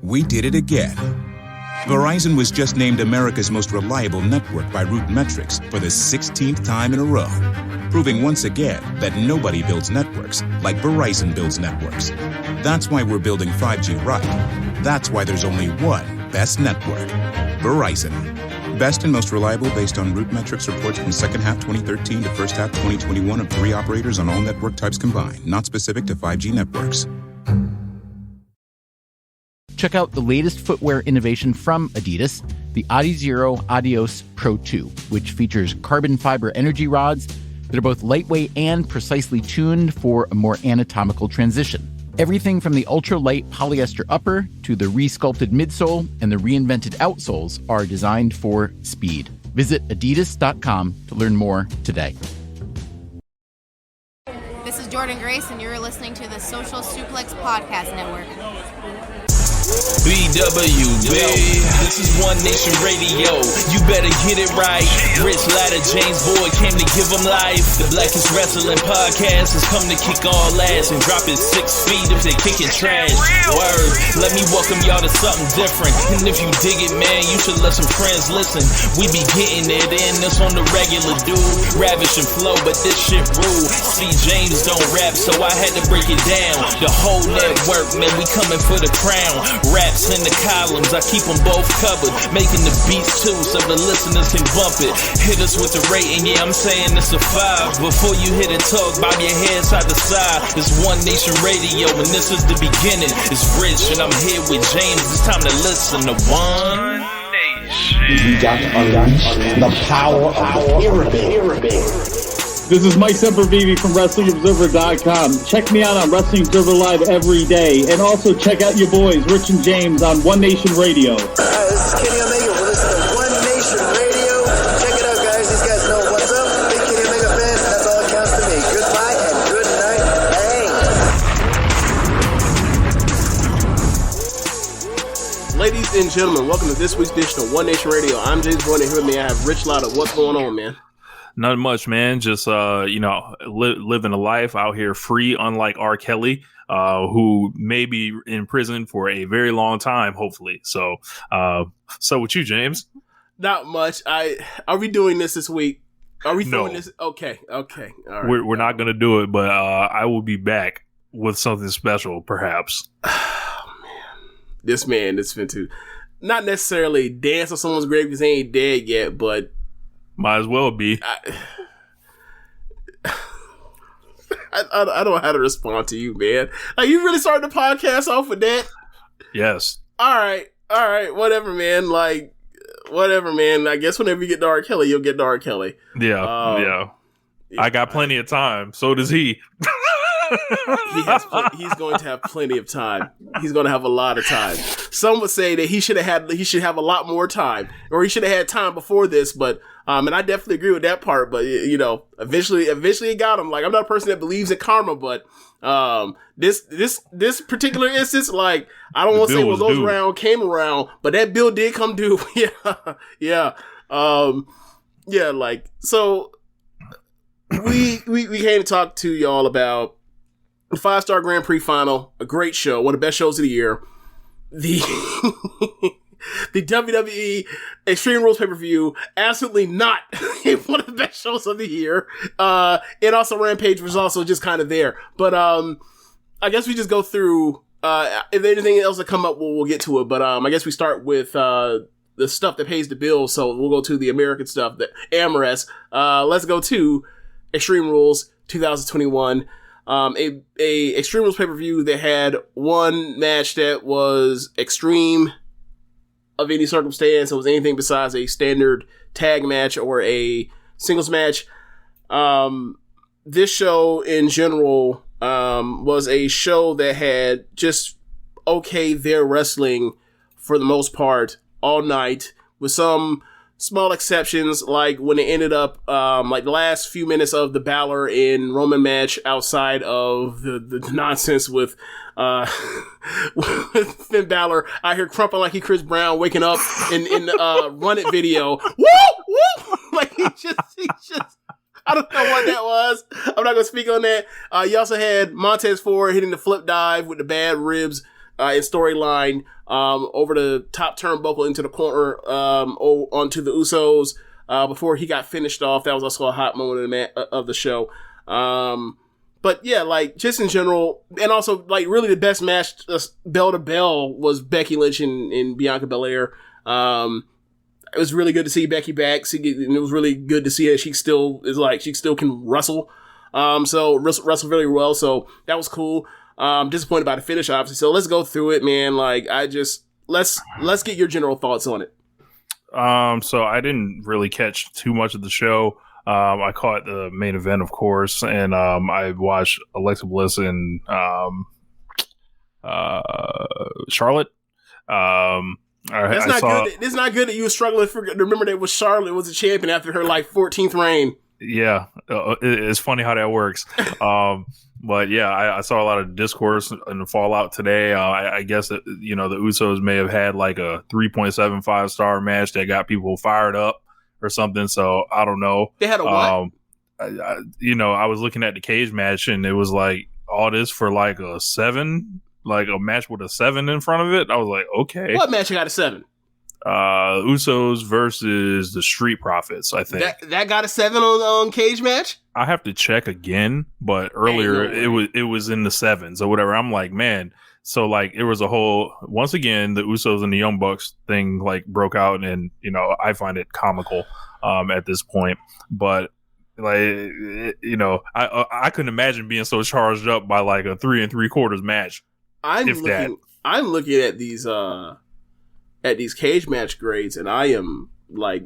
we did it again. Verizon was just named America's most reliable network by Root Metrics for the 16th time in a row, proving once again that nobody builds networks like Verizon builds networks. That's why we're building 5G right. That's why there's only one best network, Verizon. Best and most reliable based on Root Metrics reports from second half 2013 to first half 2021 of 3 operators on all network types combined, not specific to 5G networks. Check out the latest footwear innovation from Adidas, the Adizero Adios Pro 2, which features carbon fiber energy rods that are both lightweight and precisely tuned for a more anatomical transition. Everything from the ultra-light polyester upper to the re-sculpted midsole and the reinvented outsoles are designed for speed. Visit adidas.com to learn more today. This is Jordan Grace, and you're listening to the Social Suplex Podcast Network. BWB, this is One Nation Radio. You better get it right. Rich Latta, James Boyd came to give them life. The Blackest Wrestling Podcast has come to kick all ass and drop it 6 feet if they kicking trash. Word, let me welcome y'all to something different. And if you dig it, man, you should let some friends listen. We be getting it in, this on the regular, dude. Ravish and flow, but this shit rule. See, James don't rap, so I had to break it down. The whole network, man, we coming for the crown. Raps in the columns, I keep them both covered. Making the beats too, so the listeners can bump it. Hit us with the rating, yeah, I'm saying it's a 5. Before you hit it, talk, bob your head side to side. It's One Nation Radio, and this is the beginning. It's Rich, and I'm here with James. It's time to listen to One Nation. You got to unleash the power of the pyramid. This is Mike Sempervive from WrestlingObserver.com. Check me out on Wrestling Observer Live every day. And also check out your boys, Rich and James, on One Nation Radio. This is Kenny Omega. We're listening to One Nation Radio. Check it out, guys. These guys know what's up. Big Kenny Omega fans. That's all that counts to me. Goodbye and good night. Bang. Ladies and gentlemen, welcome to this week's edition of One Nation Radio. I'm James Boyd, and here with me I have Rich Latta. What's going on, man? Not much, man. Just, living a life out here free, unlike R. Kelly, who may be in prison for a very long time, hopefully. So with you, James? Not much. Are we doing this week? Are we throwing this? Okay. All right. We're not going to do it, but I will be back with something special, perhaps. Oh, man. This been to not necessarily dance on someone's grave because they ain't dead yet, but might as well be. I don't know how to respond to you, man. Like, you really started the podcast off with that? Yes. All right. Whatever, man. I guess whenever you get to R. Kelly, you'll get to R. Kelly. Yeah. I got plenty of time. So does he. He's going to have plenty of time. He's going to have a lot of time. Some would say that he should have a lot more time, or he should have had time before this. But and I definitely agree with that part. But eventually it got him. Like, I'm not a person that believes in karma, but this particular instance, like, I don't want to say what goes around came around, but that bill did come due. Yeah. Like, so we came to talk to y'all about the 5-star Grand Prix final, a great show, one of the best shows of the year. The WWE Extreme Rules pay-per-view, absolutely not one of the best shows of the year. And also Rampage was also just kind of there. But I guess we just go through, if there's anything else that come up, we'll get to it. But I guess we start with the stuff that pays the bills. So we'll go to the American stuff, the AMRS. Let's go to Extreme Rules 2021. A Extreme Rules pay-per-view that had one match that was extreme of any circumstance. It was anything besides a standard tag match or a singles match. This show in general was a show that had just their wrestling for the most part all night, with some small exceptions, like when it ended up, like the last few minutes of the Balor and Roman match outside of the nonsense with Finn Balor out here crumping like he Chris Brown waking up in the Run It video. Woo! Woo! Like he just, I don't know what that was. I'm not going to speak on that. You also had Montez Ford hitting the flip dive with the bad ribs in storyline over the top turnbuckle into the corner onto the Usos before he got finished off. That was also a hot moment of the show. But yeah, like just in general, and also like really the best match bell to bell was Becky Lynch and Bianca Belair. It was really good to see Becky back. And it was really good to see that she still can wrestle. So wrestle really well. So that was cool. Disappointed by the finish, obviously. So let's go through it, man. Like let's get your general thoughts on it. So I didn't really catch too much of the show. I caught the main event, of course, and I watched Alexa Bliss and Charlotte. Good. It's not good that you were struggling to remember that Charlotte was a champion after her like 14th reign. Yeah, it's funny how that works. But yeah, I saw a lot of discourse in the fallout today. I guess that, the Usos may have had like a 3.75 star match that got people fired up or something. So I don't know. They had a what? I was looking at the cage match and it was like all this for like a 7, like a match with a 7 in front of it. I was like, okay. What match got a 7? Usos versus the Street Profits, I think. That got a 7 on cage match? I have to check again, but earlier it was in the 7s or whatever. I'm like, man. So like it was a whole, once again, the Usos and the Young Bucks thing like broke out, and I find it comical at this point. But like I couldn't imagine being so charged up by like a 3 3/4 match. I'm looking at these cage match grades, and I am like,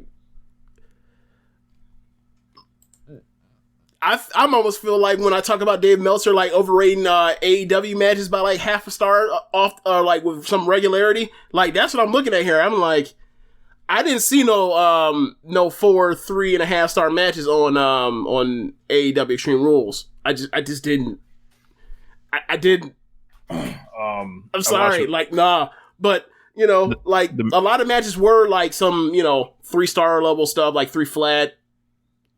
I almost feel like when I talk about Dave Meltzer like overrating AEW matches by like half a star off, like with some regularity, like that's what I'm looking at here. I'm like, I didn't see no 4 3.5 star matches on AEW Extreme Rules. I just didn't. I didn't. I'm sorry, like nah, but. A lot of matches were like some, 3-star level stuff, like 3 flat,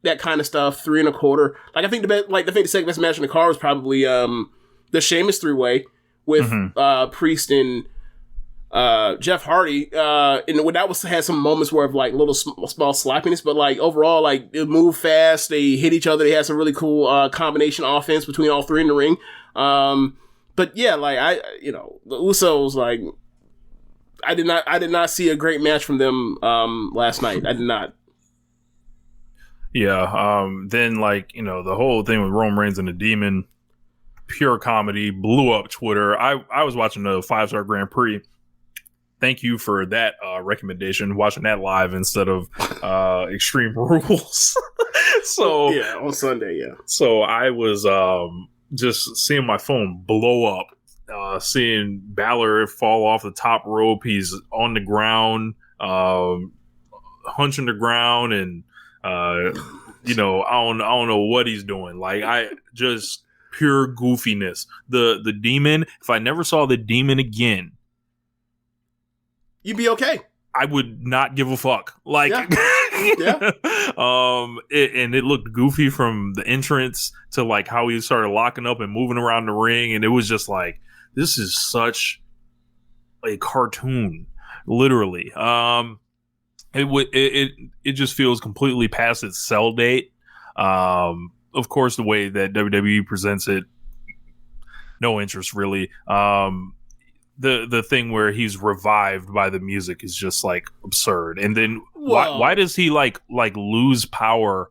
that kind of stuff, 3 1/4. Like I think the second best match in the card was probably the Sheamus 3-way with Priest and Jeff Hardy. And that had some moments where of like little small sloppiness, but like overall, like it moved fast. They hit each other. They had some really cool combination offense between all 3 in the ring. But yeah, like the Usos, like. I did not see a great match from them last night. I did not. Yeah. Then the whole thing with Roman Reigns and the Demon, pure comedy, blew up Twitter. I was watching the 5-star Grand Prix. Thank you for that recommendation. Watching that live instead of Extreme Rules. So yeah, on Sunday. Yeah. So I was just seeing my phone blow up. Seeing Balor fall off the top rope, he's on the ground, hunching the ground, and I don't know what he's doing. Like I just pure goofiness. The Demon. If I never saw the Demon again, you'd be okay. I would not give a fuck. Like, yeah. It looked goofy from the entrance to like how he started locking up and moving around the ring, and it was just like. This is such a cartoon, literally. It just feels completely past its sell date. Of course, the way that WWE presents it, no interest really. The thing where he's revived by the music is just like absurd. And then why does he like lose power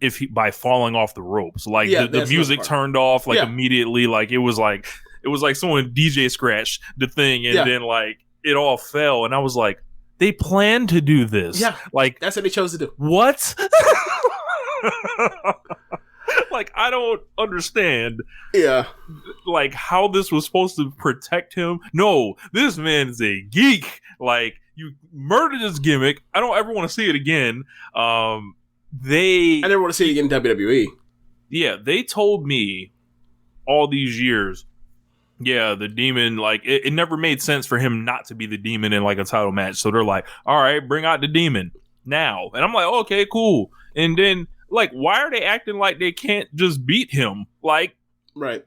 if by falling off the ropes? Like the music turned off immediately. Like it was like someone DJ scratched the thing and then like it all fell, and I was like, they planned to do this. Yeah, like that's what they chose to do. What? Like I don't understand. Yeah, like how this was supposed to protect him. No, this man is a geek. Like you murdered his gimmick. I don't ever want to see it again. I never want to see it again in WWE. Yeah, they told me all these years. Yeah, the Demon, like, it never made sense for him not to be the Demon in, like, a title match. So they're like, all right, bring out the Demon now. And I'm like, okay, cool. And then, like, why are they acting like they can't just beat him? Like, right.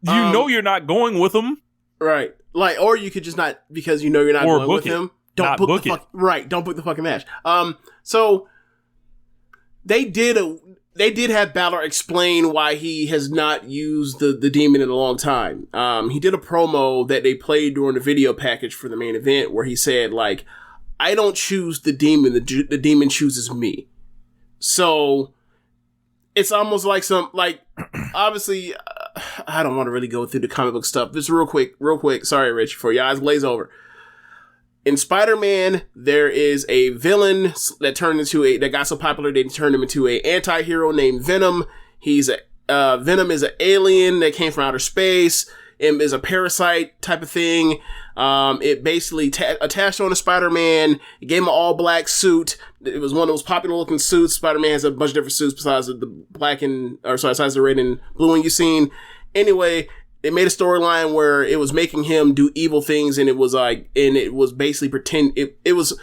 You know you're not going with him. Right. Like, or you could just not, because you know you're not Or going with book it. him. Don't Not book book the it. Don't book the fucking match. So they did have Balor explain why he has not used the demon in a long time. He did a promo that they played during the video package for the main event where he said, like, I don't choose the demon, the demon chooses me. So it's almost like obviously, I don't want to really go through the comic book stuff. Just real quick. Sorry, Rich, before your eyes glaze over. In Spider-Man, there is a villain that got so popular they turned him into an anti-hero named Venom. Venom is an alien that came from outer space and is a parasite type of thing. It basically attached on to Spider-Man. It gave him an all-black suit. It was one of those popular-looking suits. Spider-Man has a bunch of different suits besides the besides the red and blue one you've seen. Anyway, they made a storyline where it was making him do evil things, and it was basically it was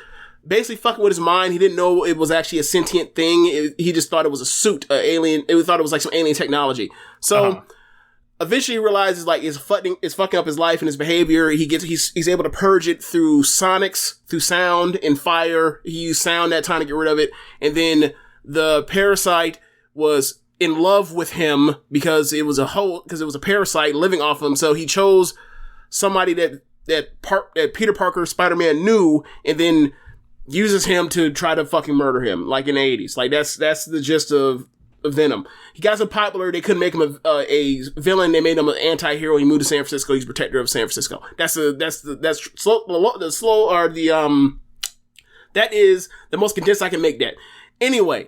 basically fucking with his mind. He didn't know it was actually a sentient thing. He just thought it was a suit, an alien. He thought it was like some alien technology. So eventually he realizes like it's fucking up his life and his behavior. He's able to purge it through sonics, through sound and fire. He used sound that time to get rid of it. And then the parasite was in love with him because it was a parasite living off him. So he chose somebody that Peter Parker, Spider-Man knew, and then uses him to try to fucking murder him, like in the 80s. Like that's the gist of Venom. He got so popular they couldn't make him a villain. They made him an anti-hero. He moved to San Francisco. He's protector of San Francisco. That is the most condensed I can make that. Anyway,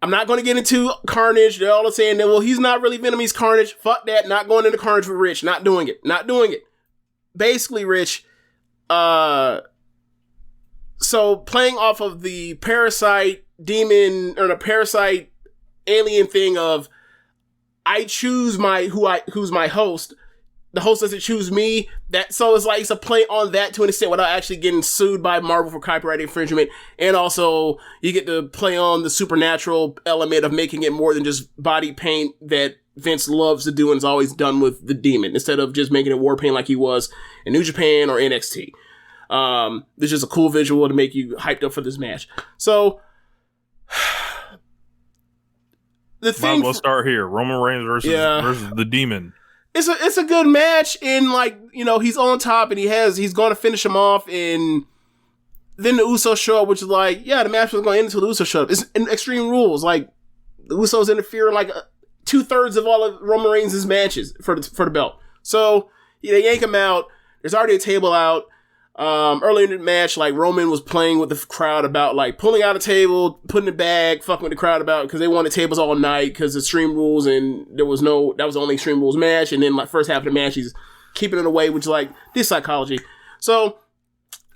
I'm not going to get into Carnage. They're all saying that, well, he's not really Venom, he's Carnage. Fuck that. Not going into Carnage with Rich. Not doing it. Basically, Rich, so playing off of the parasite demon or the parasite alien thing of I choose who's my host. The host doesn't choose me. So it's a play on that to an extent without actually getting sued by Marvel for copyright infringement. And also you get to play on the supernatural element of making it more than just body paint that Vince loves to do and has always done with the demon, instead of just making it war paint like he was in New Japan or NXT. There's just a cool visual to make you hyped up for this match. So the thing, might as well start here. Roman Reigns versus the demon. It's a good match, and he's on top and he's going to finish him off, and then the Usos show up, which is like, yeah, the match was going to end until the Usos showed up. It's in Extreme Rules, like the Usos interfere in like 2/3 of all of Roman Reigns' matches for the belt. So they yank him out. There's already a table out. Early in the match, like Roman was playing with the crowd about like pulling out a table, putting it back, fucking with the crowd about because they wanted tables all night because Extreme Rules, and that was the only Extreme Rules match. And then like first half of the match, he's keeping it away, which is like this psychology. So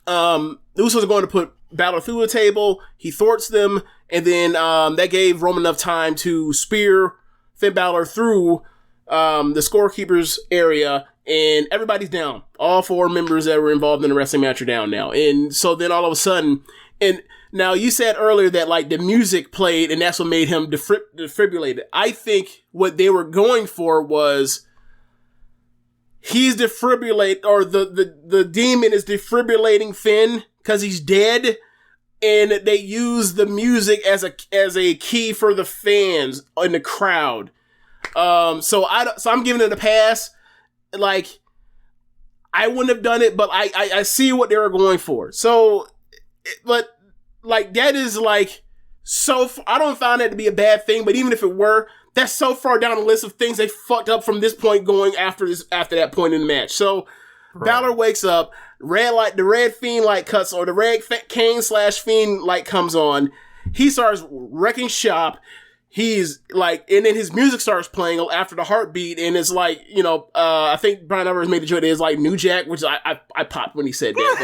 the Usos are going to put Balor through a table. He thwarts them, and then that gave Roman enough time to spear Finn Balor through the scorekeeper's area. And everybody's down. All 4 members that were involved in the wrestling match are down now. And so then all of a sudden, and now you said earlier that like the music played and that's what made him defibrillated. I think what they were going for was he's defibrillated, or the demon is defibrillating Finn because he's dead. And they use the music as a key for the fans in the crowd. So I'm giving it a pass. Like, I wouldn't have done it, but I see what they were going for. So, but, like, that is, like, I don't find that to be a bad thing, but even if it were, that's so far down the list of things they fucked up from this point going after that point in the match. So, right. Balor wakes up, the red Fiend light cuts, or the red Kane/Fiend light comes on. He starts wrecking shop. He's like, and then his music starts playing after the heartbeat, and it's like, I think Brian Alvarez made the joke that it's like New Jack, which I popped when he said that,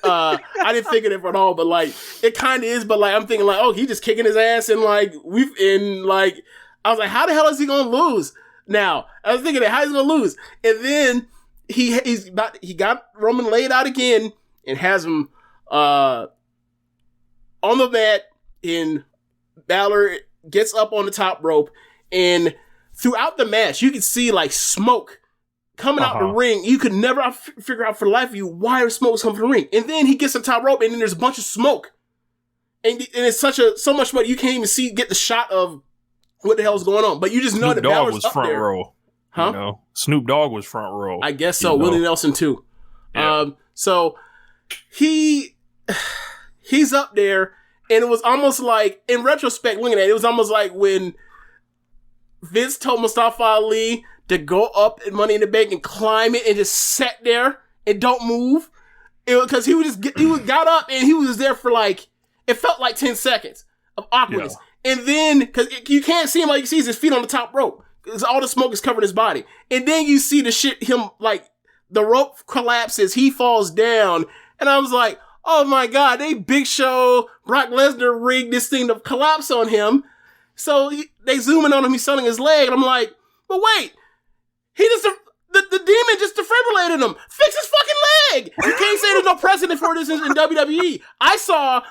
but I didn't think of it at all, but like, it kind of is, but like, I'm thinking like, oh, he just kicking his ass, and like, I was like, how the hell is he gonna lose? Now, I was thinking that, how is he gonna lose? And then he got Roman laid out again, and has him, on the mat, and Balor gets up on the top rope, and throughout the match, you can see like smoke coming out the ring, you could never figure out for the life of you why smoke was coming from the ring. And then he gets on top rope, and then there's a bunch of smoke. And it's so much smoke, you can't even get the shot of what the hell is going on. But you just know that Balor's was up front there. Row. Huh? You know? Snoop Dogg was front row. I guess so. Willie Nelson, too. Yeah. So he's up there, and it was almost like, in retrospect, looking at it, it was almost like when Vince told Mustafa Ali to go up in Money in the Bank and climb it and just sat there and don't move. Because he got up and he was there for like, it felt like 10 seconds of awkwardness. Yeah. And then, because you can't see him, all you see is his feet on the top rope. Because all the smoke is covering his body. And then you see him, like, the rope collapses, he falls down. And I was like, oh my God, they Big Show, Brock Lesnar rigged this thing to collapse on him. So they zoom in on him, he's selling his leg. And I'm like, but wait, the demon just defibrillated him. Fix his fucking leg. You can't say there's no precedent for this in WWE. I saw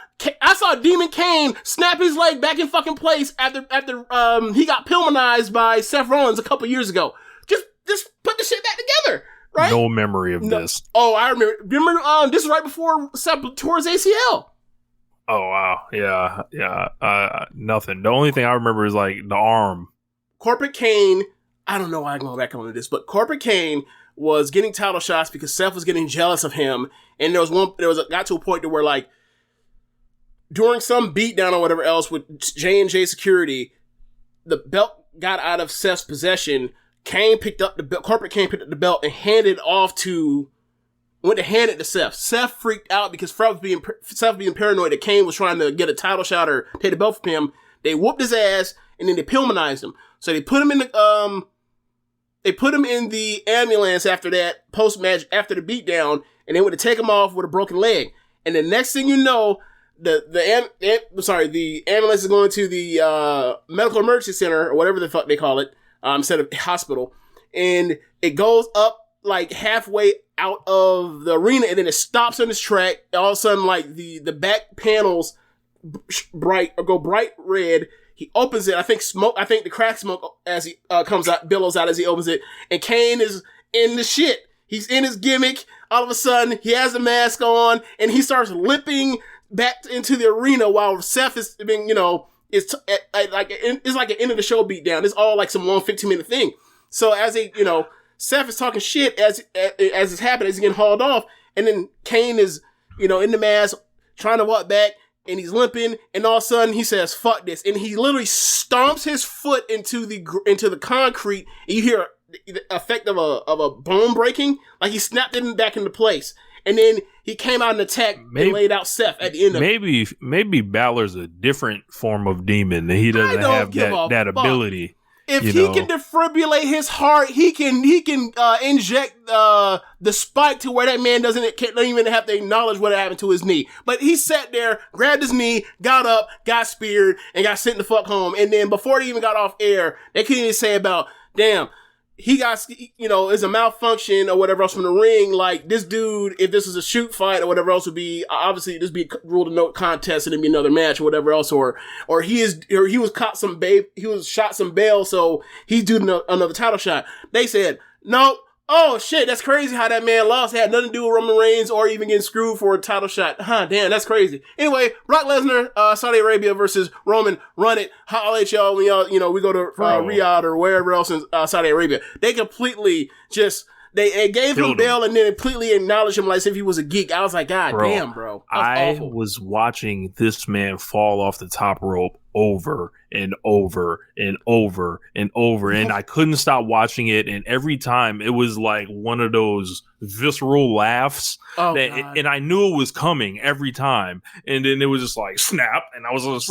Demon Kane snap his leg back in fucking place after he got Pillmanized by Seth Rollins a couple years ago. Just put the shit back together, right? No memory of this. Oh, I remember. Remember, this is right before Seth tore his ACL. Oh wow, yeah. Nothing. The only thing I remember is like the arm. Corporate Kane. I don't know why I'm going back on this, but Corporate Kane was getting title shots because Seth was getting jealous of him, and got to a point to where, like, during some beatdown or whatever else with J&J Security, the belt got out of Seth's possession. Kane picked up the belt. Corporate Kane picked up the belt and went to hand it to Seth. Seth freaked out because Seth being paranoid that Kane was trying to get a title shot or take the belt from him. They whooped his ass and then they Pillmanized him. So they put him in the ambulance after that post-match, after the beatdown, and they went to take him off with a broken leg. And the next thing you know, the ambulance is going to the medical emergency center, or whatever the fuck they call it, instead of hospital. And it goes up like halfway out of the arena, and then it stops in its track. All of a sudden, like the back panels go bright red. He opens it. I think the crack smoke as he comes out, billows out as he opens it. And Kane is in the shit. He's in his gimmick. All of a sudden, he has the mask on, and he starts limping back into the arena while Seth is being, it's like an end of the show beatdown. It's all like some long 15-minute thing. So as Seth is talking shit as it's happening, as he's getting hauled off, and then Kane is, in the mask, trying to walk back, and he's limping, and all of a sudden he says, fuck this. And he literally stomps his foot into the concrete, and you hear the effect of a bone breaking, like he snapped it back into place. And then he came out and attacked and laid out Seth at the end of it. Maybe Balor's a different form of demon, that he doesn't have that ability. If he can defibrillate his heart, he can inject the spike to where that man don't even have to acknowledge what happened to his knee. But he sat there, grabbed his knee, got up, got speared, and got sent the fuck home. And then before they even got off air, they couldn't even say about, damn, he got, it's a malfunction or whatever else from the ring. Like, this dude, if this was a shoot fight or whatever else, would be, obviously, this be ruled a no contest and it'd be another match or whatever else, or he was shot some bail, so he's doing another title shot. They said, no. Oh shit, that's crazy how that man lost. It had nothing to do with Roman Reigns or even getting screwed for a title shot. Damn, that's crazy. Anyway, Brock Lesnar, Saudi Arabia versus Roman. Run it. Holla at y'all when y'all, we go to Riyadh or wherever else in Saudi Arabia. They completely just, they gave him bail and then completely acknowledged him like as if he was a geek. I was like, God damn, bro. I was watching this man fall off the top rope over and over and over and over, and I couldn't stop watching it, and every time it was like one of those visceral laughs and I knew it was coming every time, and then it was just like snap, and I was just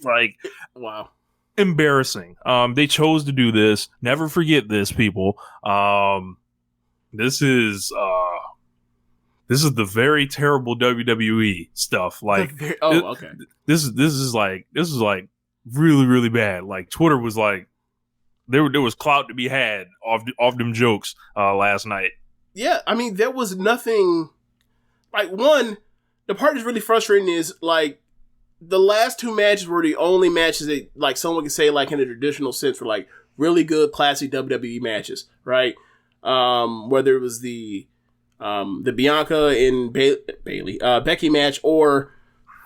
like wow, embarrassing. They chose to do this. Never forget this, people. This is the very terrible WWE stuff. Like, okay. This is like really, really bad. Like, Twitter was like, there was clout to be had off them jokes last night. Yeah, I mean, there was nothing. Like, the part that's really frustrating is like the last two matches were the only matches that, like, someone could say, like, in a traditional sense, were like really good, classic WWE matches, right? whether it was the Bianca and Bailey Becky match or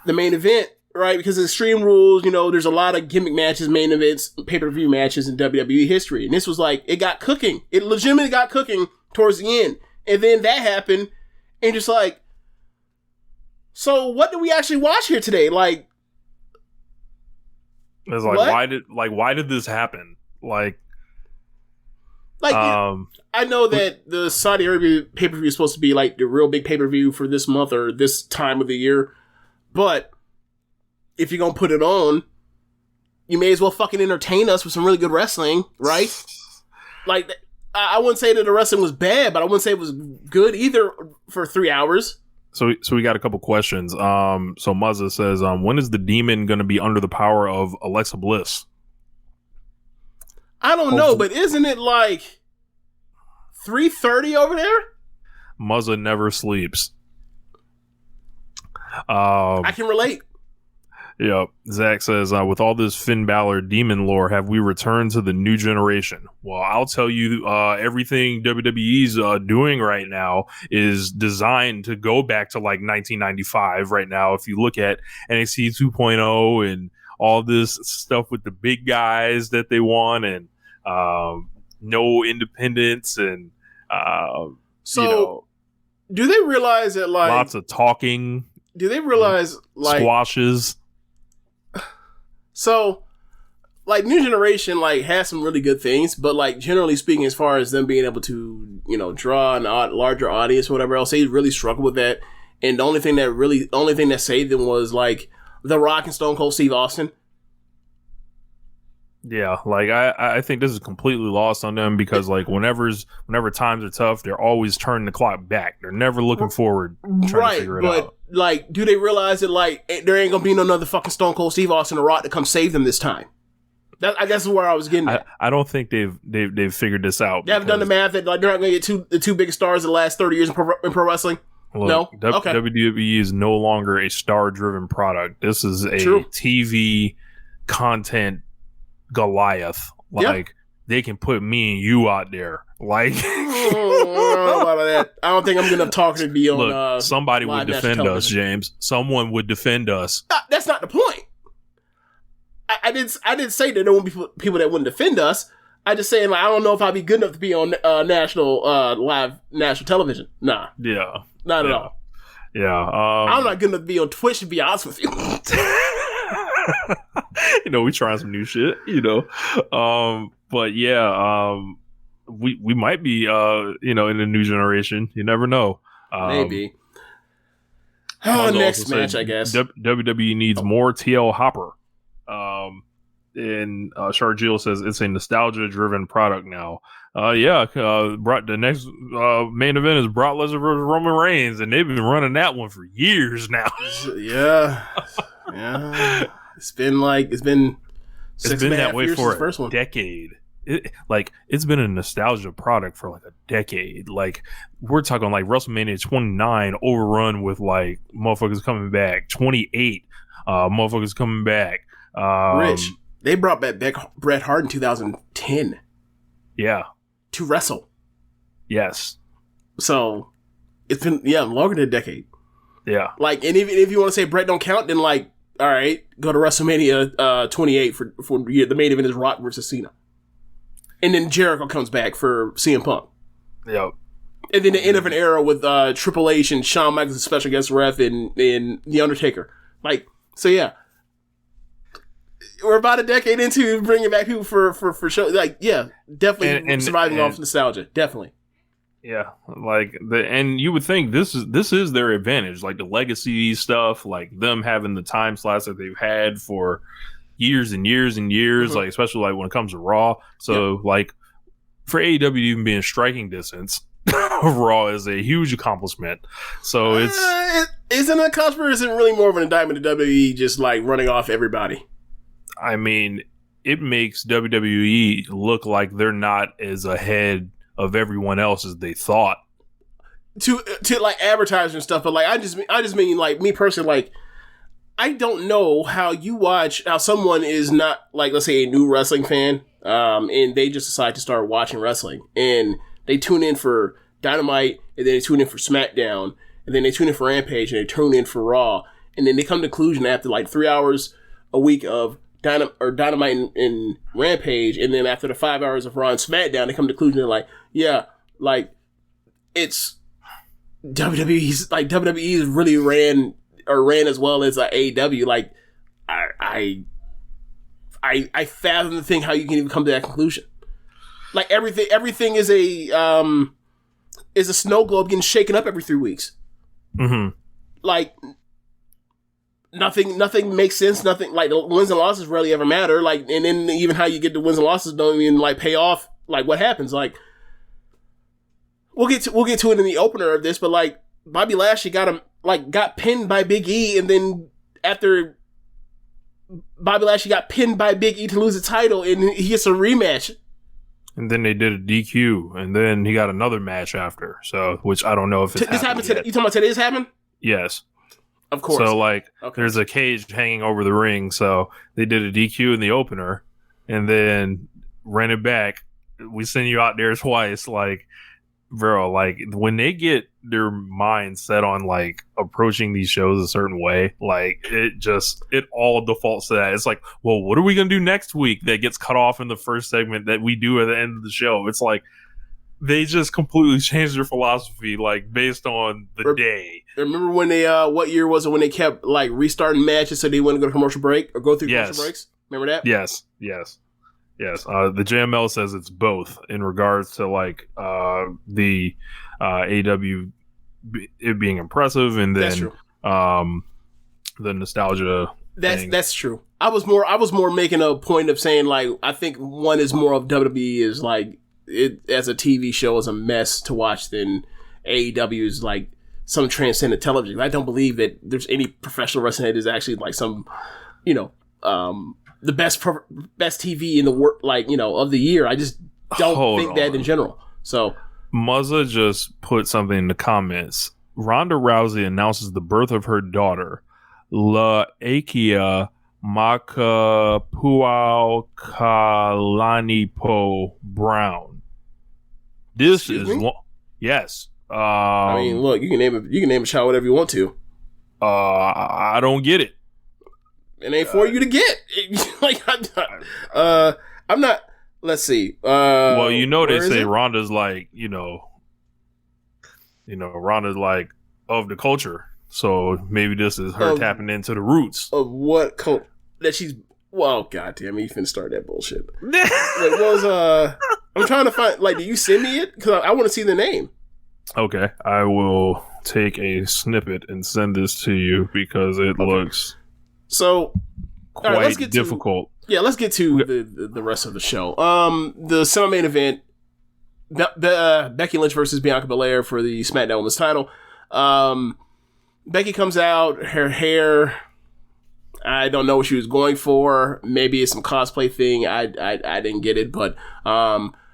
the main event, right? Because of Extreme Rules, there's a lot of gimmick matches, main events, pay-per-view matches in WWE history. And this was like, it got cooking. It legitimately got cooking towards the end. And then that happened, and just like, so what did we actually watch here today? Like, it's like, what? why did this happen? Like, I know that the Saudi Arabia pay-per-view is supposed to be like the real big pay-per-view for this month or this time of the year, but if you're gonna put it on, you may as well fucking entertain us with some really good wrestling, right? Like, I wouldn't say that the wrestling was bad, but I wouldn't say it was good either for 3 hours. So we got a couple questions. So Muzza says, when is the Demon going to be under the power of Alexa Bliss? I don't know, but isn't it like 3:30 over there? Muzza never sleeps. I can relate. Yeah, Zach says, with all this Finn Balor demon lore, have we returned to the new generation? Well, I'll tell you, everything WWE's doing right now is designed to go back to like 1995 right now. If you look at NXT 2.0 and all this stuff with the big guys that they want and no independence and, do they realize that like lots of talking? Do they realize like squashes? So, like, New Generation, like, has some really good things, but, like, generally speaking, as far as them being able to, draw an larger audience or whatever else, they really struggle with that. And the only thing that saved them was, like, The Rock and Stone Cold Steve Austin. Yeah, like, I think this is completely lost on them because, like, whenever times are tough, they're always turning the clock back. They're never looking forward, trying to figure it out. Like, do they realize that, like, there ain't gonna be no another fucking Stone Cold Steve Austin or Rock to come save them this time? I guess is where I was getting at. I don't think they've figured this out. They haven't done the math that, like, they're not gonna get the two biggest stars of the last 30 years in pro wrestling? Look, no? Okay. WWE is no longer a star-driven product. This is a TV content Goliath. Like, they can put me and you out there. Like, I don't know about that. I don't think I'm gonna talk to be on. Look, somebody would defend us, James. Someone would defend us. That's not the point. I didn't say that there won't be people that wouldn't defend us. I just saying, like, I don't know if I'd be good enough to be on live national television. Nah. Yeah. Not at all. Yeah. I'm not good enough to be on Twitch, to be honest with you. We trying some new shit, but yeah, we might be, in the new generation. You never know. Maybe. Next match, I guess. WWE needs more TL Hopper. And Sharjeel says it's a nostalgia-driven product now. The next main event is Brock Lesnar versus Roman Reigns, and they've been running that one for years now. Yeah. It's been that way for a decade. It's been a nostalgia product for like a decade. Like, we're talking like WrestleMania 29 overrun with like motherfuckers coming back. 28 motherfuckers coming back. Rich, they brought back Bret Hart in 2010. Yeah. To wrestle. Yes. So it's been longer than a decade. Yeah. Like, and even if you want to say Bret don't count, then like, all right, go to WrestleMania 28 for the main event is Rock versus Cena. And then Jericho comes back for CM Punk. Yep. And then the end of an era with Triple H and Shawn Michaels as special guest ref and The Undertaker. Like, so yeah. We're about a decade into bringing back people for show. Like, yeah, definitely and surviving off nostalgia. Definitely. Yeah, like and you would think this is their advantage, like the legacy stuff, like them having the time slots that they've had for years and years and years, like especially like when it comes to Raw. So like for AEW even being striking distance of Raw is a huge accomplishment. So it isn't an accomplishment. Isn't really more of an indictment of WWE just like running off everybody. I mean, it makes WWE look like they're not as ahead of everyone else as they thought. To like advertising and stuff, but like I just mean like me personally, like I don't know how someone is not like, let's say, a new wrestling fan, and they just decide to start watching wrestling, and they tune in for Dynamite, and then they tune in for SmackDown, and then they tune in for Rampage, and they tune in for Raw, and then they come to the conclusion after like 3 hours a week of Dynamite and Rampage, and then after the 5 hours of Raw and SmackDown, they come to the conclusion they're like, yeah, like it's WWE's really ran as well as AEW. Like I fathom the thing how you can even come to that conclusion. Like everything is a snow globe getting shaken up every 3 weeks. Mm-hmm. Like nothing makes sense. Nothing, like the wins and losses rarely ever matter. Like, and then even how you get the wins and losses don't even like pay off. Like what happens? Like we'll get to it in the opener of this, but like Bobby Lashley got pinned by Big E, and then after Bobby Lashley got pinned by Big E to lose the title, and he gets a rematch. And then they did a DQ, and then he got another match after. So, which I don't know if this happened today. You talking about today's happened? Yes. Of course. So, like, okay. There's a cage hanging over the ring. So they did a DQ in the opener, and then ran it back. We send you out there twice. Like, bro, like when they get their mind set on like approaching these shows a certain way, like it all defaults to that. It's like, well, what are we gonna do next week that gets cut off in the first segment that we do at the end of the show? It's like they just completely changed their philosophy, like based on the day. Remember when they what year was it when they kept like restarting matches so they wouldn't go to commercial break or go through commercial breaks? Remember that? Yes. The JML says it's both in regards to like the AEW it being impressive, and then the nostalgia. That's true. I was more making a point of saying like I think one is more of WWE is like it as a TV show is a mess to watch than AEW is like some transcendent television. I don't believe that there's any professional wrestling that is actually like some, the best TV in the world, like, of the year. I just don't think that in general. So Muzza just put something in the comments. Ronda Rousey announces the birth of her daughter, La'Akia Makapuao Kalanipo Brown. This is one. Yes. I mean, look, you can name a child whatever you want to. I don't get it. It ain't for you to get. Like I'm not. Let's see. Well, they say Ronda's like, Ronda's like of the culture. So maybe this is her tapping into the roots of what culture that she's. Well, goddamn, you finna start that bullshit. Like, what was I'm trying to find. Like, do you send me it? Because I want to see the name. Okay, I will take a snippet and send this to you because it looks so quite let's get difficult. Let's get to the rest of the show. The semi-main event: Becky Lynch versus Bianca Belair for the SmackDown Women's title. Becky comes out, her hair. I don't know what she was going for. Maybe it's some cosplay thing. I didn't get it, but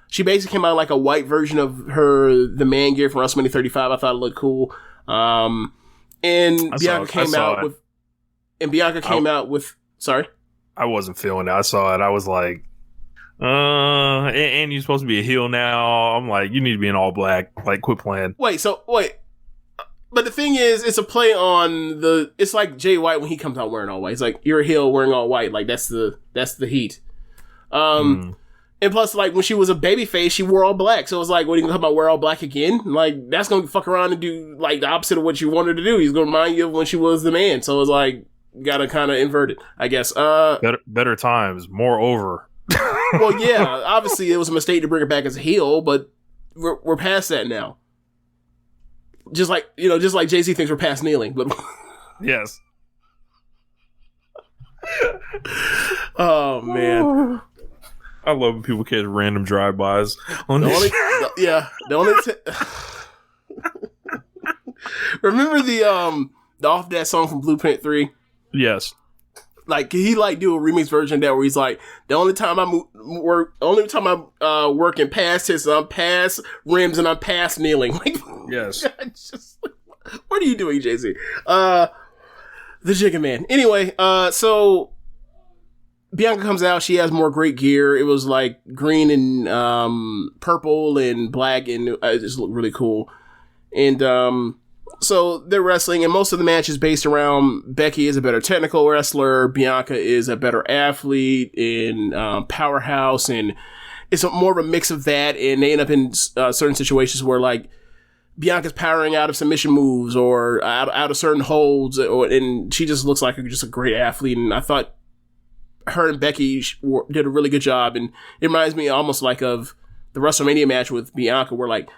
she basically came out like a white version of the man gear from WrestleMania 35. I thought it looked cool. And Bianca came out with. Sorry, I wasn't feeling it. I saw it. I was like, and you're supposed to be a heel now. I'm like, you need to be in all black. Like, quit playing. Wait. But the thing is, it's a play on it's like Jay White when he comes out wearing all white. It's like, you're a heel wearing all white. Like, that's the heat. And plus, like, when she was a babyface, she wore all black. So it's like, what are you going to talk about wear all black again? Like, that's going to fuck around and do, like, the opposite of what you wanted to do. He's going to remind you of when she was the man. So it's like, got to kind of invert it, I guess. Better times, more over. Well, yeah, obviously it was a mistake to bring her back as a heel, but we're past that now. Just like Jay-Z thinks we're past kneeling, but yes. Oh man, I love when people catch random drive-bys on Remember the off that song from Blueprint 3? Yes. Like, can he like do a remix version of that where he's like, the only time I'm working past hits, I'm past rims and I'm past kneeling. Like, yes. What are you doing, Jay-Z? The Jigga Man. Anyway, so Bianca comes out. She has more great gear. It was like green and purple and black, and it just looked really cool. And so they're wrestling, and most of the match is based around Becky is a better technical wrestler, Bianca is a better athlete and powerhouse, and it's more of a mix of that. And they end up in certain situations where like Bianca's powering out of submission moves or out of certain holds, and she just looks like just a great athlete. And I thought her and Becky did a really good job, and it reminds me almost like of the WrestleMania match with Bianca, where like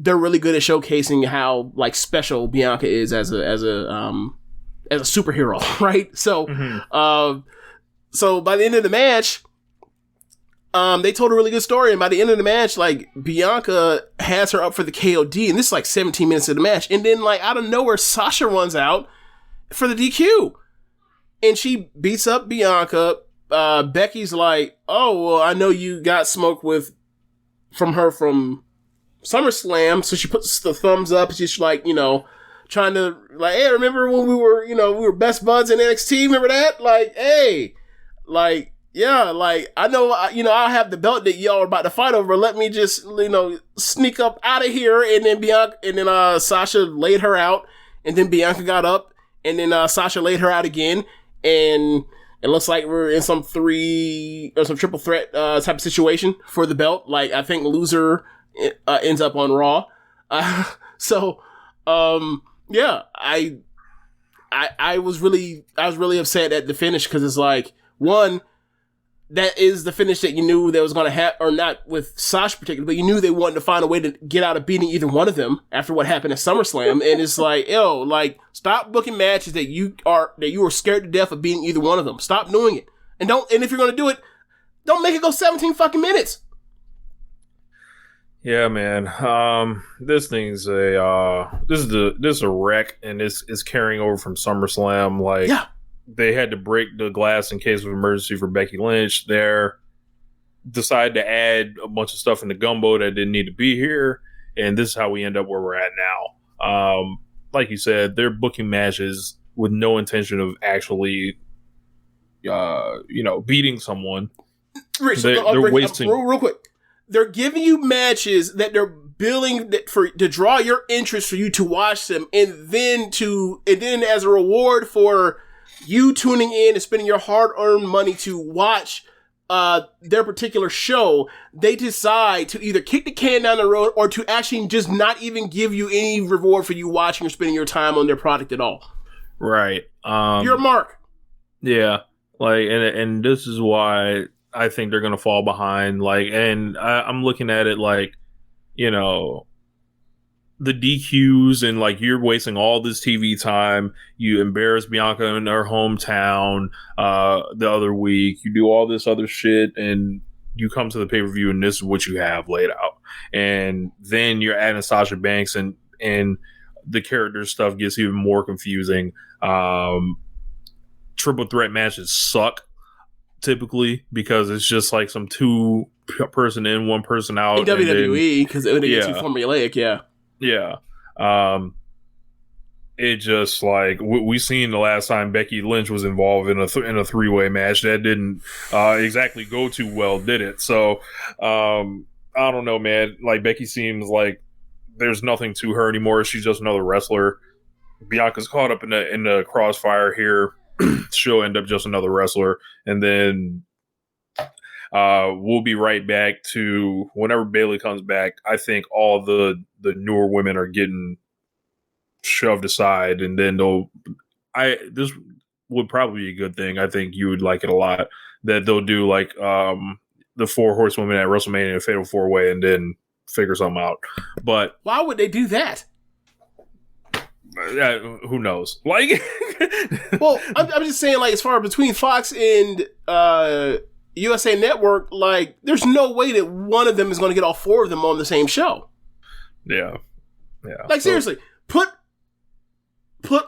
they're really good at showcasing how like special Bianca is as a superhero, right? So, so by the end of the match, they told a really good story, and by the end of the match, like Bianca has her up for the KOD, and this is like 17 minutes of the match, and then like out of nowhere, Sasha runs out for the DQ, and she beats up Bianca. Becky's like, "Oh, well, I know you got smoked from SummerSlam," so she puts the thumbs up. She's like, trying to like, "Hey, remember when we were best buds in NXT? Remember that? Like, hey, like, yeah, like I know, I'll have the belt that y'all are about to fight over. Let me just, sneak up out of here." And then Sasha laid her out, and then Bianca got up, and then Sasha laid her out again, and it looks like we're in some triple threat type of situation for the belt. Like I think loser ends up on Raw. Yeah, I was really upset at the finish, because it's like, one, that is the finish that you knew that was going to happen, or not with Sasha particularly, but you knew they wanted to find a way to get out of beating either one of them after what happened at SummerSlam. And it's like, stop booking matches that you are scared to death of beating either one of them. Stop doing it. And if you're going to do it, don't make it go 17 fucking minutes. Yeah, man. This thing's this is a wreck, and it's carrying over from SummerSlam. Like, yeah. They had to break the glass in case of emergency for Becky Lynch there. Decided to add a bunch of stuff in the gumbo that didn't need to be here, and this is how we end up where we're at now. Like you said, they're booking matches with no intention of actually, beating someone. Rich, they're wasting. Real quick. They're giving you matches that they're billing to draw your interest for you to watch them, and then as a reward for you tuning in and spending your hard-earned money to watch their particular show, they decide to either kick the can down the road or to actually just not even give you any reward for you watching or spending your time on their product at all. Right. You're a mark. Yeah. Like, and this is why I think they're going to fall behind. Like, and I'm looking at it like, the DQs, and like, you're wasting all this TV time. You embarrass Bianca in her hometown the other week. You do all this other shit, and you come to the pay-per-view, and this is what you have laid out. And then you're adding Sasha Banks, and the character stuff gets even more confusing. Triple threat matches suck typically, because it's just like some two person in, one person out in WWE, because it would get too formulaic. Yeah. It just like we seen the last time Becky Lynch was involved in a three-way match that didn't exactly go too well, did it? So I don't know, man. Like, Becky seems like there's nothing to her anymore. She's just another wrestler. Bianca's caught up in the crossfire here. She'll end up just another wrestler, and then we'll be right back to whenever Bayley comes back. I think all the newer women are getting shoved aside, and then this would probably be a good thing. I think you would like it a lot, that they'll do like the 4 horsewomen at WrestleMania Fatal 4-Way, and then figure something out. But why would they do that? Who knows? Like, well, I'm just saying, like, as far between Fox and USA Network, like, there's no way that one of them is going to get all 4 of them on the same show. Yeah. Like, seriously, put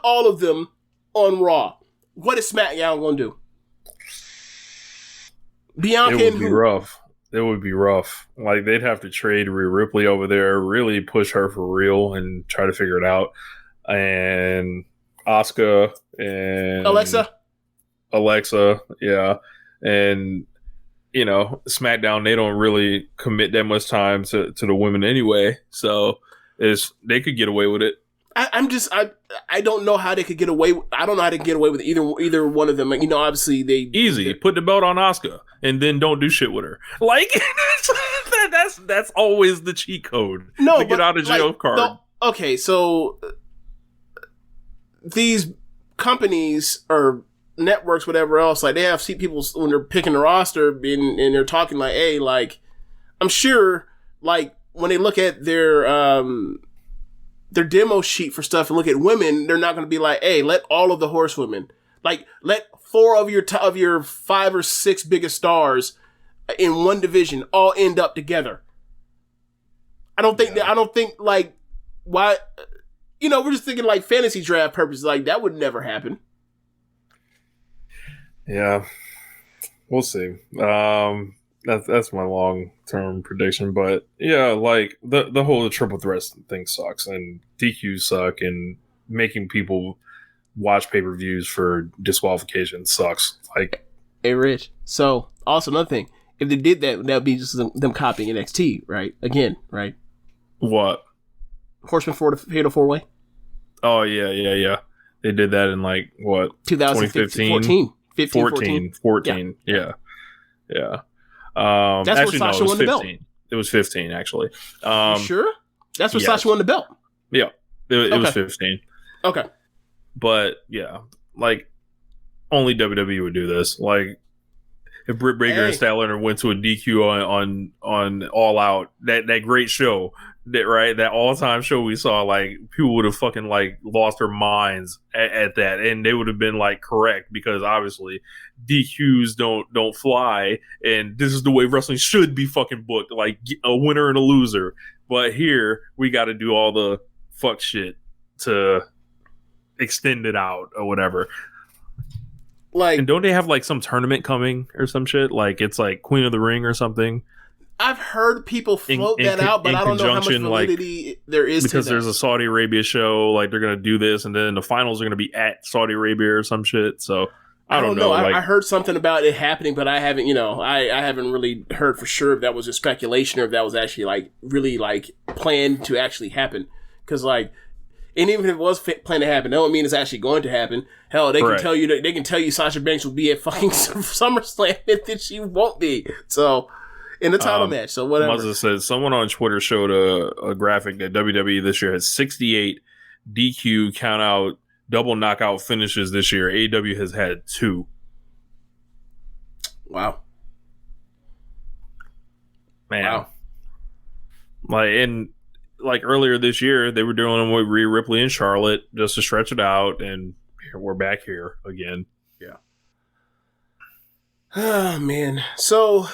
all of them on Raw. What is SmackDown going to do? Bianca it would be rough. It would be rough. Like, they'd have to trade Rhea Ripley over there, really push her for real, and try to figure it out. And Asuka and Alexa. Alexa, yeah, and SmackDown, they don't really commit that much time to the women anyway, so they could get away with it. I don't know how they could get away. I don't know how to get away with either one of them. Like, obviously easy put the belt on Asuka and then don't do shit with her. Like that's always the cheat code. No, to get out of jail card. No, okay, so these companies or networks, whatever else, like they have people when they're picking the roster and they're talking like, hey, like I'm sure, like when they look at their demo sheet for stuff and look at women, they're not going to be like, hey, let all of the horsewomen, like let 4 of your 5 or 6 biggest stars in one division all end up together. I don't think like why, we're just thinking like fantasy draft purposes, like that would never happen. Yeah, we'll see. That's my long-term prediction, but yeah, like the whole triple threat thing sucks, and DQ suck, and making people watch pay-per-views for disqualification sucks. Like, hey, Rich. So, also another thing, if they did that would be just them copying NXT, right? Again, right? What? Horseman Fatal 4-Way. Oh yeah. They did that in like what? 2015, 14. Yeah. That's actually, where Sasha won the belt. It was 15, actually. You sure? That's where Sasha won the belt. Yeah, it was 15. Okay, but yeah, like only WWE would do this. Like if Britt Baker and Statlander went to a DQ on All Out, that great show, that all-time show we saw, like people would have fucking like lost their minds at that, and they would have been like correct, because obviously DQs don't fly, and this is the way wrestling should be fucking booked, like a winner and a loser. But here we got to do all the fuck shit to extend it out or whatever. Like, and don't they have like some tournament coming or some shit? Like it's like Queen of the Ring or something. I've heard people float that out, but I don't know how much validity there is because to that. There's a Saudi Arabia show, like they're gonna do this, and then the finals are gonna be at Saudi Arabia or some shit. So I don't know. I heard something about it happening, but I haven't. I haven't really heard for sure if that was just speculation or if that was actually like really like planned to actually happen. Because like, and even if it was planned to happen, that don't mean it's actually going to happen. Hell, they can tell you that they can tell you Sasha Banks will be at fucking SummerSlam, and then she won't be. So. In the title match, so whatever. Mazza said someone on Twitter showed a graphic that WWE this year has 68 DQ count out double knockout finishes this year. AEW has had 2. Wow. Man. Wow. Like earlier this year, they were doing them with Rhea Ripley and Charlotte just to stretch it out, and we're back here again. Yeah. Oh man. So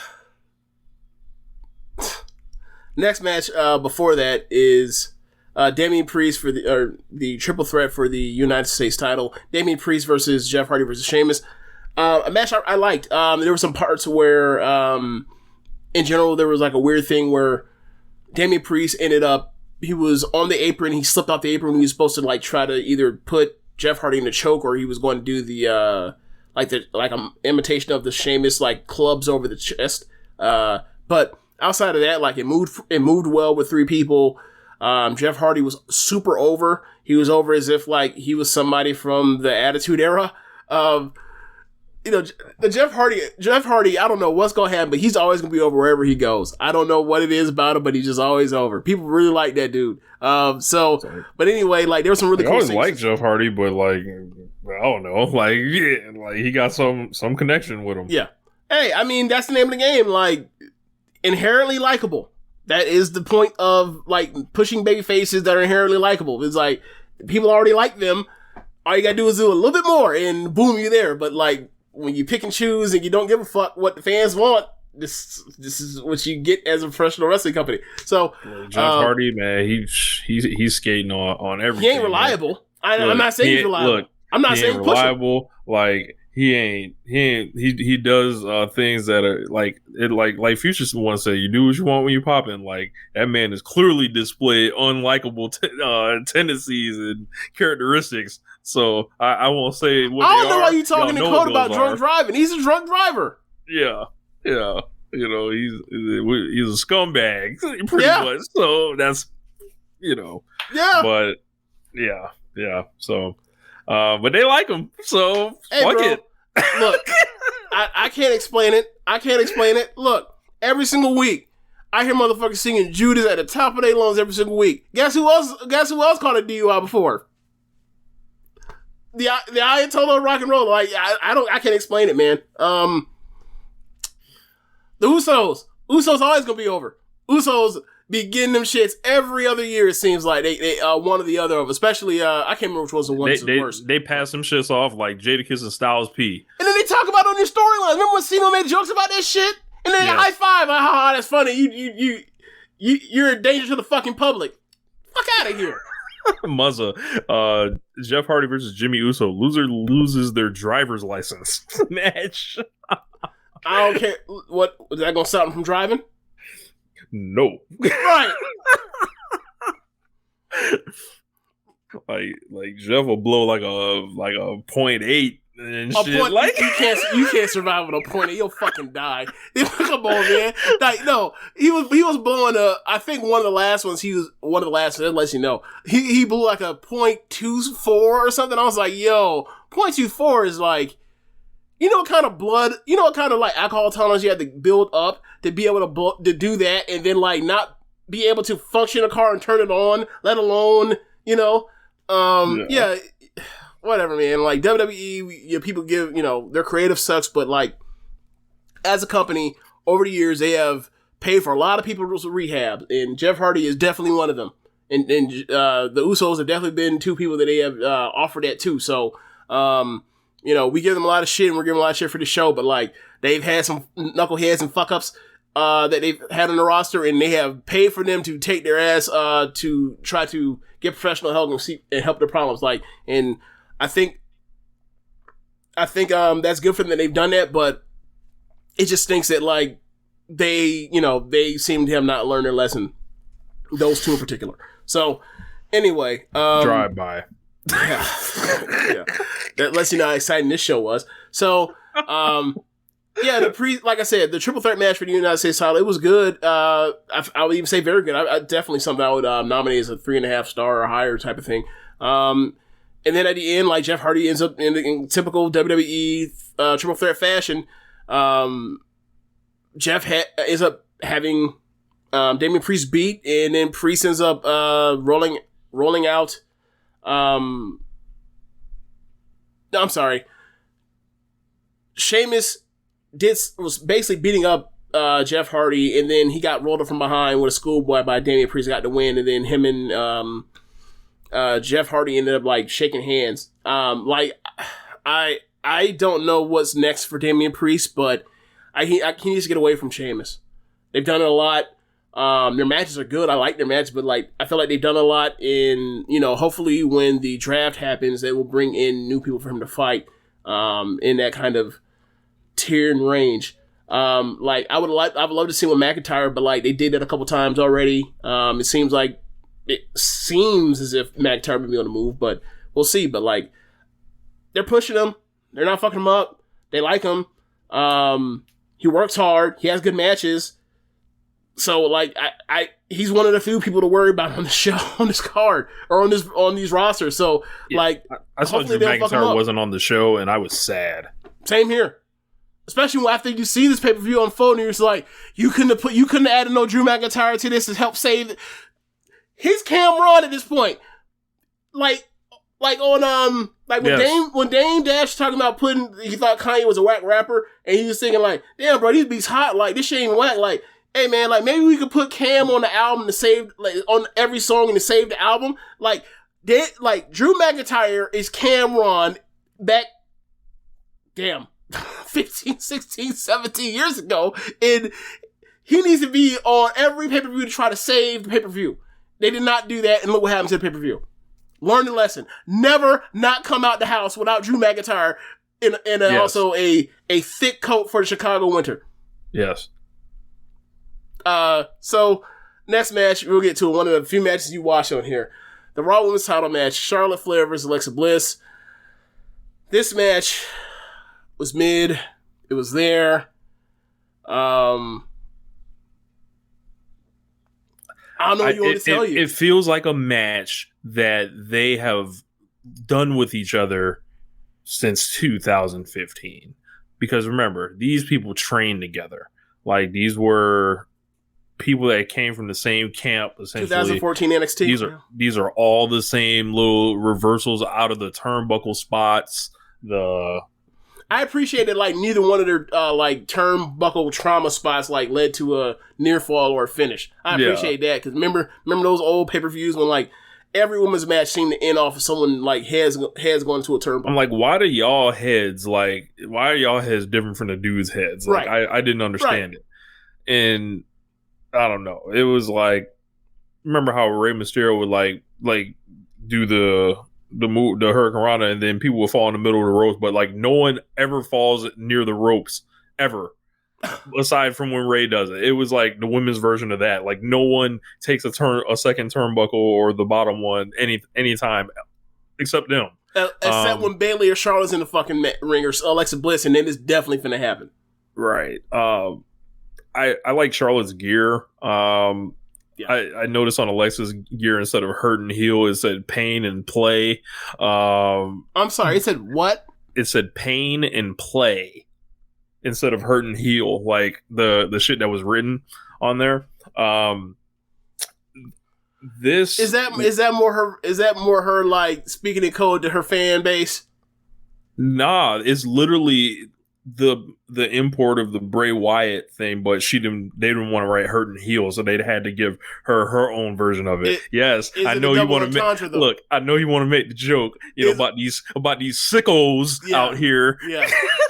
next match before that is Damian Priest for the triple threat for the United States title. Damian Priest versus Jeff Hardy versus Sheamus. A match I liked. There were some parts where, in general, there was like a weird thing where Damian Priest ended up, he was on the apron, he slipped off the apron when he was supposed to like try to either put Jeff Hardy in a choke, or he was going to do the imitation of the Sheamus like clubs over the chest. But outside of that, like it moved well with 3 people. Jeff Hardy was super over. He was over as if like he was somebody from the Attitude Era. The Jeff Hardy, I don't know what's gonna happen, but he's always gonna be over wherever he goes. I don't know what it is about him, but he's just always over. People really like that dude. But anyway, like there was some really cool things. I always liked Jeff Hardy, but like I don't know, like he got some connection with him. Yeah. Hey, I mean that's the name of the game. Like inherently likable. That is the point of like pushing baby faces that are inherently likable. It's like people already like them. All you gotta do is do a little bit more, and boom, you're there. But like when you pick and choose and you don't give a fuck what the fans want, this is what you get as a professional wrestling company. So Jeff Hardy, man, he's skating on everything. He ain't reliable. I'm not saying he's reliable. I'm not saying reliable. Like he does things that are like Future once said, you do what you want when you popping. Like, that man is clearly displayed unlikable tendencies and characteristics. So I won't say what I don't they know are. why you talking in code about drunk are. driving. He's a drunk driver. Yeah. You know, he's a scumbag pretty much. So that's, you know. Yeah. But yeah. So but they like him. So fuck it. Look, I can't explain it. Look, every single week, I hear motherfuckers singing Judas at the top of their lungs every single week. Guess who else caught a DUI before? The Ayatollah of rock and roll. Like, I can't explain it, man. The Usos always gonna be over. Usos be getting them shits every other year. It seems like they one or the other of, especially I can't remember which one's the one that's the worst. They pass some shits off like Jadakiss and Styles P. And then they talk about it on their storylines. Remember when Cena made jokes about that shit? And then they high five. Like, haha, that's funny. You're a danger to the fucking public. Fuck out of here. Muzza. Jeff Hardy versus Jimmy Uso. Loser loses their driver's license match. I don't care. What is that gonna stop him from driving? No. Right. like Jeff will blow like a 0.8 and shit. Point, like you can't survive with a 0.8. You'll fucking die. Come on, man. Like, no, he was blowing I think one of the last ones. That lets you know he blew like a 0.24 or something. I was like, yo, 0.24 is like. You know what kind of like alcohol tolerance you had to build up to be able to do that, and then like not be able to function a car and turn it on, let alone, you know, whatever, man. Like WWE, people give, you know, their creative sucks, but like as a company over the years, they have paid for a lot of people's rehab, and Jeff Hardy is definitely one of them, and the Usos have definitely been two people that they have offered that to. So. You know, we give them a lot of shit and we're giving them a lot of shit for the show, but like they've had some knuckleheads and fuck ups that they've had on the roster, and they have paid for them to take their ass to try to get professional help and help their problems. Like, and I think that's good for them that they've done that, but it just stinks that like they seem to have not learned their lesson. Those two in particular. So anyway, drive by. Yeah. That lets you know how exciting this show was. So, like I said, the triple threat match for the United States title, it was good. I would even say very good. I definitely something I would nominate as a 3.5 star or higher type of thing. And then at the end, like Jeff Hardy ends up in typical WWE triple threat fashion. Jeff ends up having Damian Priest beat, and then Priest ends up rolling out. I'm sorry. Sheamus was basically beating up Jeff Hardy, and then he got rolled up from behind with a schoolboy by Damian Priest, got the win, and then him and Jeff Hardy ended up like shaking hands. Like I don't know what's next for Damian Priest, but he needs to get away from Sheamus. They've done it a lot. Their matches are good. I like their matches, but like I feel like they've done a lot in, you know, hopefully when the draft happens, they will bring in new people for him to fight in that kind of tier and range. Like I would love to see with McIntyre, but like they did that a couple times already. It seems as if McIntyre would be on the move, but we'll see. But like they're pushing him. They're not fucking him up. They like him. He works hard. He has good matches. So like he's one of the few people to worry about on the show, on this card, or on these rosters. So like I saw Drew McIntyre wasn't on the show, and I was sad. Same here, especially after you see this pay-per-view unfold, and you're just like, you couldn't have added no Drew McIntyre to this to help save his Cameron at this point. Like on when Dame Dash talking about he thought Kanye was a whack rapper, and he was thinking like, damn bro, these beats hot, like this shit ain't whack, like. Hey man, like maybe we could put Cam on the album to save, like on every song and to save the album. Like Drew McIntyre is Cameron back, 15, 16, 17 years ago, and he needs to be on every pay-per-view to try to save the pay-per-view. They did not do that, and look what happened to the pay-per-view. Learn the lesson. Never not come out the house without Drew McIntyre and also a thick coat for the Chicago winter. Yes. So next match, we'll get to one of the few matches you watch on here. The Raw Women's title match, Charlotte Flair versus Alexa Bliss. This match was mid. It was there. I don't know what you want to tell you. It feels like a match that they have done with each other since 2015. Because remember, these people trained together. Like, these were people that came from the same camp, essentially. 2014 NXT. These are all the same little reversals out of the turnbuckle spots. I appreciated like neither one of their like turnbuckle trauma spots like led to a near fall or a finish. I appreciate that because remember those old pay-per-views when like every women's match seemed to end off with someone like heads going to a turnbuckle. I'm like, why are y'all heads different from the dudes' heads? Like, right. I didn't understand it, and I don't know. It was like, remember how Rey Mysterio would like do the move, the Hurricane Rana, and then people would fall in the middle of the ropes, but like no one ever falls near the ropes ever, aside from when Rey does it. It was like the women's version of that. Like no one takes a second turnbuckle or the bottom one anytime except them. Except when Bayley or Charlotte's in the fucking ring or Alexa Bliss, and then it's definitely finna happen. Right. I like Charlotte's gear. I noticed on Alexa's gear, instead of hurt and heal, it said pain and play. I'm sorry, it said what? It said pain and play instead of hurt and heal, like the shit that was written on there. This is that more her like speaking in code to her fan base? Nah, it's literally the import of the Bray Wyatt thing, but they didn't want to write hurt and heal, so they had to give her own version of it. Yes, I know you want to look. I know you want to make the joke, about these sickos out here.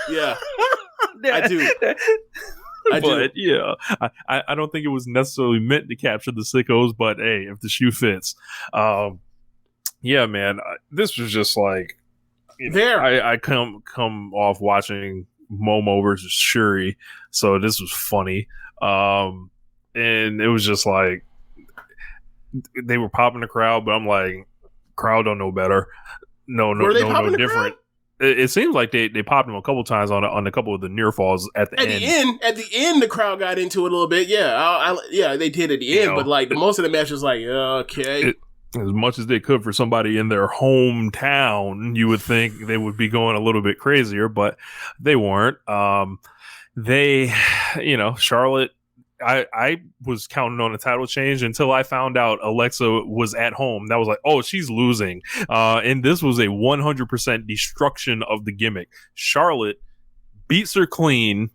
Yeah. I do. But yeah, I don't think it was necessarily meant to capture the sickos, but hey, if the shoe fits, yeah, man, this was just like I come off watching Momo versus Syuri, so this was funny, and it was just like they were popping the crowd, but I'm like, crowd don't know better. No different. It seems like they popped them a couple times on a couple of the near falls at the end. At the end, the crowd got into it a little bit. Yeah, they did at the end, but like most of the match was like, okay. As much as they could for somebody in their hometown, you would think they would be going a little bit crazier, but they weren't. Charlotte, I was counting on a title change until I found out Alexa was at home. That was like, oh, she's losing. And this was a 100% destruction of the gimmick. Charlotte beats her clean.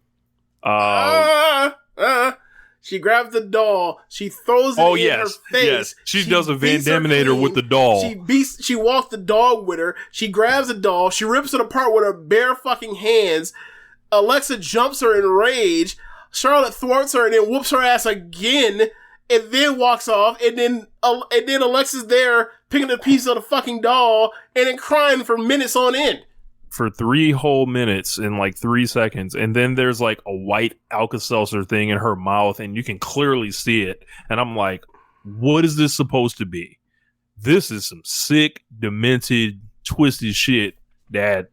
She grabs the doll. She throws it in her face. Yes. She does a Van Daminator with the doll. She walks the dog with her. She grabs the doll. She rips it apart with her bare fucking hands. Alexa jumps her in rage. Charlotte thwarts her and then whoops her ass again, and then walks off. And then Alexa's there picking a piece of the fucking doll and then crying for minutes on end. For 3 whole minutes in like 3 seconds, and then there's like a white Alka-Seltzer thing in her mouth, and you can clearly see it. And I'm like, what is this supposed to be? This is some sick, demented, twisted shit that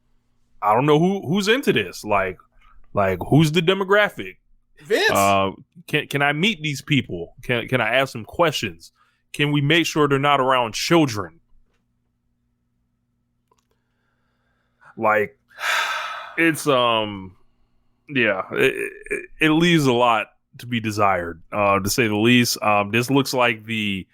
I don't know who's into this. Like who's the demographic? Vince. Can I meet these people? Can I ask some questions? Can we make sure they're not around children? Like, it's it leaves a lot to be desired, to say the least. This looks like the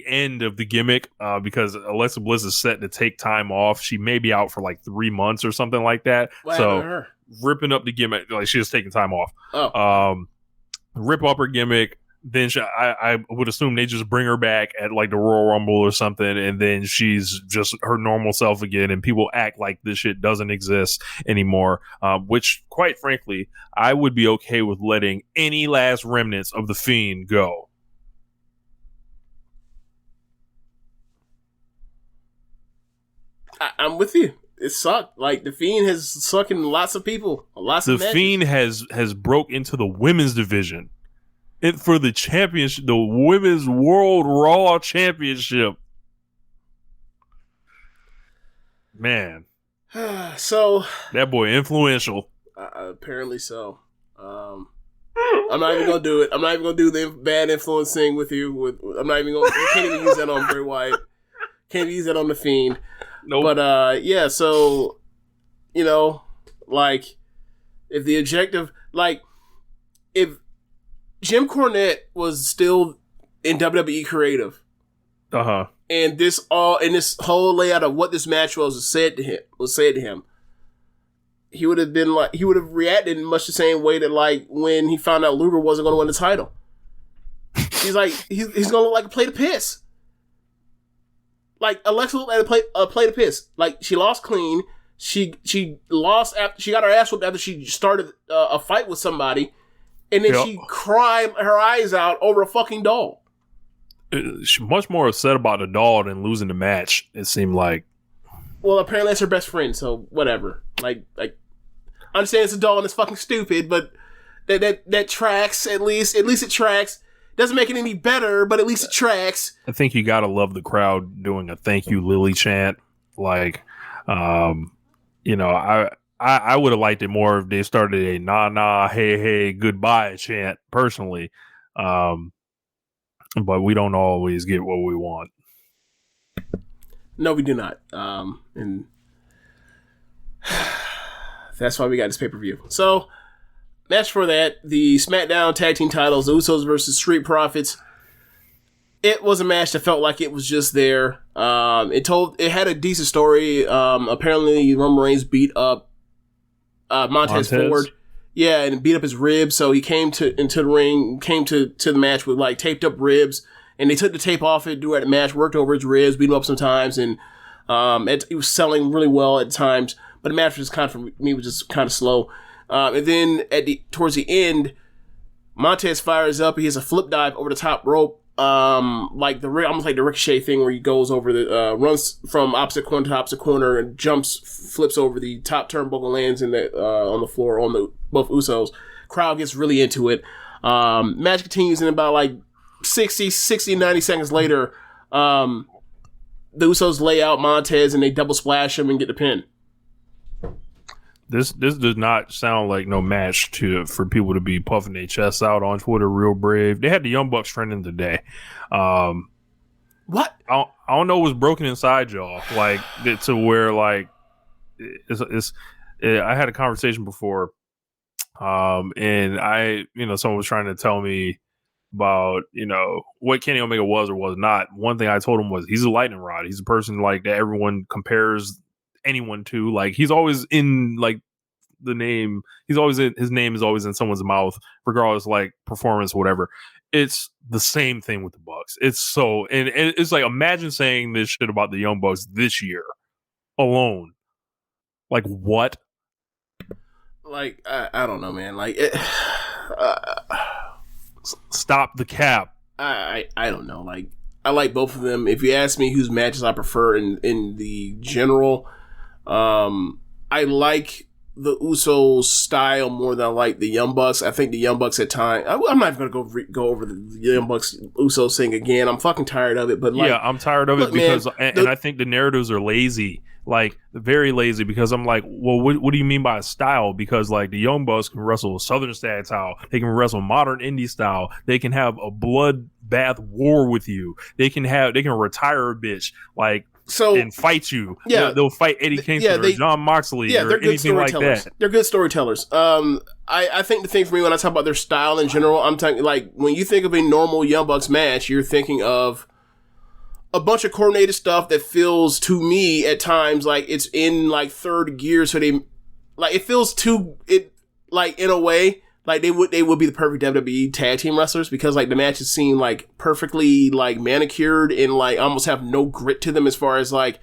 end of the gimmick, because Alexa Bliss is set to take time off. She may be out for like 3 months or something like that. So ripping up the gimmick, like she's taking time off. Rip up her gimmick. Then I would assume they just bring her back at like the Royal Rumble or something, and then she's just her normal self again, and people act like this shit doesn't exist anymore, which, quite frankly, I would be okay with letting any last remnants of the Fiend go. I'm with you. it sucked. Like the Fiend has sucked in lots of people, lots of The matches. Fiend has broke into the women's division. For the championship, the Women's World Raw Championship. Man. So that boy influential. Apparently so. I'm not even gonna do it. I'm not even gonna do the bad influence thing with you. You can't even use that on Bray Wyatt. Can't even use that on the Fiend. Nope. But yeah, so like if the objective, like if Jim Cornette was still in WWE creative, and this whole layout of what this match was said to him, he would have reacted in much the same way that like when he found out Luger wasn't going to win the title. He's like he's going to look like a plate of piss. Like Alexa looked like a plate of piss. Like she lost clean. She lost after she got her ass whooped after she started a fight with somebody. And then she cried her eyes out over a fucking doll. She's much more upset about the doll than losing the match, it seemed like. Well, apparently that's her best friend, so whatever. Like I understand it's a doll and it's fucking stupid, but that tracks, at least it tracks. Doesn't make it any better, but at least it tracks. I think you gotta love the crowd doing a thank you Lily chant. Like I would have liked it more if they started a nah, hey, goodbye chant, personally. But we don't always get what we want. No, we do not. And that's why we got this pay-per-view. So, match for that, the SmackDown Tag Team titles, the Usos versus Street Profits. It was a match that felt like it was just there. It had a decent story. Apparently, Roman Reigns beat up Montez Ford, and beat up his ribs. So he came into the ring, came to the match with like taped up ribs, and they took the tape off it during the match, worked over his ribs, beat him up sometimes, and he was selling really well at times. But the match was just kind of slow. And then towards the end, Montez fires up. He has a flip dive over the top rope, almost like the Ricochet thing where he goes over runs from opposite corner to opposite corner and flips over the top turnbuckle, lands on the floor on both Usos. Crowd gets really into it. Match continues, and about like 60, 90 seconds later, the Usos lay out Montez and they double splash him and get the pin. This does not sound like no match for people to be puffing their chests out on Twitter real brave. They had the Young Bucks trending today. What? I don't know what's broken inside y'all. Like to where like I had a conversation before, and someone was trying to tell me about what Kenny Omega was or was not. One thing I told him was he's a lightning rod. He's a person like that everyone compares anyone to. Like he's always in like the name. His name is always in someone's mouth, regardless like performance, whatever. It's the same thing with the Bucks. It's like imagine saying this shit about the Young Bucks this year alone. Like what? Like I don't know, man. Like stop the cap. I don't know. Like I like both of them. If you ask me whose matches I prefer in the general, I like the Usos style more than I like the Young Bucks. I think the Young Bucks at times, I'm not even gonna go over the Young Bucks Usos thing again. I'm fucking tired of it. But like, yeah, I'm tired of it because, man, and I think the narratives are lazy, like very lazy. Because I'm like, well, what do you mean by style? Because like the Young Bucks can wrestle Southern style, they can wrestle modern indie style, they can have a bloodbath war with you, they can retire a bitch and fight you. Yeah, they'll fight Eddie Kingston or John Moxley or anything like that. They're good storytellers. I think the thing for me when I talk about their style in general, I'm talking like when you think of a normal Young Bucks match, you're thinking of a bunch of coordinated stuff that feels to me at times like it's in like third gear. So it feels in a way like they would be the perfect WWE tag team wrestlers because like the matches seem like perfectly like manicured and like almost have no grit to them as far as like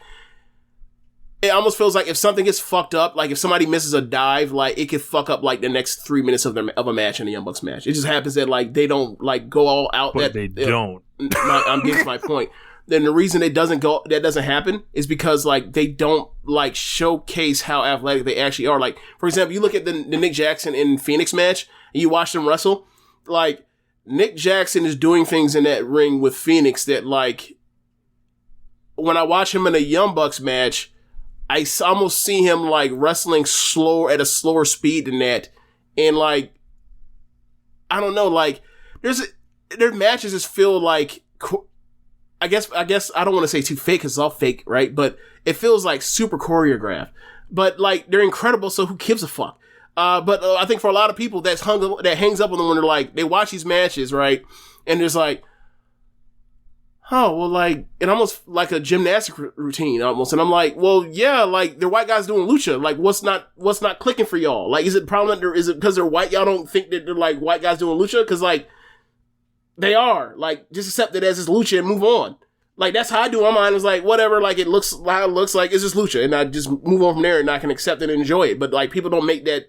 it almost feels like if something gets fucked up, like if somebody misses a dive, like it could fuck up like the next 3 minutes of a match in the Young Bucks match. It just happens that like they don't like go all out. But they don't. I'm getting to my point. then the reason that doesn't happen is because like they don't like showcase how athletic they actually are. Like, for example, you look at the Nick Jackson and Phoenix match and you watch them wrestle, like Nick Jackson is doing things in that ring with Phoenix that like when I watch him in a Young Bucks match, I almost see him like wrestling slower at a slower speed than that. And like, I don't know, like their matches just feel like, I guess I don't want to say too fake because it's all fake, right? But it feels like super choreographed. But like they're incredible, so who gives a fuck? But I think for a lot of people that hangs up on them when they're like they watch these matches, right? And there's like, oh well, like it almost like a gymnastic routine almost. And I'm like, well, yeah, like they're white guys doing lucha. Like what's not clicking for y'all? Like is it problem? Is it because they're white? Y'all don't think that they're like white guys doing lucha? Because like they are. Like just accept it as it's lucha and move on. Like that's how I do. My mind is like whatever. Like it looks how it looks like. It's just lucha, and I just move on from there, and I can accept it and enjoy it. But like people don't make that.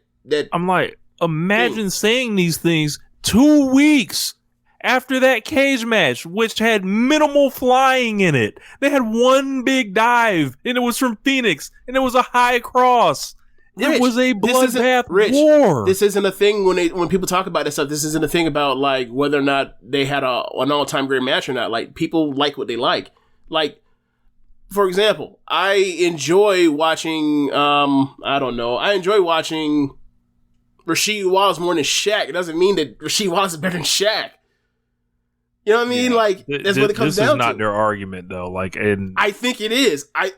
I'm like, imagine saying these things 2 weeks after that cage match, which had minimal flying in it. They had one big dive, and it was from Phoenix, and it was a high cross. It was a bloodbath war. This isn't a thing when people talk about this stuff. This isn't a thing about like whether or not they had an all-time great match or not. Like people like what they like. Like, for example, I enjoy watching. I enjoy watching Rasheed Wallace more than Shaq. It doesn't mean that Rasheed Wallace is better than Shaq. You know what I mean? Yeah. Like that's what it comes down to. This is not their argument, though. Like, and I think it is. I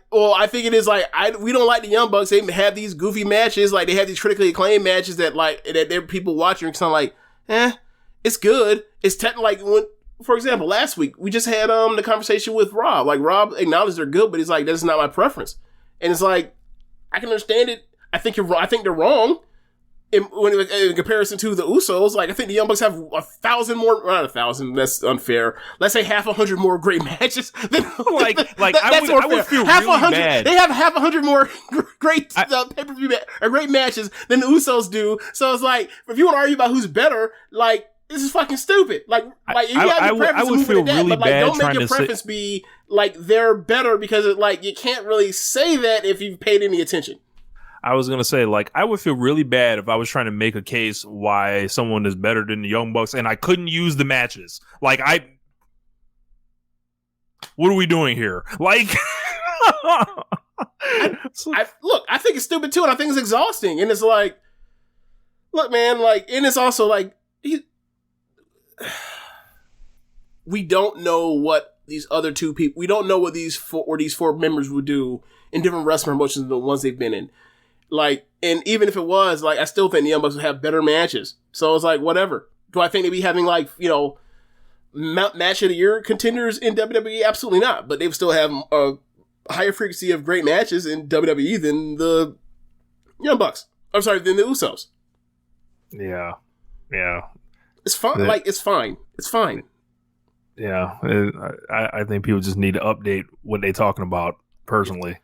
think it is. Like, we don't like the Young Bucks. They have these goofy matches. Like, they have these critically acclaimed matches that there are people watching. It's like, it's good. It's like when, for example, last week we just had the conversation with Rob. Like, Rob acknowledged they're good, but he's like, that's not my preference. And it's like, I can understand it. I think they're wrong. In comparison to the Usos, like I think the Young Bucks have 1,000 more, not 1,000. That's unfair. Let's say 100 more great matches. Than, I would feel really bad. They have 100 more great pay-per-view great matches than the Usos do. So it's like if you want to argue about who's better, like this is fucking stupid. Like you have your preference. I would feel really but, like, bad. Don't make your preference be like they're better because you can't really say that if you've paid any attention. I was going to say, like, I would feel really bad if I was trying to make a case why someone is better than the Young Bucks and I couldn't use the matches. Like, what are we doing here? Like, I think it's stupid too, and I think it's exhausting. And it's like, look, man, like, and it's also like, we don't know what these other two people, we don't know what these four members would do in different wrestling promotions than the ones they've been in. Like, and even if it was, like, I still think the Young Bucks would have better matches. So it's like, whatever. Do I think they'd be having, like, match of the year contenders in WWE? Absolutely not. But they would still have a higher frequency of great matches in WWE than the Young Bucks. I'm sorry, than the Usos. Yeah. It's fine. Like, it's fine. It's fine. Yeah. I think people just need to update what they're talking about, personally.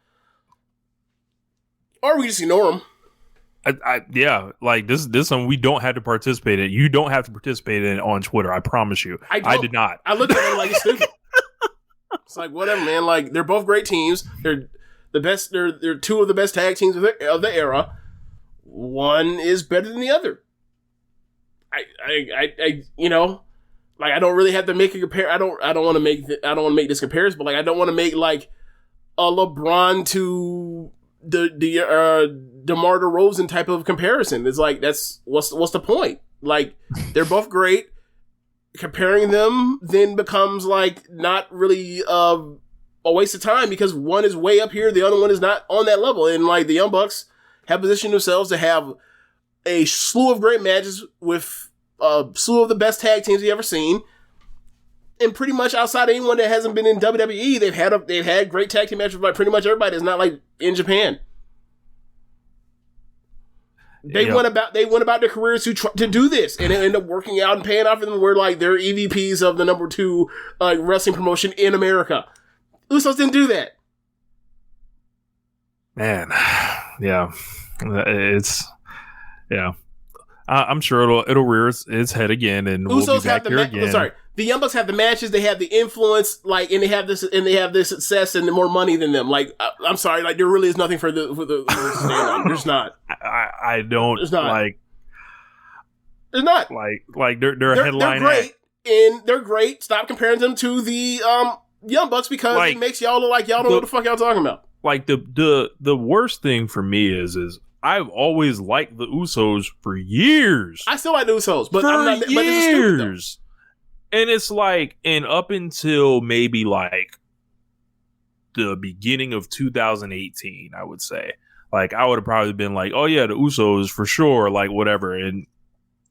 Or we just ignore them. Yeah, like this is something we don't have to participate in. You don't have to participate in it on Twitter. I promise you. I did not. I looked at it like it's stupid. It's like whatever, man. Like they're both great teams. They're the best. They're two of the best tag teams of the era. One is better than the other. I like I don't really have to make a compare. I don't want to make this comparison, but like I don't want to make like a LeBron to the DeMar DeRozan type of comparison. It's like what's the point? Like they're both great. Comparing them then becomes like not really a waste of time because one is way up here, the other one is not on that level. And like the Young Bucks have positioned themselves to have a slew of great matches with a slew of the best tag teams you've ever seen. And pretty much outside of anyone that hasn't been in WWE, they've had great tag team matches by pretty much everybody that's not like in Japan. They went about their careers to do this, and it ended up working out and paying off for them. Where like they're EVPs of the number 2 wrestling promotion in America. Usos didn't do that. Man, yeah, I'm sure it'll rear its head again, and Usos we'll be back here again. Sorry, the Young Bucks have the matches, they have the influence, like, and they have this success and more money than them. Like, I'm sorry, like, there really is nothing for the stand on. There's not. I don't. There's not. Like, there's not. Like they're a headline. They're great, and they're great. Stop comparing them to the Young Bucks because it makes y'all look like y'all don't know what the fuck y'all talking about. Like the worst thing for me is I've always liked the Usos for years. I still like the Usos, but for years. But it's stupid, and it's like, and up until maybe like the beginning of 2018, I would say, like, I would have probably been like, oh yeah, the Usos for sure, like whatever, and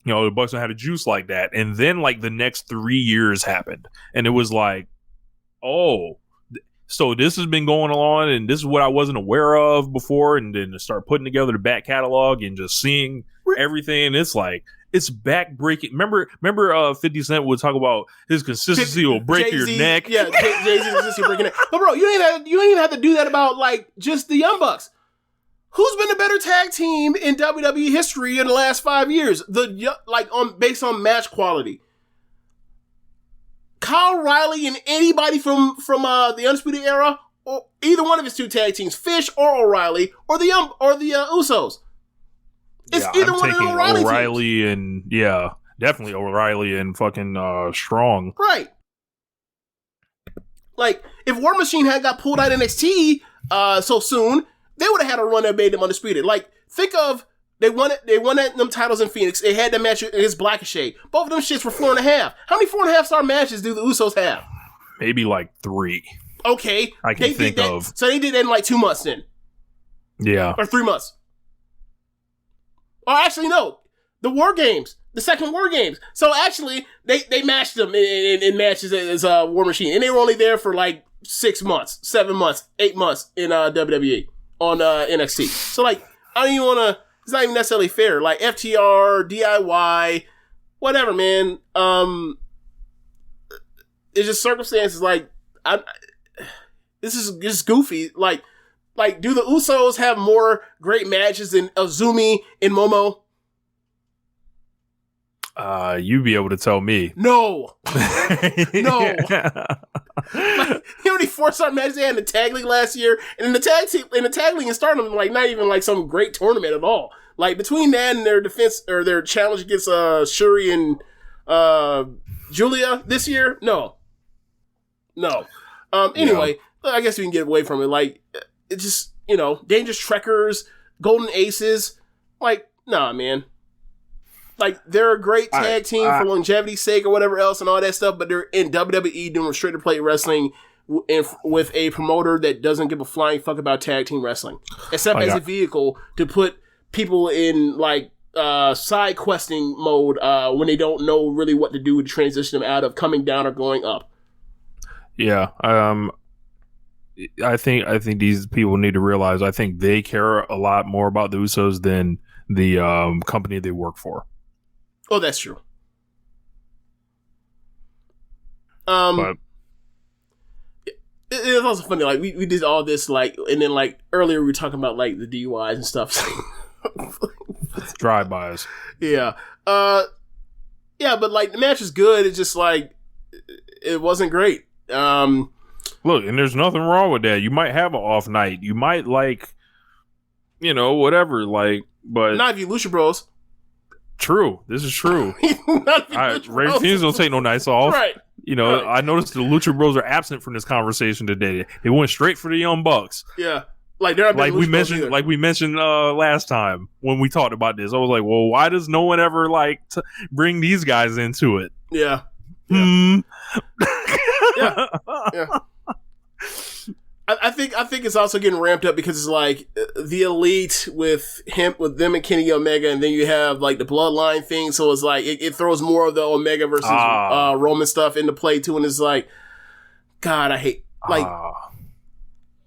you know, the Bucks don't have a juice like that. And then like the next 3 years happened, and it was like, oh, so this has been going on, and this is what I wasn't aware of before, and then to start putting together the back catalog and just seeing everything, and it's like, it's back-breaking. Remember 50 Cent would talk about his consistency will break Jay-Z, your neck? Yeah, Jay-Z's consistency breaking neck. But bro, you ain't even have to do that about, like, just the Young Bucks. Who's been a better tag team in WWE history in the last 5 years? Based on match quality. Kyle O'Reilly and anybody from the Undisputed Era, or either one of his two tag teams, Fish or O'Reilly, or the Usos. It's either one of the O'Reilly teams. And definitely O'Reilly and fucking Strong. Right. Like, if War Machine had got pulled out of NXT so soon, they would have had a run that made them undisputed. Like, think of, they won them titles in Phoenix. They had that match against Blackachet. Both of them shits were 4.5. How many 4.5 star matches do the Usos have? Maybe like 3. Okay. I can think of. So they did that in like 2 months then. Yeah. Or 3 months. Or actually, no. The War Games. The second War Games. So actually, they matched them in matches as War Machine. And they were only there for like 6 months, 7 months, 8 months in WWE on NXT. So like, I don't even want to, it's not even necessarily fair. Like FTR, DIY, whatever, man. It's just circumstances. Like, this is just goofy. Like, do the Usos have more great matches than Azumi and Momo? You'd be able to tell me. No. No. Like, how many 4-star matches they had in the tag league last year? And in the tag league in Stardom, like, not even like some great tournament at all. Like, between that and their defense or their challenge against Syuri and Julia this year, no. Anyway, I guess we can get away from it. Like, it's just, you know, Dangerous Trekkers, Golden Aces. Like, nah, man. Like, they're a great tag team for longevity's sake or whatever else and all that stuff, but they're in WWE doing restricted play wrestling with a promoter that doesn't give a flying fuck about tag team wrestling, except as a vehicle to put people in, like, side questing mode when they don't know really what to do to transition them out of coming down or going up. Yeah, I think these people need to realize, I think they care a lot more about the Usos than the company they work for. Oh, that's true. But it's also funny, like, we did all this, like, and then, like, earlier we were talking about, like, the DUIs and stuff. Drive-bys. Yeah. Yeah, but, like, the match was good. It's just, like, it wasn't great. Look, and there's nothing wrong with that. You might have an off night. You might, like, you know, whatever, like, but... Not if you Lucha Bros. True. This is true. Ray teams don't take no nights off. Right. You know, right. I noticed the Lucha Bros are absent from this conversation today. They went straight for the Young Bucks. Yeah. Like, they're not like we mentioned last time when we talked about this. I was like, well, why does no one ever like bring these guys into it? Yeah. Yeah. Yeah. I think it's also getting ramped up because it's like the Elite with them and Kenny Omega, and then you have like the Bloodline thing. So it's like it throws more of the Omega versus Roman stuff into play too, and it's like, God, I hate like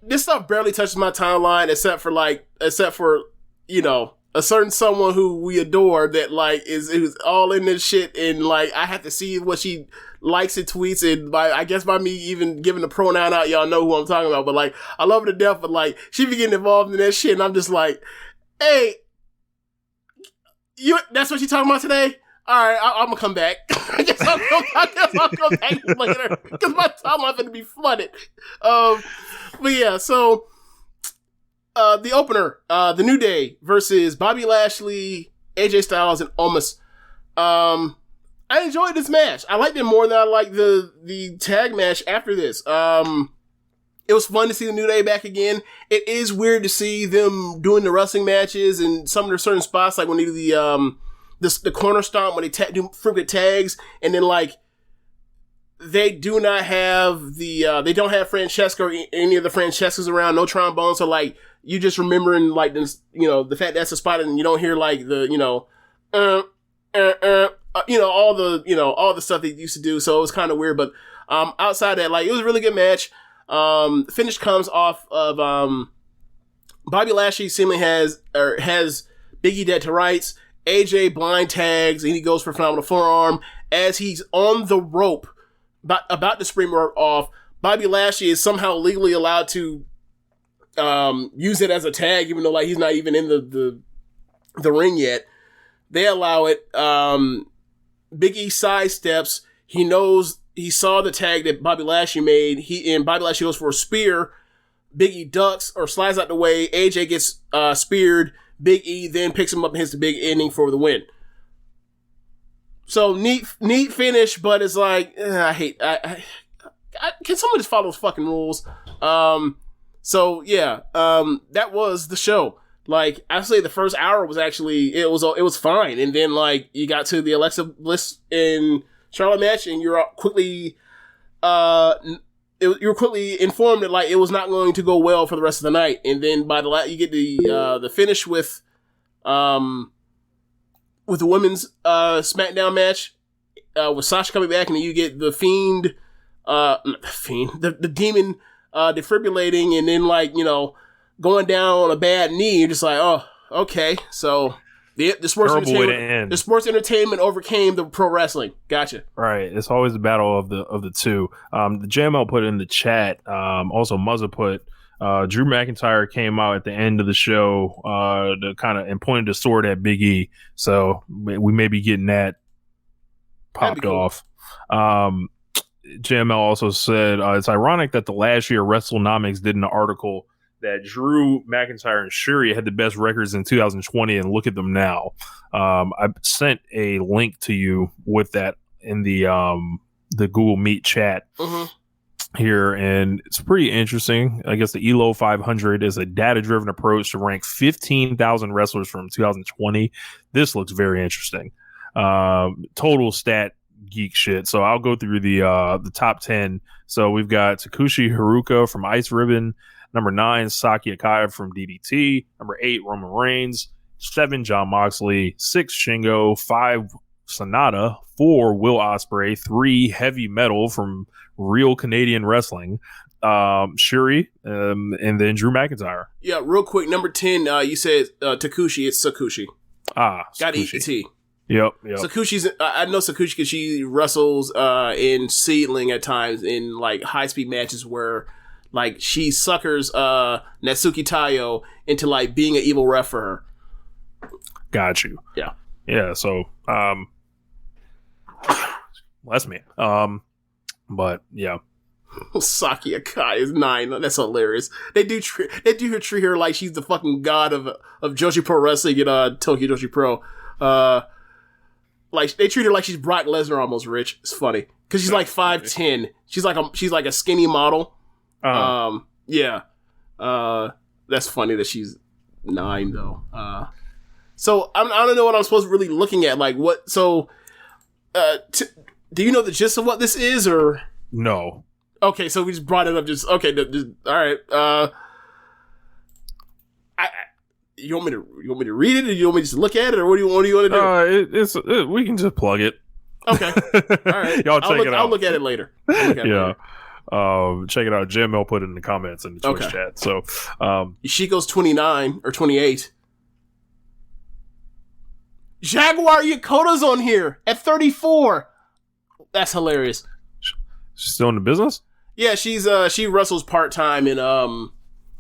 this stuff barely touches my timeline except for you know, a certain someone who we adore that like is all in this shit, and like I have to see what she likes and tweets, and I guess by me even giving the pronoun out, y'all know who I'm talking about. But like, I love her to death, but like, she be getting involved in that shit, and I'm just like, hey, that's what you talking about today? All right, I'm gonna come back. I guess I'll come back later because my timeline gonna be flooded. But yeah, so the opener, the New Day versus Bobby Lashley, AJ Styles, and Omos. I enjoyed this match. I liked it more than I liked the tag match after this. It was fun to see the New Day back again. It is weird to see them doing the wrestling matches and some of their certain spots, like when they do the corner stomp, when they do freaking tags, and then like they do not have they don't have Francesca or any of the Francescas around, no trombone, so like you just remembering like this, the fact that's a spot, and you don't hear like the all the stuff they used to do, so it was kind of weird. But outside that, like, it was a really good match. Finish comes off of Bobby Lashley seemingly has Big E dead to rights. AJ blind tags and he goes for phenomenal forearm as he's on the rope about to spring off. Bobby Lashley is somehow legally allowed to use it as a tag, even though like he's not even in the ring yet. They allow it. Big E sidesteps. He saw the tag that Bobby Lashley made. Bobby Lashley goes for a spear. Big E ducks or slides out the way. AJ gets speared. Big E then picks him up and hits the big ending for the win. So neat finish, but it's like I can someone just follow those fucking rules? So yeah, that was the show. Like, I say the first hour was actually, it was fine. And then, like, you got to the Alexa Bliss and Charlotte match, and you're quickly, you were quickly informed that, like, it was not going to go well for the rest of the night. And then by you get the finish with the women's, SmackDown match, with Sasha coming back, and then you get the the Demon, defibrillating, and then, like, going down on a bad knee. You're just like, oh, okay. So the sports entertainment overcame the pro wrestling. Gotcha. Right. It's always the battle of the two. The JML put in the chat. Also, Muzza put Drew McIntyre came out at the end of the show to kind of and pointed the sword at Big E. So we may be getting that popped off. JML also said it's ironic that the last year WrestleNomics did an article that Drew McIntyre and Syuri had the best records in 2020, and look at them now. I sent a link to you with that in the Google Meet chat here, and it's pretty interesting. I guess the ELO 500 is a data-driven approach to rank 15,000 wrestlers from 2020. This looks very interesting. Total stat geek shit. So I'll go through the top 10. So we've got Takushi Haruka from Ice Ribbon. Number 9, Saki Akai from DDT. Number 8, Roman Reigns. 7, Jon Moxley. 6, Shingo. 5, Sonata. 4, Will Ospreay. 3, Heavy Metal from Real Canadian Wrestling. Syuri, and then Drew McIntyre. Yeah, real quick. Number 10, you said Takushi. It's Sakushi. Gotta eat the T. Yep. Sakushi's. I know Sakushi because she wrestles in Seedling at times in like high speed matches where like she suckers Natsuki Tayo into like being an evil ref for her. Got you. Yeah. So that's me. But yeah. Saki Akai is 9. That's hilarious. They do treat her like she's the fucking god of Joshi Pro Wrestling at Tokyo Joshi Pro. Like they treat her like she's Brock Lesnar almost. Rich. It's funny because she's like 5'10". She's like a skinny model. Yeah. That's funny that she's 9 though. So I don't know what I'm supposed to really looking at. Like what? So, do you know the gist of what this is or no? Okay, so we just brought it up. Just all right. You want me to read it, or you want me to just look at it, or what do you want to do? We can just plug it. Okay, all right. Y'all check it out. I'll look at it later. Check it out. JML put it in the comments in the Twitch chat. So, Ishiko's 29 or 28. Jaguar Yakota's on here at 34. That's hilarious. She's still in the business? Yeah, she wrestles part time in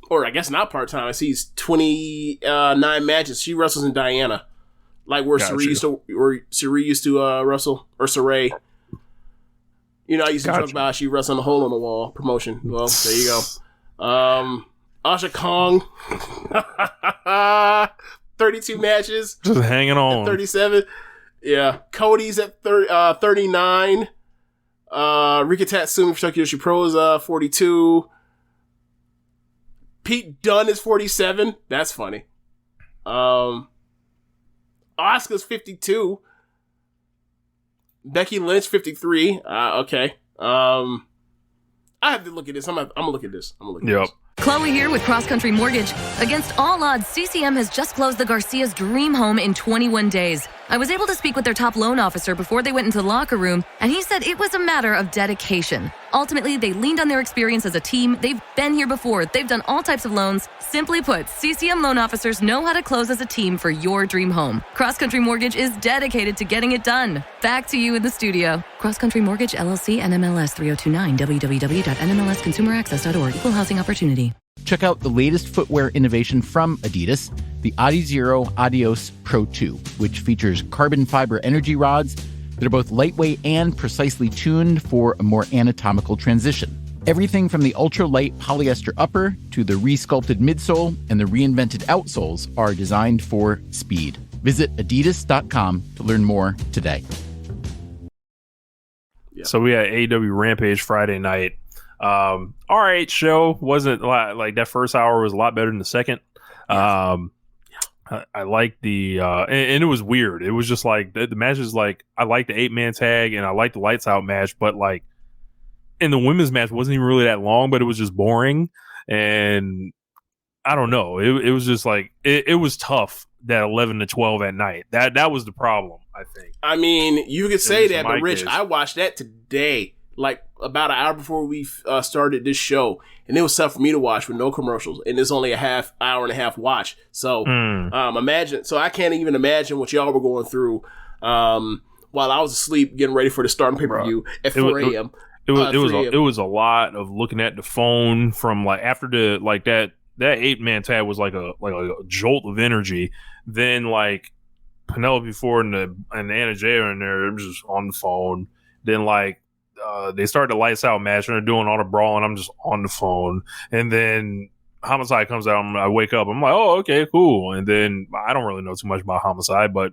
or I guess not part time. I see 29 matches. She wrestles in Diana. like where Syuri used to wrestle, or Syuri. You know, I used to talk about she wrestled on the Hole in the Wall promotion. Well, there you go. Asha Kong, 32 matches, just hanging on. 37. Yeah, Cody's at 39. Rika Tatsumi for Tokyo Pro is 42. Pete Dunne is 47. That's funny. Asuka's 52. Becky Lynch 53. Okay. I have to look at this. I'm gonna look at this. This. Chloe here with Cross Country Mortgage. Against all odds, CCM has just closed the Garcia's dream home in 21 days. I was able to speak with their top loan officer before they went into the locker room, and he said it was a matter of dedication. Ultimately, they leaned on their experience as a team. They've been here before. They've done all types of loans. Simply put, CCM loan officers know how to close as a team for your dream home. Cross Country Mortgage is dedicated to getting it done. Back to you in the studio. Cross Country Mortgage, LLC, NMLS 3029, www.nmlsconsumeraccess.org. Equal housing opportunity. Check out the latest footwear innovation from Adidas, the Adizero Adios Pro 2, which features carbon fiber energy rods that are both lightweight and precisely tuned for a more anatomical transition. Everything from the ultra-light polyester upper to the resculpted midsole and the reinvented outsoles are designed for speed. Visit adidas.com to learn more today. So we had AEW Rampage Friday night. All right, show. Wasn't like that first hour was a lot better than the second. I liked the and it was weird. It was just like the matches. Like I liked the 8-man tag and I liked the lights out match, but like in the women's match wasn't even really that long, but it was just boring. And I don't know. It was just like it was tough that 11 to 12 at night. That was the problem, I think. I mean, you could say that, but Rich, I watched that today, like about an hour before we started this show, and it was tough for me to watch with no commercials, and it's only a hour and a half watch. So imagine. So I can't even imagine what y'all were going through while I was asleep getting ready for the Stardom pay-per-view at 4 a.m. It was a lot of looking at the phone from like after the like that 8-man tag was like a jolt of energy. Then like Penelope Ford and Anna Jay are in there just on the phone. Then like they start the lights out match and they're doing all the brawling. I'm just on the phone. And then Homicide comes out. I wake up. I'm like, oh, okay, cool. And then I don't really know too much about Homicide, but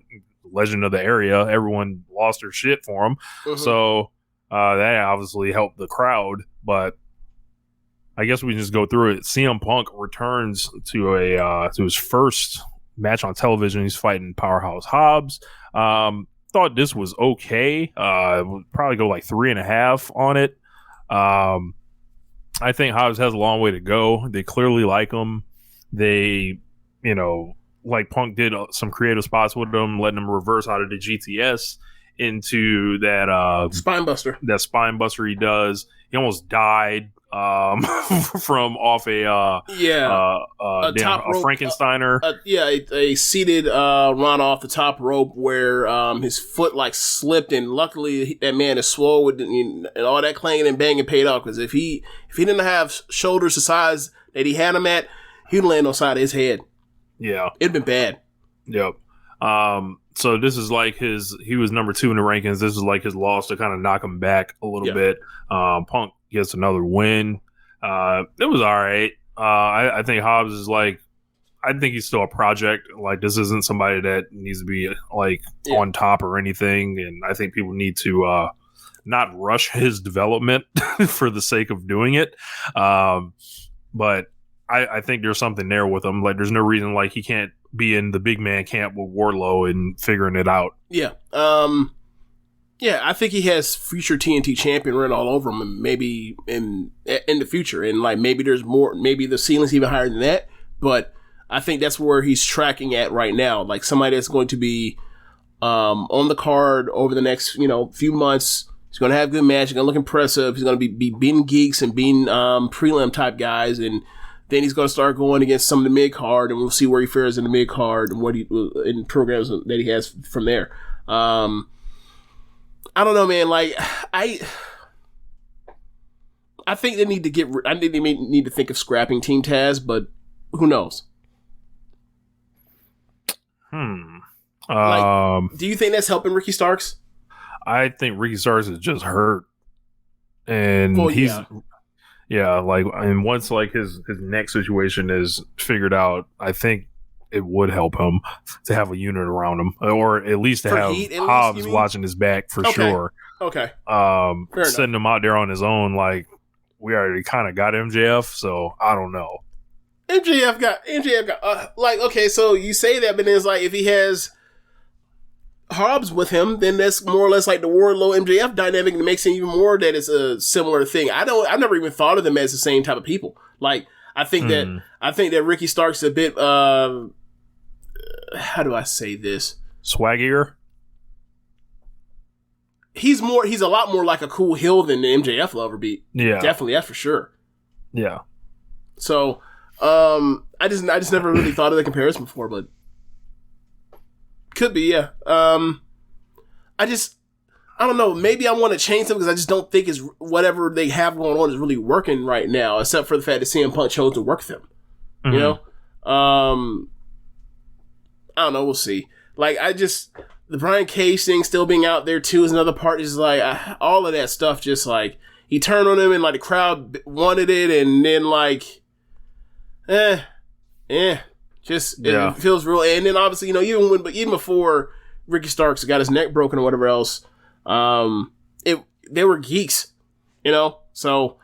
legend of the area, everyone lost their shit for him. Mm-hmm. So that obviously helped the crowd. But I guess we can just go through it. CM Punk returns to his first match on television. He's fighting Powerhouse Hobbs. Thought this was okay. Would probably go like 3.5 on it. I think Hobbs has a long way to go. They clearly like him. They, like Punk did some creative spots with him, letting him reverse out of the GTS into that spine buster. That spine buster he does. He almost died from off a Frankensteiner. A seated run off the top rope where his foot like slipped, and luckily that man is swole with and all that clanging and banging paid off, because if he didn't have shoulders the size that he had him at, he'd land on the side of his head. Yeah, it'd been bad. Yep. So this is like he was number 2 in the rankings. This is like his loss to kind of knock him back a little bit. Punk gets another win. It was all right. I think Hobbs is I think he's still a project. Like, this isn't somebody that needs to be on top or anything. And I think people need to not rush his development for the sake of doing it. But I think there's something there with him. Like, there's no reason he can't be in the big man camp with Wardlow and figuring it out. Yeah. I think he has future TNT champion written all over him, and maybe in the future, and maybe there's more. Maybe the ceiling's even higher than that. But I think that's where he's tracking at right now. Like somebody that's going to be on the card over the next few months. He's going to have good match. He's going to look impressive. He's going to be beating geeks and beating prelim type guys, and then he's going to start going against some of the mid card, and we'll see where he fares in the mid card and what he in programs that he has from there. I don't know, man. I think they need to need to think of scrapping Team Taz, but who knows? Do you think that's helping Ricky Starks? I think Ricky Starks is just hurt, and and once like his neck situation is figured out, I think it would help him to have a unit around him, or at least to have Hobbs watching his back for sure. Okay. Sending him out there on his own, like we already kind of got MJF, so I don't know. MJF got like, okay, so you say that, but then it's like if he has Hobbs with him, then that's more or less like the Wardlow MJF dynamic that makes it even more that it's a similar thing. I've never even thought of them as the same type of people. Like I think that Ricky Stark's a bit how do I say this? Swaggier. He's a lot more like a cool heel than the MJF will ever be. Yeah. Definitely, that's for sure. Yeah. So I just never really thought of the comparison before, but could be, yeah. I don't know. Maybe I want to change them because I just don't think is whatever they have going on is really working right now, except for the fact that CM Punk chose to work with them. Mm-hmm. You know, I don't know. We'll see. Like the Brian Cage thing still being out there too is another part. Is like all of that stuff. Just like he turned on him and like the crowd wanted it, and then like, it feels real. And then obviously, you know, even before Ricky Starks got his neck broken or whatever else, they were geeks, you know. So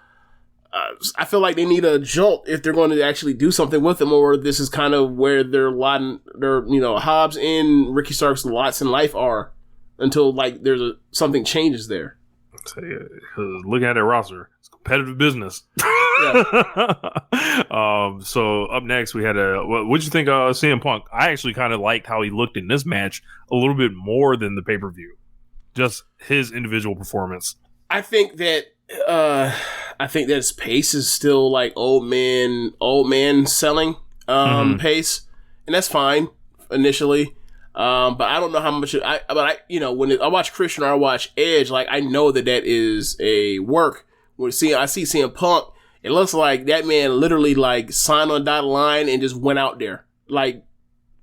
I feel like they need a jolt if they're going to actually do something with them, or this is kind of where their Hobbs and Ricky Starks' lots in life are until like something changes there. Looking at their roster, it's competitive business. So up next we had what'd you think of CM Punk? I actually kind of liked how he looked in this match a little bit more than the pay-per-view. Just his individual performance. I think that his pace is still like old man selling pace, and that's fine initially. But I don't know how much when I watch Christian or I watch Edge, like I know that is a work. When I see CM Punk, it looks like that man literally like signed on dotted line and just went out there. Like,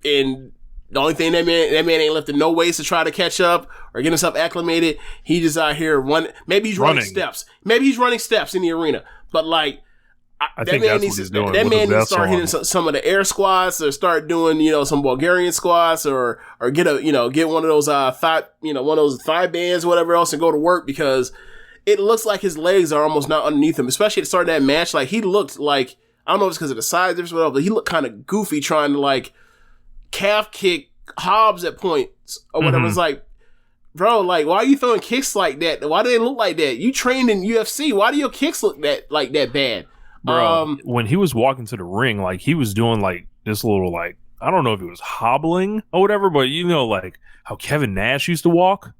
and the only thing that man ain't lifting no weights to try to catch up or get himself acclimated. He just out here maybe he's running steps. Maybe he's running steps in the arena. But like, I think that's what he's doing. That man needs to start hitting some of the air squats, or start doing, you know, some Bulgarian squats, or get one of those one of those thigh bands or whatever else and go to work, because it looks like his legs are almost not underneath him, especially at the start of that match. Like, he looked like, I don't know if it's because of the size difference or whatever, but he looked kind of goofy trying to, like, calf kick Hobbs at points or whatever. Mm-hmm. It's like, bro, like, why are you throwing kicks like that? Why do they look like that? You trained in UFC. Why do your kicks look that bad? Bro, when he was walking to the ring, like, he was doing, like, this little, like, I don't know if he was hobbling or whatever, but, you know, like, how Kevin Nash used to walk.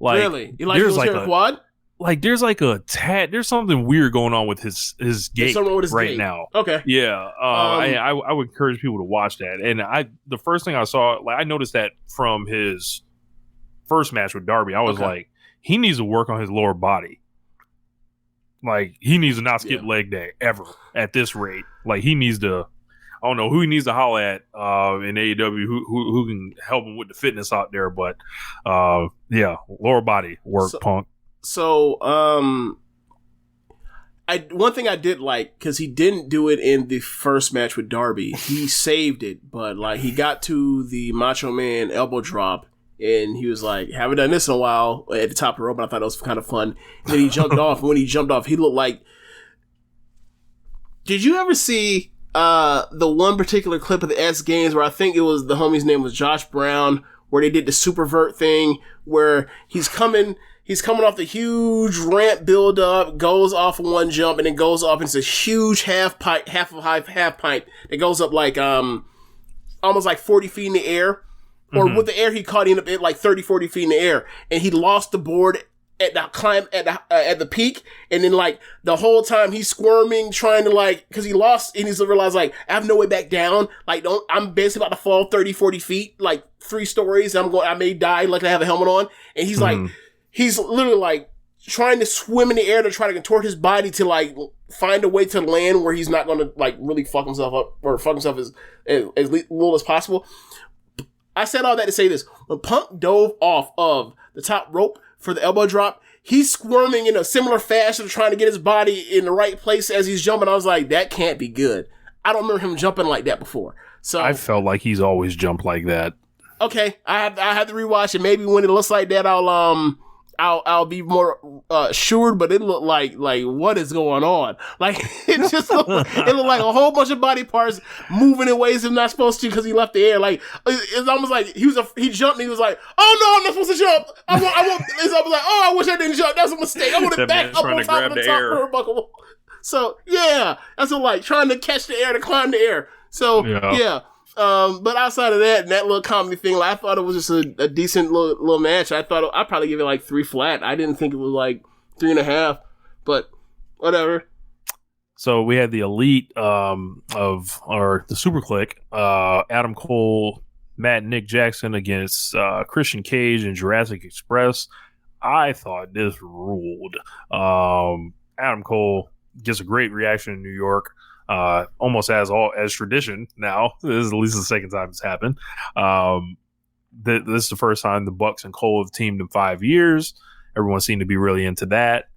Like, really? You like there's like a quad? Like, there's like there's something weird going on with his gait right now. Okay. Yeah. I would encourage people to watch that. And the first thing I saw, like, I noticed that from his first match with Darby. I was like, he needs to work on his lower body. Like, he needs to not skip leg day ever at this rate. Like, he needs to, I don't know who he needs to holler at in AEW who can help him with the fitness out there. But lower body work, Punk. So, one thing I did like, because he didn't do it in the first match with Darby, he saved it, but like he got to the Macho Man elbow drop, and he was like, haven't done this in a while at the top of the rope, but I thought it was kind of fun. And then he jumped off, and when he jumped off, he looked like, did you ever see the one particular clip of the X Games where I think it was the homie's name was Josh Brown, where they did the super vert thing, where he's coming off the huge ramp build up, goes off of one jump, and then goes up into a huge half pipe that goes up like almost like 40 feet in the air. Or with the air he caught, he ended up at like 30, 40 feet in the air, and he lost the board at the climb at the peak, and then like the whole time he's squirming, trying to like, because he lost, and he's realized like, I have no way back down. Like, I'm basically about to fall 30, 40 feet, like 3 stories. I may die. Like, I have a helmet on, and he's like, he's literally like trying to swim in the air to try to contort his body to like find a way to land where he's not going to like really fuck himself up or fuck himself as little as possible. I said all that to say this. When Punk dove off of the top rope for the elbow drop, he's squirming in a similar fashion, trying to get his body in the right place as he's jumping. I was like, that can't be good. I don't remember him jumping like that before. So I felt like he's always jumped like that. Okay, I have to rewatch it. Maybe when it looks like that, I'll be more assured. But it looked like what is going on? Like it just looked like a whole bunch of body parts moving in ways they're not supposed to because he left the air. Like it's almost like he jumped and he was like, oh no, I'm not supposed to jump. I won't. I was like, oh, I wish I didn't jump. That's a mistake. I want to back up on top of the top turnbuckle. So yeah, that's like trying to catch the air to climb the air. So yeah. But outside of that, and that little comedy thing, like, I thought it was just a decent little match. I'd probably give it like 3 flat. I didn't think it was like 3.5, but whatever. So we had the elite the Super Click, Adam Cole, Matt and Nick Jackson against Christian Cage and Jurassic Express. I thought this ruled. Adam Cole gets a great reaction in New York. Almost as tradition now. This is at least the second time it's happened. This is the first time the Bucks and Cole have teamed in 5 years. Everyone seemed to be really into that.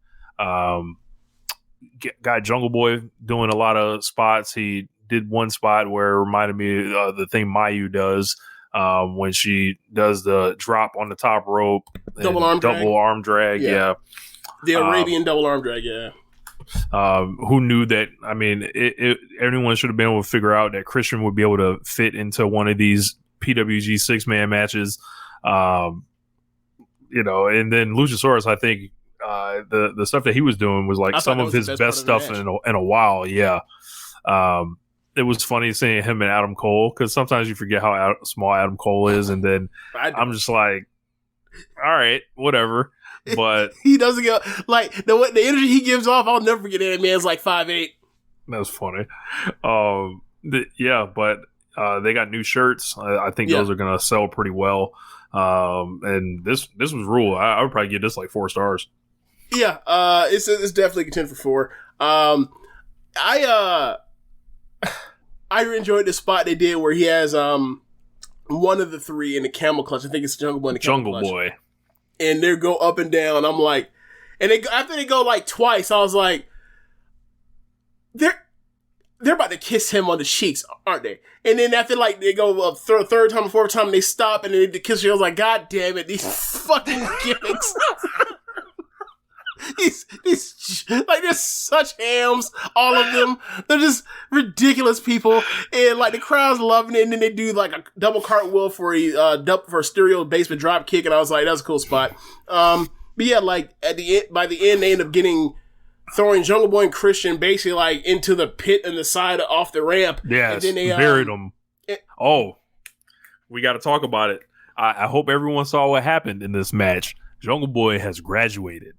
Got Jungle Boy doing a lot of spots. He did one spot where it reminded me of the thing Mayu does when she does the drop on the top rope. Double arm drag. Yeah. The Arabian double arm drag, yeah. Who knew that? I mean, everyone should have been able to figure out that Christian would be able to fit into one of these PWG 6-man matches. And then Luchasaurus, I think the stuff that he was doing was like some of his best stuff in a while. Yeah. It was funny seeing him and Adam Cole because sometimes you forget how small Adam Cole is, and then I'm just like, all right, whatever. But he doesn't get like the energy he gives off. I'll never forget that man's like 5'8". That's funny. But they got new shirts. I think those are gonna sell pretty well. And this was rule. I would probably give this like 4 stars. Yeah, it's definitely contend for 4. I enjoyed the spot they did where he has one of the 3 in the camel clutch. I think it's Jungle Boy. Jungle Boy. And they go up and down. I'm like, and after they go like twice, I was like, they're about to kiss him on the cheeks, aren't they? And then after like they go a third time, 4th time, they stop and they kiss you. I was like, God damn it, these fucking gimmicks. These like they're such hams, all of them. They're just ridiculous people, and like the crowd's loving it. And then they do like a double cartwheel for a stereo basement drop kick, and I was like, that's a cool spot. But yeah, like by the end, they end up throwing Jungle Boy and Christian basically like into the pit and the side off the ramp. Yeah, and then they buried them. We got to talk about it. I hope everyone saw what happened in this match. Jungle Boy has graduated.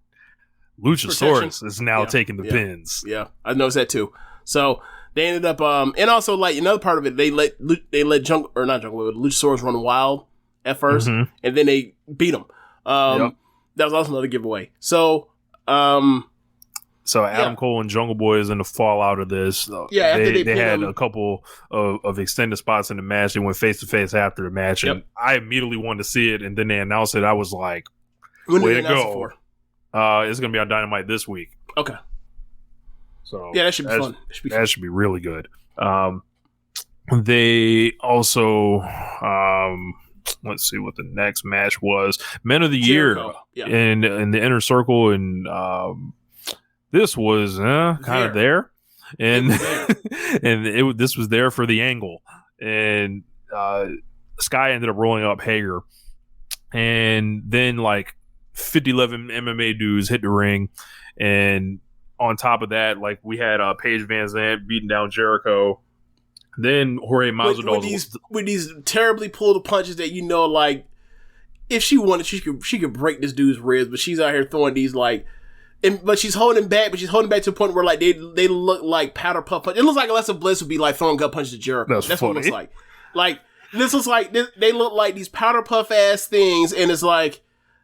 Luchasaurus is now taking the pins. Yeah, I noticed that too. So they ended up, and also like another part of it, they let Luchasaurus run wild at first, and then they beat him. That was also another giveaway. So Adam Cole and Jungle Boy is in the fallout of this. Yeah, they had a couple of extended spots in the match. They went face to face after the match, and I immediately wanted to see it. And then they announced it. I was like, "Way to go!" It's going to be on Dynamite this week. Okay. So yeah, that should be fun. That should be really good. They also, let's see what the next match was. Men of the Year in the Inner Circle, and this was kind of there, and this was there for the angle, and Sky ended up rolling up Hager, and then like 50-11 MMA dudes hit the ring, and on top of that, like we had Paige Van Zandt beating down Jericho. Then Jorge Masvidal with these terribly pulled punches that like if she wanted, she could break this dude's ribs, but she's out here throwing these like, but she's holding back, to the point where like they look like powder puff punches. It looks like Alexa Bliss would be like throwing gut punches to Jericho. That's what it looks like. Like this looks like they look like these powder puff ass things, and it's like,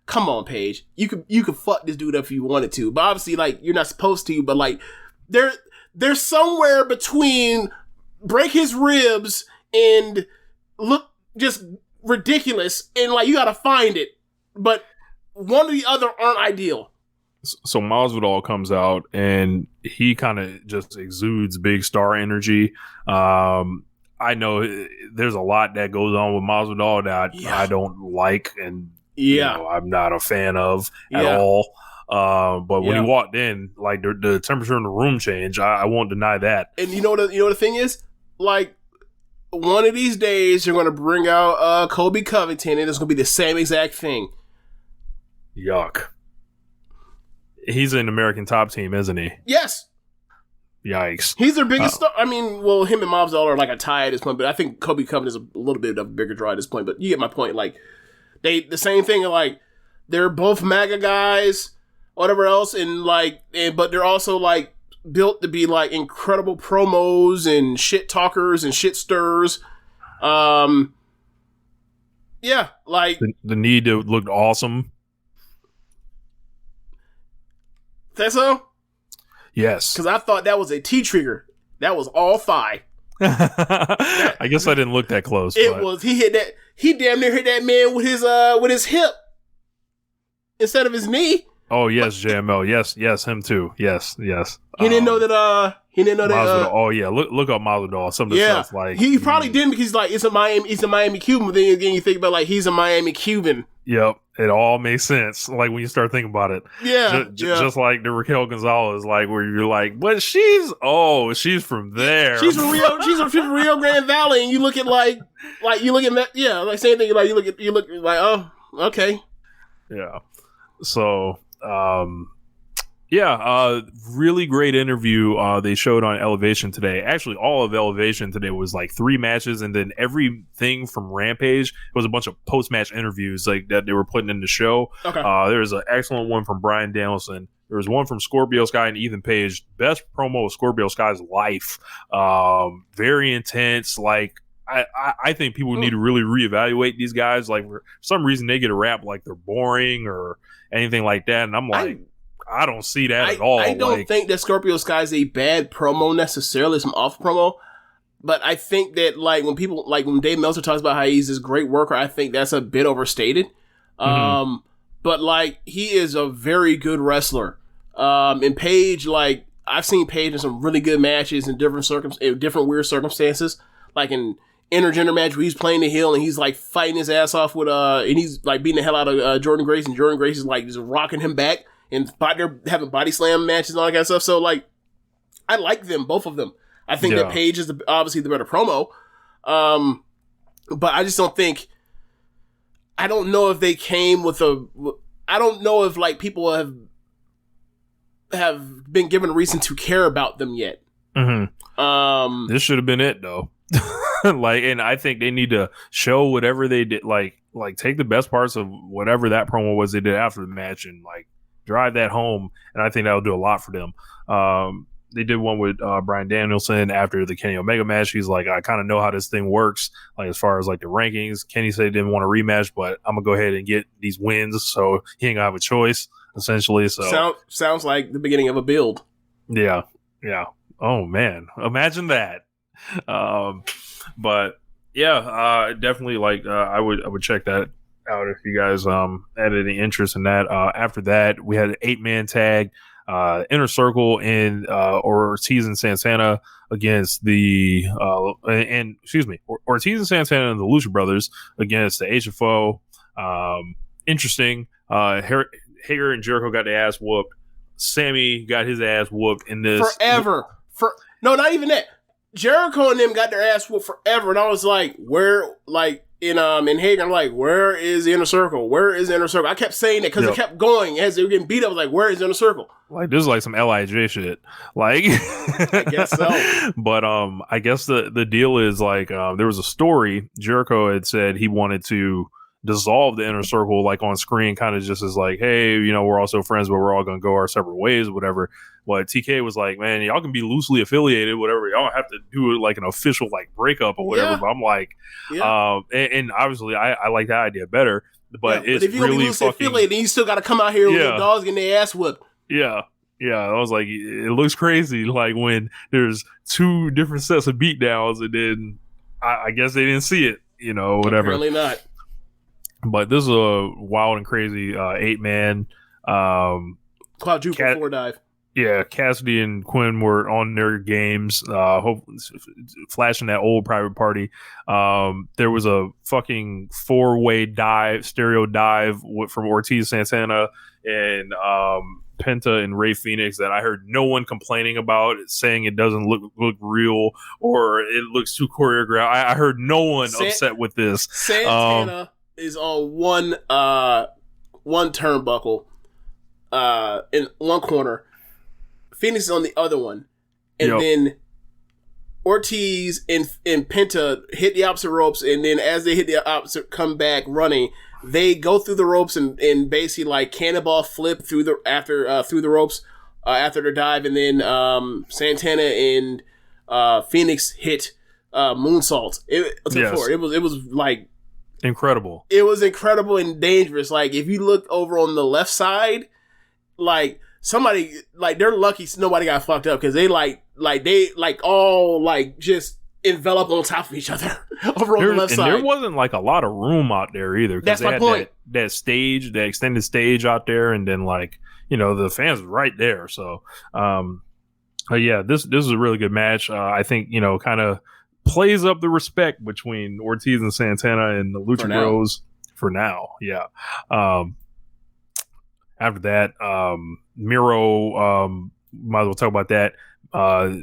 come on, Paige. You could fuck this dude up if you wanted to. But obviously, like, you're not supposed to. But, like, they're somewhere between break his ribs and just ridiculous, and like you gotta find it. But one or the other aren't ideal. So Masvidal comes out and he kind of just exudes big star energy. I know there's a lot that goes on with Masvidal that I don't like, and I'm not a fan of at all. But when he walked in, like the temperature in the room changed. I won't deny that. And you know what the thing is? Like, one of these days you're going to bring out Kobe Covington, and it's going to be the same exact thing. Yuck. He's an American top team, isn't he? Yes. Yikes. He's their biggest star. I mean, well, him and Masvidal are like a tie at this point, but I think Kobe Covington is a little bit of a bigger draw at this point. But you get my point. Like, the same thing. Like, they're both MAGA guys, whatever else, but they're also like built to be like incredible promos and shit talkers and shit stirrers. Yeah, like the need to look awesome. Think so? Yes. Because I thought that was a T-trigger. That was all thigh. I guess I didn't look that close. It was. He hit that. He damn near hit that man with his hip instead of his knee. Oh yes, JML. Yes, him too. Yes. He didn't know that. He didn't know that. Oh yeah, look up Masvidal. Some of the stuff like he probably didn't, because like it's a Miami Cuban. But then again, you think about like he's a Miami Cuban. Yep, it all makes sense. Like when you start thinking about it. Yeah, just like the Raquel Gonzalez, like where you're like, but she's from there. She's from Rio. She's from Rio Grande Valley, and you look at like you look at that. Yeah, like same thing. Like you look like, oh, okay. Yeah. So. Really great interview they showed on Elevation today. Actually, all of Elevation today was like 3 matches, and then everything from Rampage was a bunch of post-match interviews like that they were putting in the show. Okay. There was an excellent one from Bryan Danielson. There was one from Scorpio Sky and Ethan Page. Best promo of Scorpio Sky's life. Very intense. Like, I think people need to really reevaluate these guys. Like, for some reason, they get a rap like they're boring or anything like that, and I'm like, I don't see that at all. I don't think that Scorpio Sky is a bad promo necessarily, some off promo, but I think that like when Dave Meltzer talks about how he's this great worker, I think that's a bit overstated. But like he is a very good wrestler. And Paige, like I've seen Paige in some really good matches in different weird circumstances, like in intergender match where he's playing the heel and he's like fighting his ass off with and he's like beating the hell out of Jordan Grace, and Jordan Grace is like just rocking him back, and they're having body slam matches and all that kind of stuff. So like I like them, both of them. I think that Paige is obviously the better promo, but I just don't think. I don't know if they came with I don't know if like people have been given a reason to care about them yet. Mm-hmm. This should have been it though. Like, and I think they need to show whatever they did, like take the best parts of whatever that promo was they did after the match and like drive that home. And I think that'll do a lot for them. They did one with Bryan Danielson after the Kenny Omega match. He's like, I kind of know how this thing works, like as far as like the rankings. Kenny said he didn't want a rematch, but I'm gonna go ahead and get these wins, so he ain't gonna have a choice essentially. So sounds like the beginning of a build. Yeah. Oh man, imagine that. But yeah, definitely like I would check that out if you guys had any interest in that. After that, we had an 8-man tag, Inner Circle and Ortiz and Santana against the Ortiz and Santana and the Lucha Brothers against the HFO. Interesting. Hager and Jericho got their ass whooped. Sammy got his ass whooped in this forever. No, not even that. Jericho and them got their ass whooped forever, and I was like, where, like, in Hager, I'm like, where is the Inner Circle? Where is the Inner Circle? I kept saying that because it kept going as they were getting beat up. I was like, where is the Inner Circle? Like, this is like some LIJ shit. Like, I guess so. But I guess the deal is like, there was a story. Jericho had said he wanted to dissolve the Inner Circle, like on screen, kind of just as like, hey, you know, we're also friends, but we're all gonna go our separate ways, whatever. But TK was like, man, y'all can be loosely affiliated, whatever. Y'all don't have to do it like an official like breakup or whatever. Yeah. But I'm like, and obviously I like that idea better. But it's if you're really loosely fucking affiliated, then you still got to come out here with your dogs getting their ass whooped. Yeah. I was like, it looks crazy, like when there's 2 different sets of beatdowns, and then I guess they didn't see it, you know, whatever. Apparently not. But this is a wild and crazy 8-man. Quadruple 4 dive. Yeah, Cassidy and Quinn were on their games, flashing that old Private Party. There was a fucking 4-way dive, stereo dive from Ortiz, Santana, and Penta and Rey Fenix that I heard no one complaining about, saying it doesn't look real or it looks too choreographed. I heard no one upset with this. Santana is on one turnbuckle in one corner. Phoenix is on the other one. And then Ortiz and Penta hit the opposite ropes, and then as they hit the opposite, come back running. They go through the ropes and basically like cannonball flip through the ropes after their dive, and then Santana and Phoenix hit moonsault. Floor. It was like incredible. It was incredible and dangerous. Like if you look over on the left side, like somebody like they're lucky nobody got fucked up because they all just envelop on top of each other over on the left side. There wasn't like a lot of room out there either. That's my point. That stage, that extended stage out there, and then like the fans were right there. So, yeah, this is a really good match. I think kind of plays up the respect between Ortiz and Santana and the Lucha Bros for now. Yeah. After that, Miro, might as well talk about that.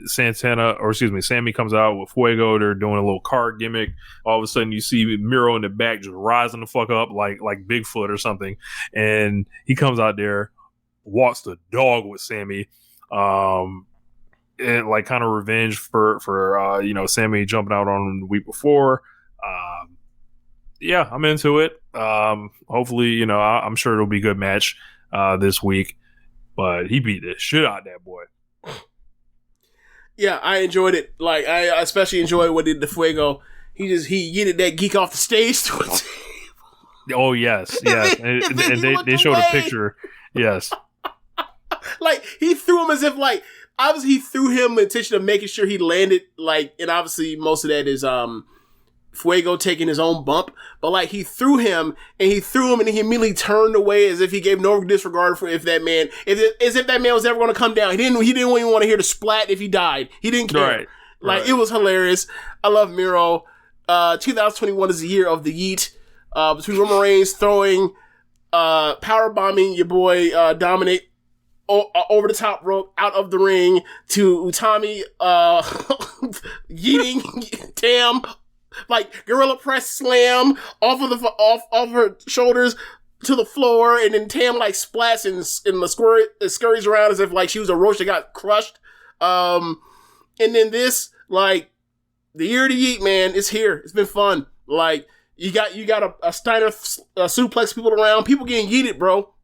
Sammy comes out with Fuego. They're doing a little car gimmick. All of a sudden, you see Miro in the back just rising the fuck up like Bigfoot or something. And he comes out there, walks the dog with Sammy. And like kind of revenge for Sammy jumping out on him the week before. Yeah, I'm into it. Hopefully, I'm sure it'll be a good match this week. But he beat the shit out of that boy. Yeah, I enjoyed it. Like I especially enjoyed what did the Fuego. He yeeted that geek off the stage to it. Oh yes. and they showed a picture. Yes. Like he threw him as if like obviously he threw him with intention of making sure he landed like, and obviously most of that is Fuego taking his own bump, but like he threw him and he he immediately turned away as if he gave no disregard for as if that man was ever going to come down. He didn't even want to hear the splat if he died. He didn't care. Right. It was hilarious. I love Miro. 2021 is the year of the yeet. Between Roman Reigns throwing, power bombing your boy Dominic over the top rope out of the ring to Utami yeeting Tam. Like gorilla press slam off her shoulders to the floor, and then Tam like splats and scurries around as if like she was a roach that got crushed. And then this like the year of the yeet, man, it's here. It's been fun. Like you got a Steiner suplex people around, people getting yeeted, bro.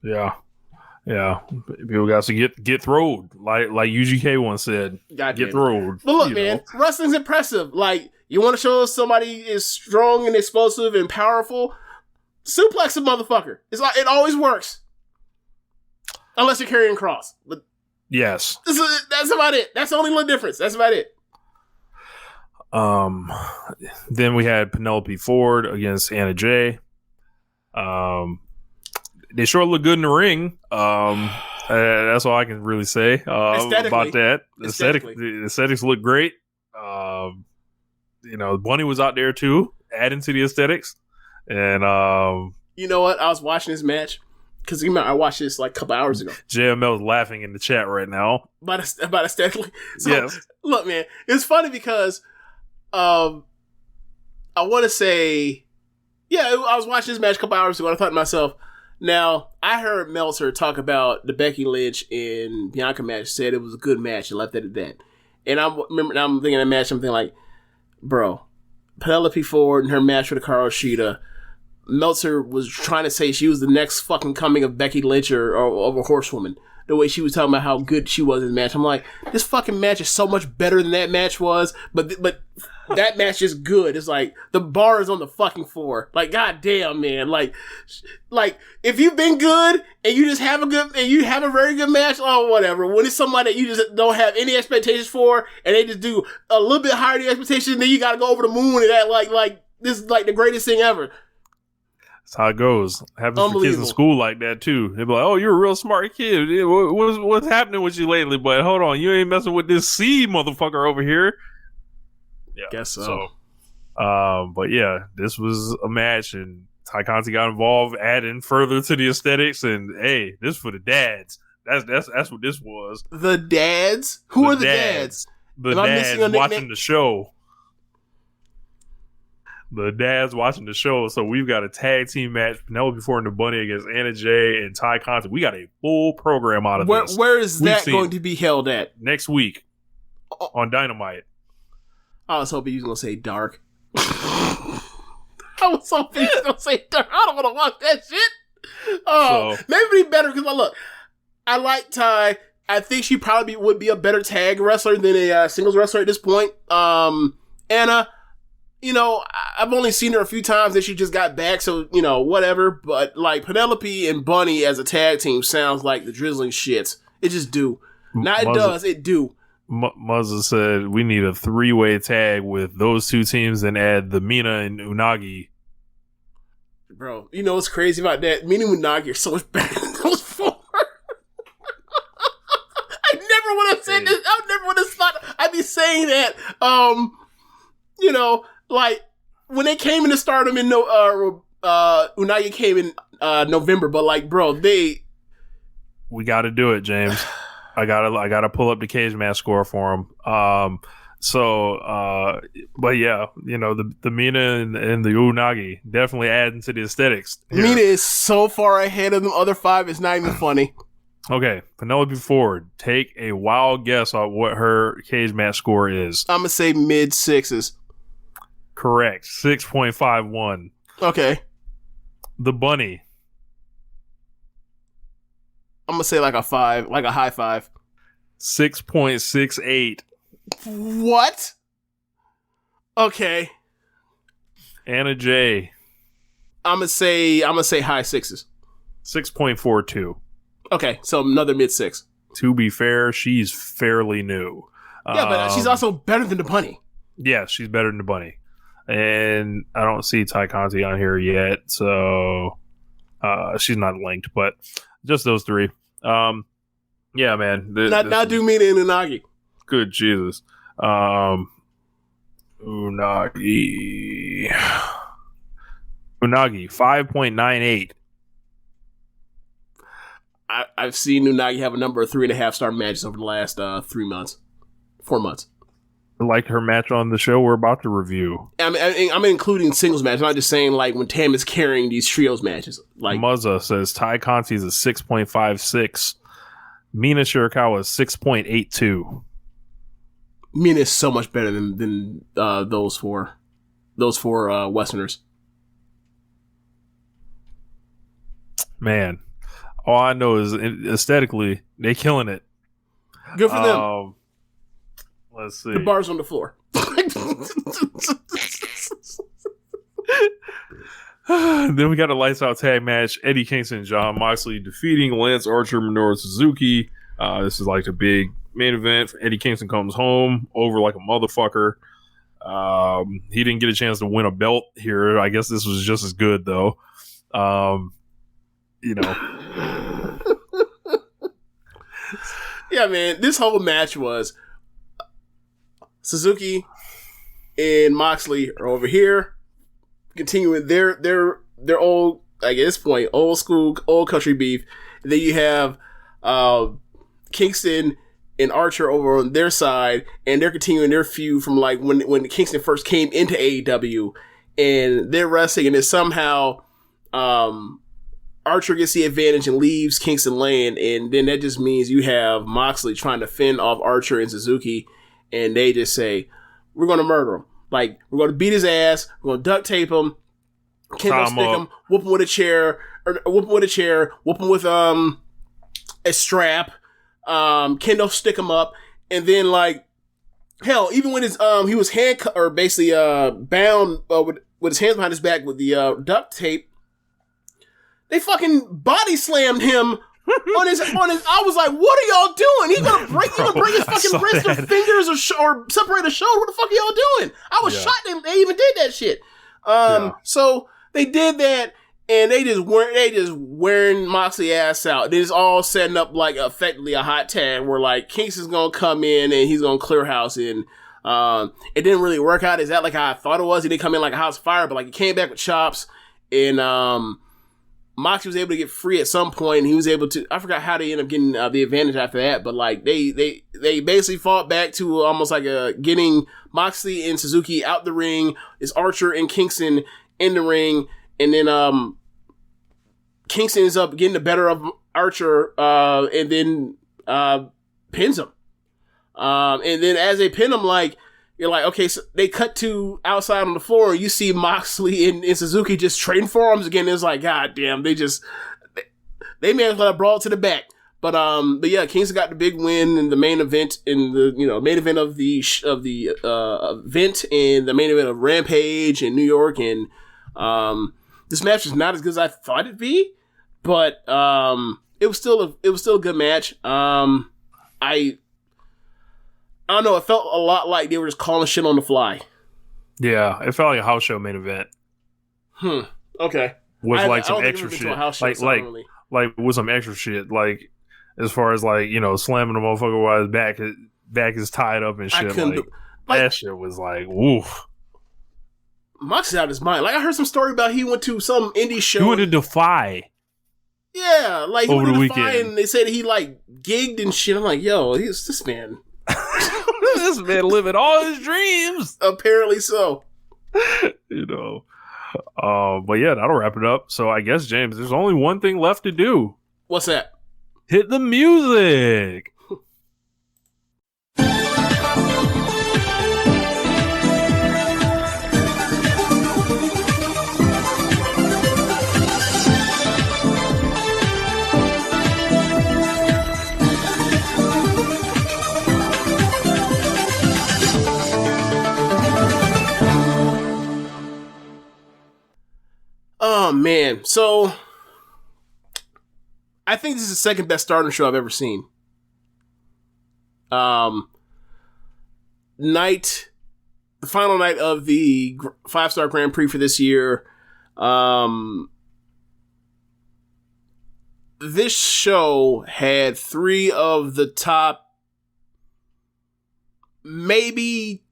Yeah. Yeah, people got to get throwed, like UGK once said. Get throwed. But look, man, wrestling's impressive. Like you want to show somebody is strong and explosive and powerful, suplex a motherfucker. It's like it always works, unless you're carrying cross. But yes, that's about it. That's the only little difference. That's about it. Then we had Penelope Ford against Anna Jay. They sure look good in the ring. That's all I can really say about that. The aesthetics look great. Bunny was out there too, adding to the aesthetics. And you know what? I was watching this match because I watched this like a couple hours ago. JML is laughing in the chat right now about aesthetically. So, yes. Look, man, it's funny because I want to say, I was watching this match a couple hours ago and I thought to myself, now, I heard Meltzer talk about the Becky Lynch and Bianca match, said it was a good match and left it at that. And I'm thinking of the match, I'm thinking like, bro, Penelope Ford and her match with Hikaru Shida, Meltzer was trying to say she was the next fucking coming of Becky Lynch or of a horsewoman. The way she was talking about how good she was in the match. I'm like, this fucking match is so much better than that match was, but that match is good. It's like, the bar is on the fucking floor. Like, goddamn, man. Like, if you've been good, and you just have a very good match, oh, whatever. When it's somebody that you just don't have any expectations for, and they just do a little bit higher than expectations, then you gotta go over the moon and act like this is like the greatest thing ever. That's how it goes. Happens to kids in school like that too. They be like, "Oh, you're a real smart kid. What's happening with you lately?" But hold on, you ain't messing with this C motherfucker over here. Yeah, guess so. But yeah, this was a match, and Ty Conti got involved, adding further to the aesthetics. And hey, this for the dads. That's what this was. The dads? Who are the dads? The dads watching the show. The dads watching the show. So we've got a tag team match: Penelope Ford and the Bunny against Anna Jay and Ty Conti. We got a full program out of this. Where is that going to be held at? Next week on Dynamite. I was hoping you were going to say Dark. I was hoping you were going to say Dark. I don't want to watch that shit. Oh, maybe it'd be better because look, I like Ty. I think she probably would be a better tag wrestler than a singles wrestler at this point. Anna, I've only seen her a few times and she just got back, so, whatever. But, like, Penelope and Bunny as a tag team sounds like the drizzling shits. It just do. Now it does. It do. Muzza said we need a 3-way tag with those two teams and add the Mina and Unagi. Bro, you know what's crazy about that? Mina and Unagi are so much better than those four. I never would have said this. I never would have thought I'd be saying that. Like when they came into Stardom in Unagi came in November, but like, bro, we got to do it, James. I gotta pull up the cage match score for him. But yeah, the Mina and the Unagi definitely adding to the aesthetics. Here. Mina is so far ahead of the other 5, it's not even funny. Okay, Penelope Ford, take a wild guess on what her cage match score is. I'm gonna say mid 6s. Correct, 6.51. Okay. The Bunny. I'm gonna say like a 5, like a high 5. 6.68. What? Okay. Anna Jay. I'm gonna say high 6s. 6.42. Okay, so another mid 6. To be fair, she's fairly new. Yeah, but she's also better than the Bunny. Yeah, she's better than the Bunny. And I don't see Ty Conti on here yet, so she's not linked, but just those 3. Yeah, man. Not do Mina and Unagi. Good Jesus. Unagi. Unagi, 5.98. I've seen Unagi have a number of 3.5-star matches over the last 4 months. Like her match on the show we're about to review. I'm including singles matches. I'm not just saying like when Tam is carrying these trios matches. Like Muzza says Ty Conti is a 6.56. Mina Shirakawa is 6.82. Mina is so much better than those four Westerners. Man, all I know is aesthetically they killing it. Good for them. Let's see. The bar's on the floor. Then we got a lights out tag match. Eddie Kingston and Jon Moxley defeating Lance Archer, Minoru Suzuki. This is like the big main event. Eddie Kingston comes home over like a motherfucker. He didn't get a chance to win a belt here. I guess this was just as good though. Yeah, man. This whole match was Suzuki and Moxley are over here, continuing their old, like at this point, old school, old country beef. And then you have Kingston and Archer over on their side, and they're continuing their feud from like when Kingston first came into AEW, and they're wrestling, and then somehow Archer gets the advantage and leaves Kingston laying, and then that just means you have Moxley trying to fend off Archer and Suzuki. And they just say, we're going to murder him. Like, we're going to beat his ass. We're going to duct tape him. Kendo stick him. Whoop him with a chair. Whoop him with a strap. Kendo stick him up. And then, like, hell, even when he was handcuffed, or basically bound with his hands behind his back with the duct tape, they fucking body slammed him on his. I was like, what are y'all doing? He's gonna break his fucking wrist or fingers or separate a shoulder. What the fuck are y'all doing? I was shocked they even did that shit. So they did that, And they just wearing Moxley ass out. They just all setting up like effectively a hot tag where like Kingston's gonna come in and he's gonna clear house, and it didn't really work out exactly like how I thought it was. He didn't come in like a house of fire, but like he came back with chops, and Moxley was able to get free at some point, and he was able to, I forgot how they ended up getting the advantage after that, but like they basically fought back to almost like getting Moxley and Suzuki out the ring. It's Archer and Kingston in the ring, and then Kingston ends up getting the better of Archer, and then pins him. And then as they pin him, like, you're like, okay, so they cut to outside on the floor, and you see Moxley and Suzuki just trading forearms again. It's like, god damn, they may as well brawl to the back. But yeah, Kingston got the big win in the main event, in the main event of the event, and the main event of Rampage in New York. And this match was not as good as I thought it'd be, but it was still a good match. I don't know, it felt a lot like they were just calling shit on the fly. Yeah, it felt like a house show main event. Okay. With like some extra shit. Like with some extra shit. Like, as far as like, slamming the motherfucker while his back is tied up and shit. That shit was like, woof. Moxley's out of his mind. Like, I heard some story about he went to some indie show. He went to Defy. Yeah, like he over went the to Defy, weekend. and they said he like gigged and shit. I'm like, yo, he's this man. This man living all his dreams. Apparently so. But yeah, that'll wrap it up. So I guess, James, there's only one thing left to do. What's that? Hit the music. Oh man, so I think this is the second best Stardom show I've ever seen. The final night of the 5-star Grand Prix for this year. This show had 3 of the top, maybe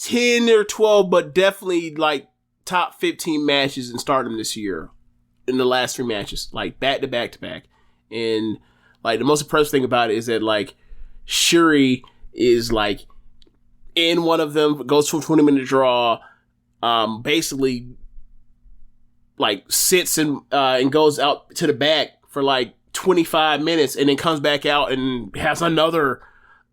10 or 12, but definitely like top 15 matches in Stardom this year in the last 3 matches, like back to back to back. And like the most impressive thing about it is that like Syuri is like in one of them, goes to a 20-minute draw, basically like sits and goes out to the back for like 25 minutes and then comes back out and has another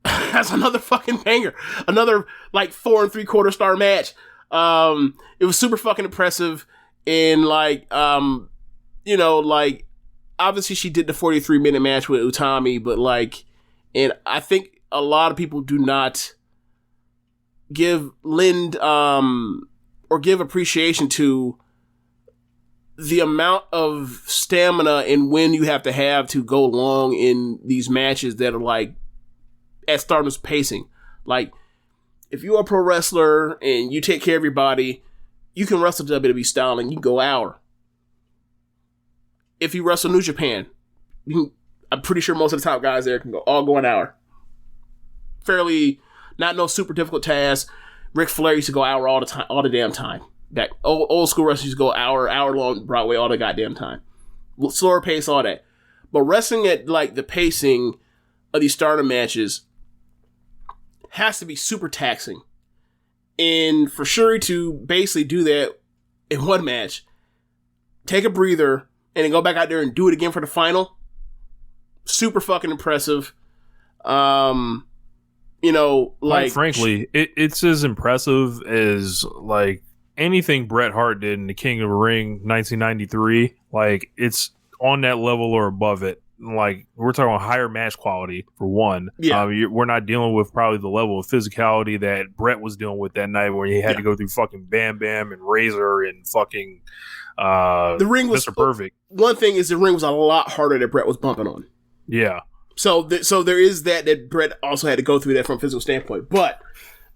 fucking banger, another like 4 3/4 star match. It was super fucking impressive, and like, like obviously she did the 43-minute match with Utami, but like, and I think a lot of people do not give or give appreciation to the amount of stamina and when you have to go long in these matches that are like at Stardom's pacing. Like, if you're a pro wrestler and you take care of your body, you can wrestle WWE style and you can go hour. If you wrestle New Japan, I'm pretty sure most of the top guys there can go an hour. Fairly, not no super difficult task. Ric Flair used to go hour all the time, all the damn time. Back old school wrestlers used to go hour long Broadway all the goddamn time. Slower pace, all that. But wrestling at like the pacing of these Stardom matches has to be super taxing. And for Syuri to basically do that in one match, take a breather, and then go back out there and do it again for the final, super fucking impressive. Like, frankly, it's as impressive as like anything Bret Hart did in the King of the Ring 1993. Like, it's on that level or above it. Like, we're talking about higher match quality for one. Yeah. We're not dealing with probably the level of physicality that Bret was dealing with that night, where he had to go through fucking Bam Bam and Razor and fucking the ring was Mr. Perfect. One thing is the ring was a lot harder that Bret was bumping on. Yeah. So there is that Bret also had to go through that from a physical standpoint. But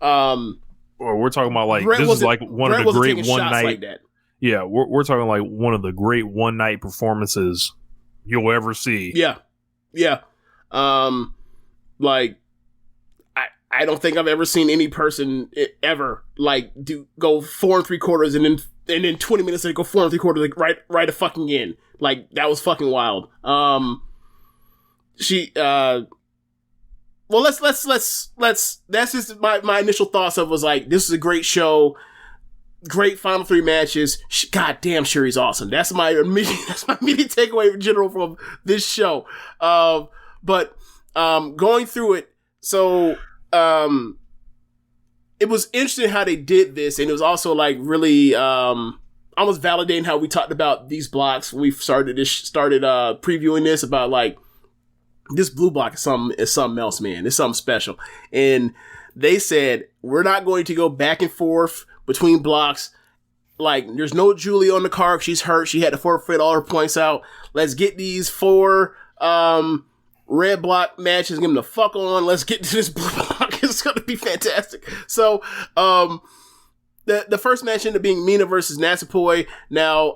or we're talking about like Bret this is like one of the great one night. Like that. Yeah, we're talking like one of the great one night performances you'll ever see. Yeah. Like I don't think I've ever seen any person ever like go 4 3/4 and then 20 minutes later go 4 3/4 like right a fucking in. Like that was fucking wild. Well, let's that's just my initial thoughts of was like, this is a great show, great final 3 matches. God damn, Syuri's awesome. That's my immediate takeaway in general from this show. But going through it, so it was interesting how they did this, and it was also like really almost validating how we talked about these blocks when we started previewing this, about like, this blue block is something else, man. It's something special. And they said, we're not going to go back and forth between blocks. Like, there's no Julia on the card. She's hurt. She had to forfeit all her points out. Let's get these 4 red block matches. Give them the fuck on. Let's get to this blue block. It's going to be fantastic. So, the first match ended up being Mina versus Natsupoi. Now,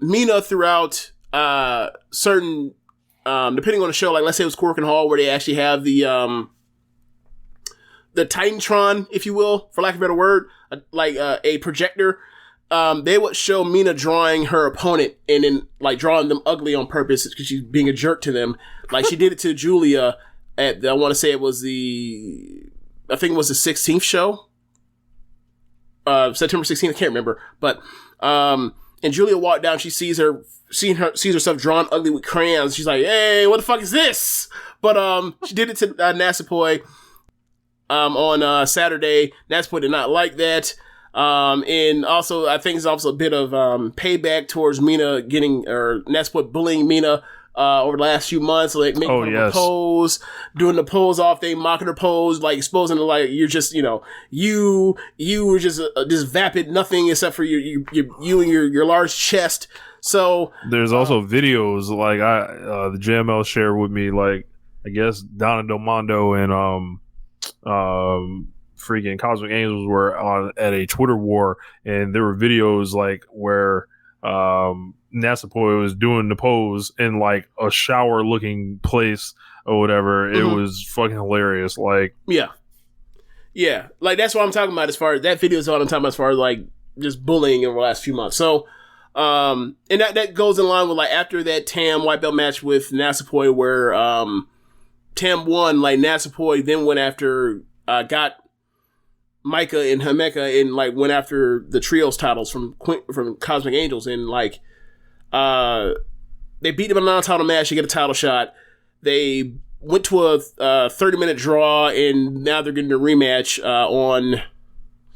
Mina throughout certain... depending on the show, like let's say it was Cork and Hall, where they actually have the Titantron, if you will, for lack of a better word, a projector. They would show Mina drawing her opponent and then like drawing them ugly on purpose because she's being a jerk to them. Like she did it to Julia at I want to say it was the 16th show, September 16th. I can't remember, but and Julia walked down. She sees herself drawn ugly with crayons. She's like, "Hey, what the fuck is this?" But she did it to Natsupoi on Saturday. Natsupoi did not like that. And also, I think it's also a bit of payback towards Mina Natsupoi bullying Mina over the last few months, like making her pose, doing the pose off thing, mocking her pose, like exposing her, like you're just, you were just this vapid nothing except for you and your large chest. So there's also videos like the JML shared with me, like I guess Donna Del Mondo and freaking Cosmic Angels were at a Twitter war, and there were videos like where Natsupoi was doing the pose in like a shower looking place or whatever. Mm-hmm. It was fucking hilarious. Like yeah, like that's what I'm talking about as far as that video is what I'm talking about as far as like just bullying over the last few months. So and that goes in line with like after that Tam white belt match with Natsupoi where Tam won, like Natsupoi then went after got Micah and Himeka and like went after the trios titles from Cosmic Angels, and like they beat them in a non-title match to get a title shot. They went to a 30-minute draw, and now they're getting a rematch on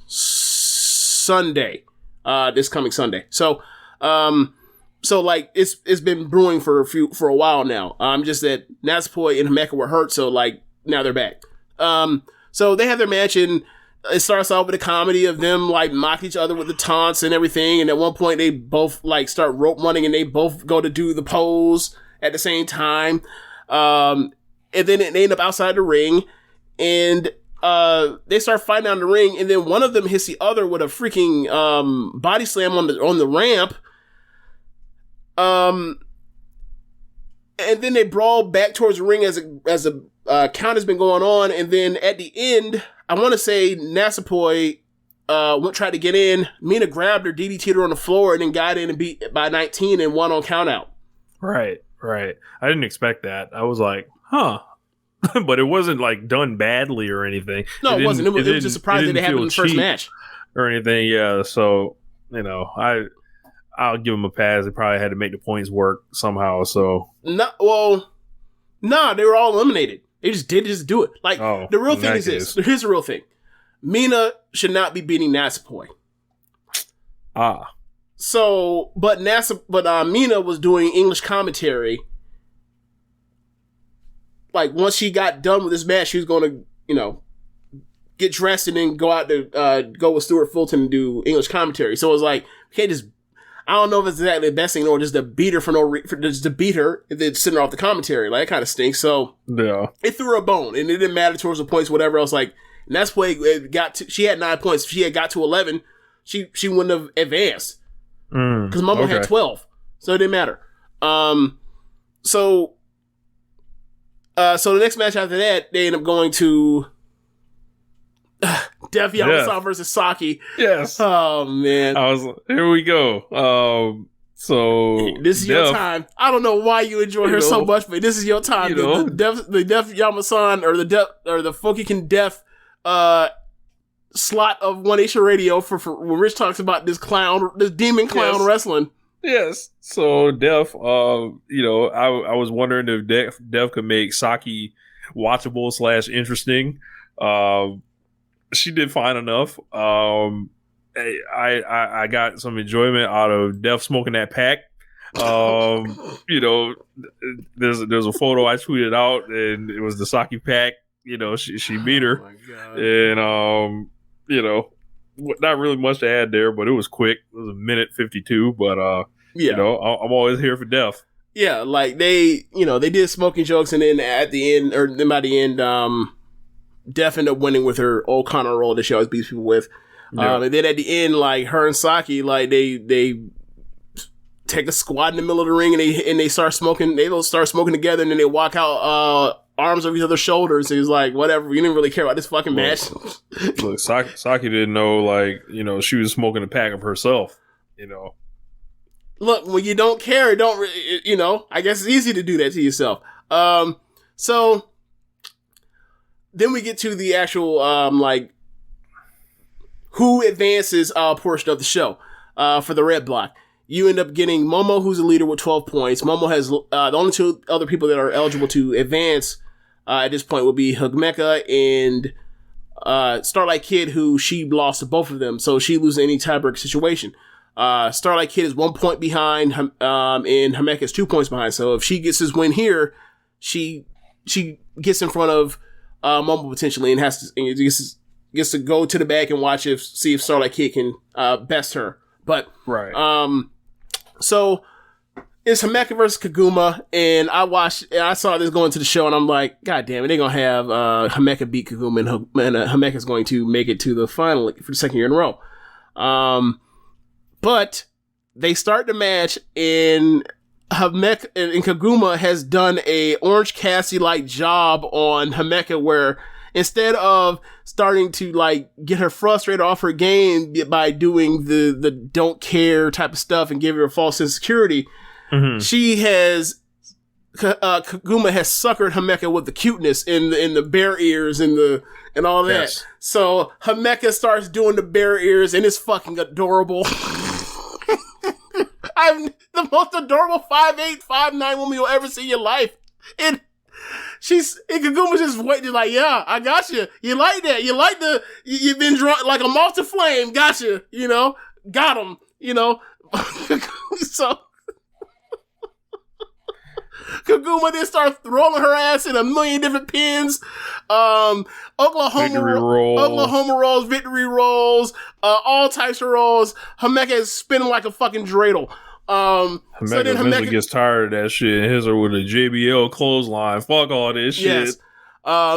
Sunday, this coming Sunday. So like it's been brewing for a while now. Just that Natsupoi and Himeka were hurt, so like now they're back. So they have their match, and it starts off with a comedy of them like mock each other with the taunts and everything. And at one point they both like start rope running, and they both go to do the pose at the same time. And then they end up outside the ring, and they start fighting on the ring. And then one of them hits the other with a freaking body slam on the ramp. And then they brawl back towards the ring as a count has been going on. And then at the end, I want to say Natsupoi tried to get in. Mina grabbed her, DDT'd her on the floor, and then got in and beat by 19 and won on count out. Right. I didn't expect that. I was like, huh. But it wasn't like done badly or anything. No, it wasn't. It was just a surprise that it happened in the first match. Or anything, yeah. So, I'll give them a pass. They probably had to make the points work somehow, so. They were all eliminated. They just did do it. Like, the real thing is this. Here's the real thing. Mina should not be beating Natsupoi. So, but Mina was doing English commentary. Like, once she got done with this match, she was going to, get dressed and then go out to go with Stuart Fulton and do English commentary. So it was like, okay, just, I don't know if it's exactly the best thing or just to beat her just to beat her and then send her off the commentary. Like, that kind of stinks. So yeah, it threw her a bone, and it didn't matter towards the points, whatever else. Like, and that's why she had 9 points. If she had got to 11, she wouldn't have advanced. because Momo had 12, so it didn't matter. So the next match after that, they end up going to Def Yamasan versus Saki. Yes. Oh man. Here we go. So this is your time. I don't know why you enjoy her so much, but this is your time. The Def Yamasan or the Fokiken Def slot of One Nation Radio for when Rich talks about this demon clown wrestling. Yes. So Def, I was wondering if Def could make Saki watchable / interesting. She did fine enough. I got some enjoyment out of Def smoking that pack. There's a photo I tweeted out, and it was the Saki pack. She beat her, and not really much to add there, but it was quick. It was a minute 52, but I'm always here for Def. Yeah, like they did smoking jokes, and then by the end, Def ended up winning with her old Connor roll that she always beats people with. And then at the end, like her and Saki, like they take a squat in the middle of the ring, and they start smoking. They both start smoking together, and then they walk out arms over each other's shoulders. And he's like, whatever, we didn't really care about this fucking match. Look, Saki didn't know, she was smoking a pack of herself. Look, when you don't care, I guess it's easy to do that to yourself. So then we get to the actual who advances portion of the show for the red block. You end up getting Momo, who's the leader with 12 points. Momo has the only two other people that are eligible to advance at this point would be Hagmeka and Starlight Kid, who she lost to both of them, so she loses any tiebreak situation. Starlight Kid is 1 point behind, and Hagmeka is 2 points behind. So if she gets this win here, she gets in front of Momo potentially, and gets to go to the back and see if Starlight Kid can best her. But so it's Hagmeka versus Kaguma, and I saw this going to the show, and I'm like, God damn it, they're gonna have Hagmeka beat Kaguma, and Hagmeka's going to make it to the final for the second year in a row. But they start the match, and Hagmeka and Kaguma has done a Orange Cassidy-like job on Hagmeka, where instead of starting to get her frustrated off her game by doing the don't care type of stuff and give her a false sense of security, Kaguma has suckered Hagmeka with the cuteness and the bear ears and all that. Yes. So Hagmeka starts doing the bear ears, and it's fucking adorable. I'm the most adorable 5'8", 5'9" woman you'll ever see in your life. And Kaguma's just waiting, like, yeah, I got you. You like that? You like you've been drawn like a moth to flame. Got you. Got him. So Kaguma then starts rolling her ass in a million different pins. Oklahoma rolls, victory rolls, all types of rolls. Hagmeka is spinning like a fucking dreidel. Hagmeka eventually gets tired of that shit and hits her with a JBL clothesline. Fuck all this shit. Yes.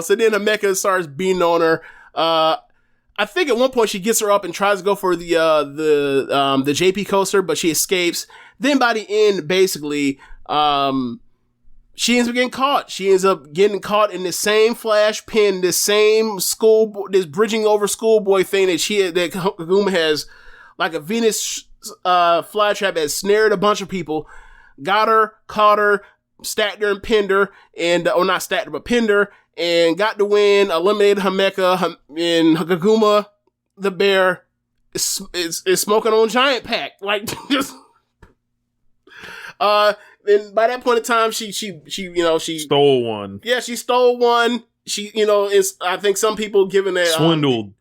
So then Hagmeka starts beating on her. I think at one point she gets her up and tries to go for the JP coaster, but she escapes. Then by the end, basically, she ends up getting caught. She ends up getting caught in the same flash pin, this same this bridging over schoolboy thing that Kaguma has, like a Venus flytrap that snared a bunch of people, got her, caught her, stacked her and pinned her, and not stacked her but pinned her, and got the win, eliminated Hagmeka, and Kaguma the bear is smoking on giant pack, like just and by that point in time she stole one. Yeah, she stole one. She I think some people swindled.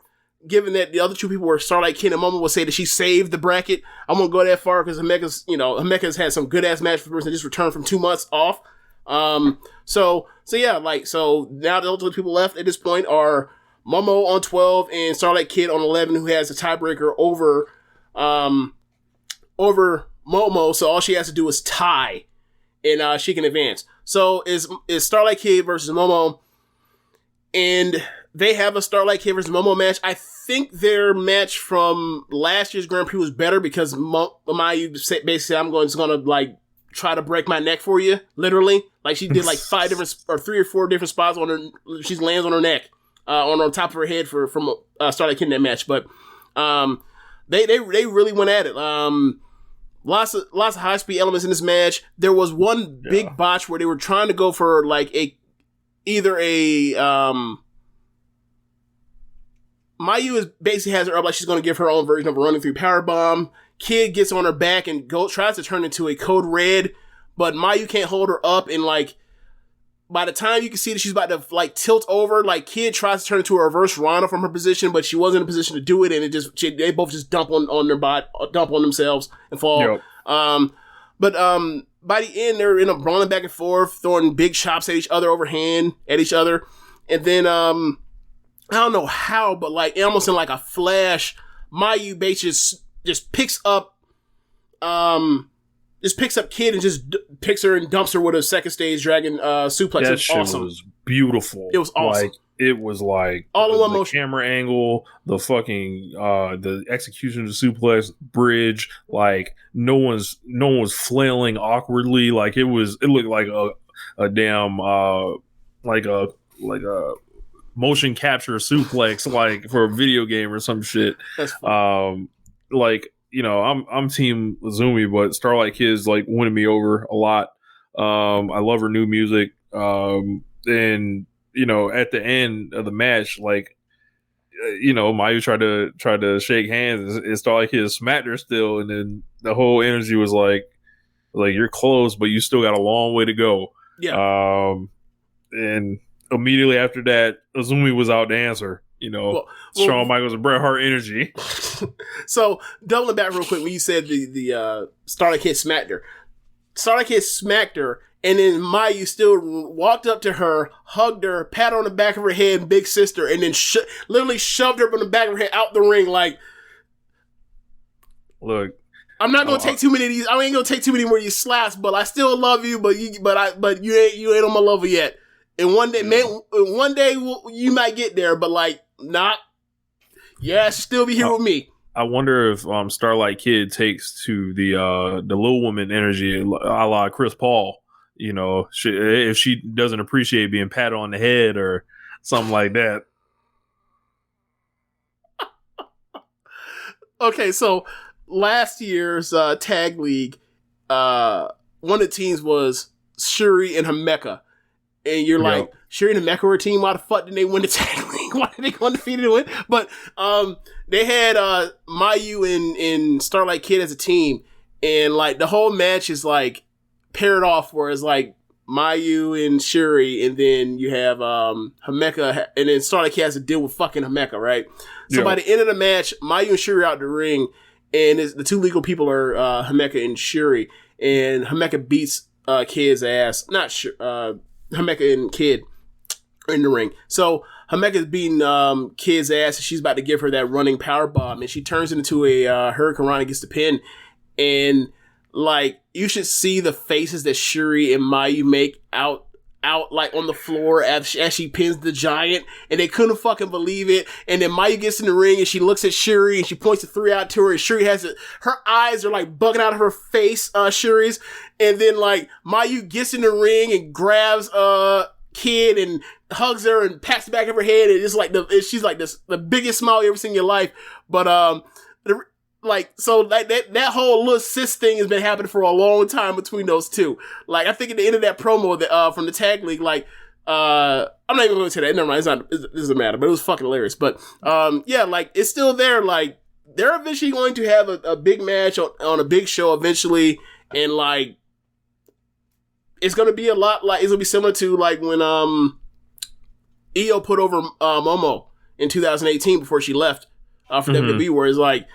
Given that the other two people were Starlight Kid and Momo, will say that she saved the bracket. I won't go that far because Hagmeka's had some good ass match for the person that just returned from 2 months off. So now the only people left at this point are Momo on 12 and Starlight Kid on 11, who has a tiebreaker over Momo. So all she has to do is tie, and she can advance. So is Starlight Kid versus Momo, and they have a Starlight Kid versus Momo match. I think their match from last year's Grand Prix was better because Mayu basically said, I'm just gonna like try to break my neck for you, literally. Like she did like 3 or 4 different spots on her. She lands on her neck, on top of her head from Starlight Kid in that match. But they really went at it. Lots of high speed elements in this match. There was one big botch where they were trying to go for like Mayu basically has her up like she's going to give her own version of a running through powerbomb. Kid gets on her back and tries to turn into a code red, but Mayu can't hold her up, and like by the time you can see that she's about to like tilt over, like Kid tries to turn into a reverse Rana from her position, but she wasn't in a position to do it, and they both just dump on their body, dump on themselves and fall. Yep. But by the end they're in a brawling back and forth, throwing big chops at each other, overhand at each other, and then I don't know how, but like almost in like a flash, Mayu basically just picks up Kid and just picks her and dumps her with a second stage dragon suplex. That shit awesome. Was beautiful. It was awesome. Like it was like all in one motion. Camera angle, the fucking the execution of the suplex bridge. Like no one's flailing awkwardly. Like it looked like a damn like a motion capture suplex, like for a video game or some shit. Like, you know, I'm team Azumi, but Starlight Kid's like winning me over a lot. I love her new music. And you know, at the end of the match, like, you know, Mayu tried to shake hands and Starlight Kid smacked her still, and then the whole energy was like you're close, but you still got a long way to go. Yeah. And immediately after that, Azumi was out to answer. You know, Shawn Michaels and Bret Hart energy. So, doubling back real quick, when you said the Starlight Kid smacked her. Starlight Kid smacked her, and then Mayu still walked up to her, hugged her, pat on the back of her head, big sister, and then literally shoved her from the back of her head out the ring like, look, I'm not gonna take too many of these. I ain't gonna take too many more of these slaps, but I still love you. But you ain't on my level yet. And one day, you might get there, but like not. Yeah, still be here with me. I wonder if Starlight Kid takes to the little woman energy a la Chris Paul. You know, if she doesn't appreciate being patted on the head or something like that. Okay, so last year's tag league, one of the teams was Syuri and Himeka. And you're like, Syuri and Himeka were a team. Why the fuck didn't they win the tag league? Why did they go undefeated and win? But they had Mayu and Starlight Kid as a team, and like the whole match is like paired off, where it's like Mayu and Syuri, and then you have Himeka, and then Starlight Kid has to deal with fucking Himeka, right? So by the end of the match, Mayu and Syuri out the ring, and the two legal people are Himeka and Syuri, and Himeka beats Kid's ass. Not sure. Himeka and Kid are in the ring. So Himeka's beating Kid's ass, and she's about to give her that running power bomb, and she turns it into a Hurricane Rana, gets the pin. And like, you should see the faces that Syuri and Mayu make out like on the floor as she pins the giant, and they couldn't fucking believe it. And then Mayu gets in the ring and she looks at Syuri and she points the 3 out to her, and Syuri has her eyes are like bugging out of her face, Syuri's. And then like Mayu gets in the ring and grabs Kid and hugs her and pats the back of her head, and it's like she's like the biggest smile you ever seen in your life. But so that whole little sis thing has been happening for a long time between those two. Like, I think at the end of that promo that from the tag league, like, I'm not even going to say that. Never mind. It doesn't matter. But it was fucking hilarious. But yeah, like, it's still there. Like, they're eventually going to have a big match on a big show eventually, and like, it's going to be a lot like, it's going to be similar to like when Io put over Momo in 2018 before she left for WWE, where it's like,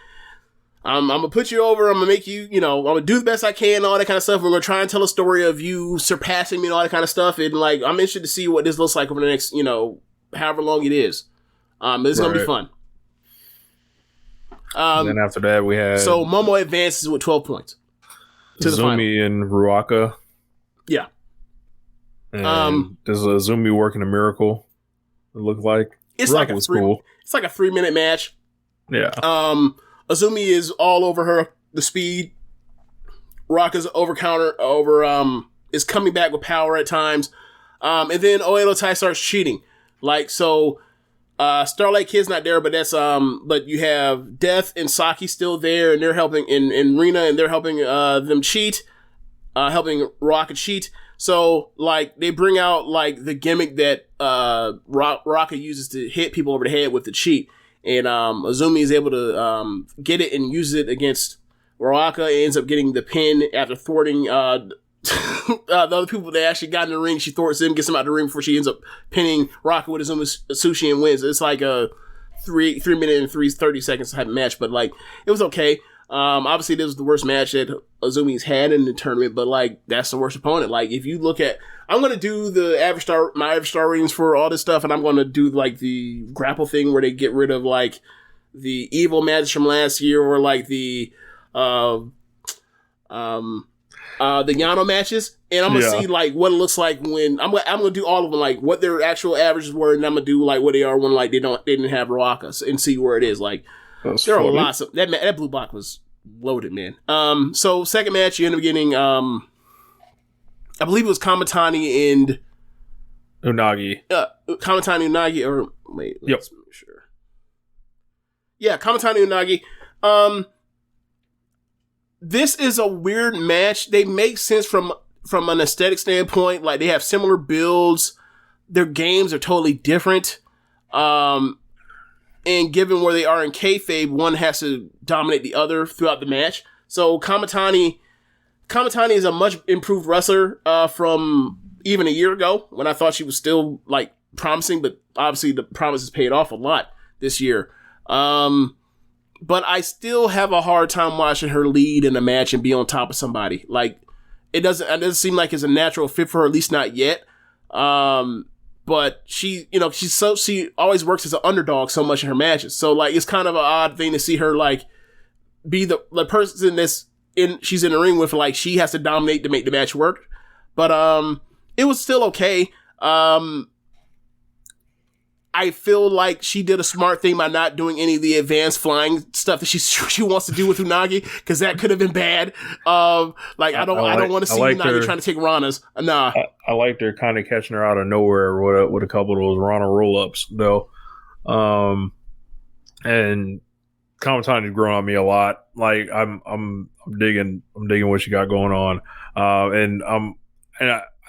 I'm going to put you over, I'm going to make you, you know, I'm going to do the best I can, all that kind of stuff. We're going to try and tell a story of you surpassing me and all that kind of stuff. And like, I'm interested to see what this looks like over the next, you know, however long it is. It's going to be fun. And then after that, we had... So Momo advances with 12 points to the final. Azumi and Ruaka. Yeah. And does Azumi working a miracle, it look like? It's Rock like was cool. It's like a 3-minute match. Yeah. Azumi is all over her, the speed. Rock is is coming back with power at times. And then Oedo Tai starts cheating. Like, so, Starlight Kid's not there, but but you have Death and Saki still there, and they're helping in Rina, and they're helping, them cheat, helping Rock cheat. So, like, they bring out, like, the gimmick that, Rocket uses to hit people over the head with the cheat. And, Azumi is able to, get it and use it against Roaka. Ends up getting the pin after thwarting, the other people that actually got in the ring. She thwarts him, gets him out of the ring before she ends up pinning Rocket with Azumi Sushi and wins. It's like a 3 minute and 30 seconds type of match, but, like, it was okay. Obviously this was the worst match that Azumi's had in the tournament, but, like, that's the worst opponent. Like, if you look at, I'm going to do my average star ratings for all this stuff, and I'm going to do, like, the grapple thing where they get rid of, like, the evil matches from last year, or, like, the Yano matches, and I'm gonna see, like, what it looks like when I'm gonna do all of them, like, what their actual averages were, and I'm gonna do, like, what they are when, like, they didn't have Roaka, and see where it is. Like, there are lots of that blue block was loaded, man. So second match, you end up getting I believe it was Kamatani and Unagi. Kamatani Unagi, or wait, let's make sure. Yeah, Kamatani Unagi. This is a weird match. They make sense from an aesthetic standpoint. Like, they have similar builds. Their games are totally different. And given where they are in kayfabe, one has to dominate the other throughout the match. So Kamatani is a much improved wrestler from even a year ago, when I thought she was still, like, promising, but obviously the promise has paid off a lot this year. But I still have a hard time watching her lead in a match and be on top of somebody. Like, it doesn't seem like it's a natural fit for her, at least not yet. But she always works as an underdog so much in her matches. So, like, it's kind of an odd thing to see her, like, be the person she's in the ring with. Like, she has to dominate to make the match work. But, it was still okay. I feel like she did a smart thing by not doing any of the advanced flying stuff that she wants to do with Unagi, because that could have been bad. Like, I don't want to see Unagi trying to take Rana's. Nah. I liked her kind of catching her out of nowhere with a couple of those Rana roll-ups, though. And Kamatani's grown on me a lot. Like, I'm digging what she got going on. And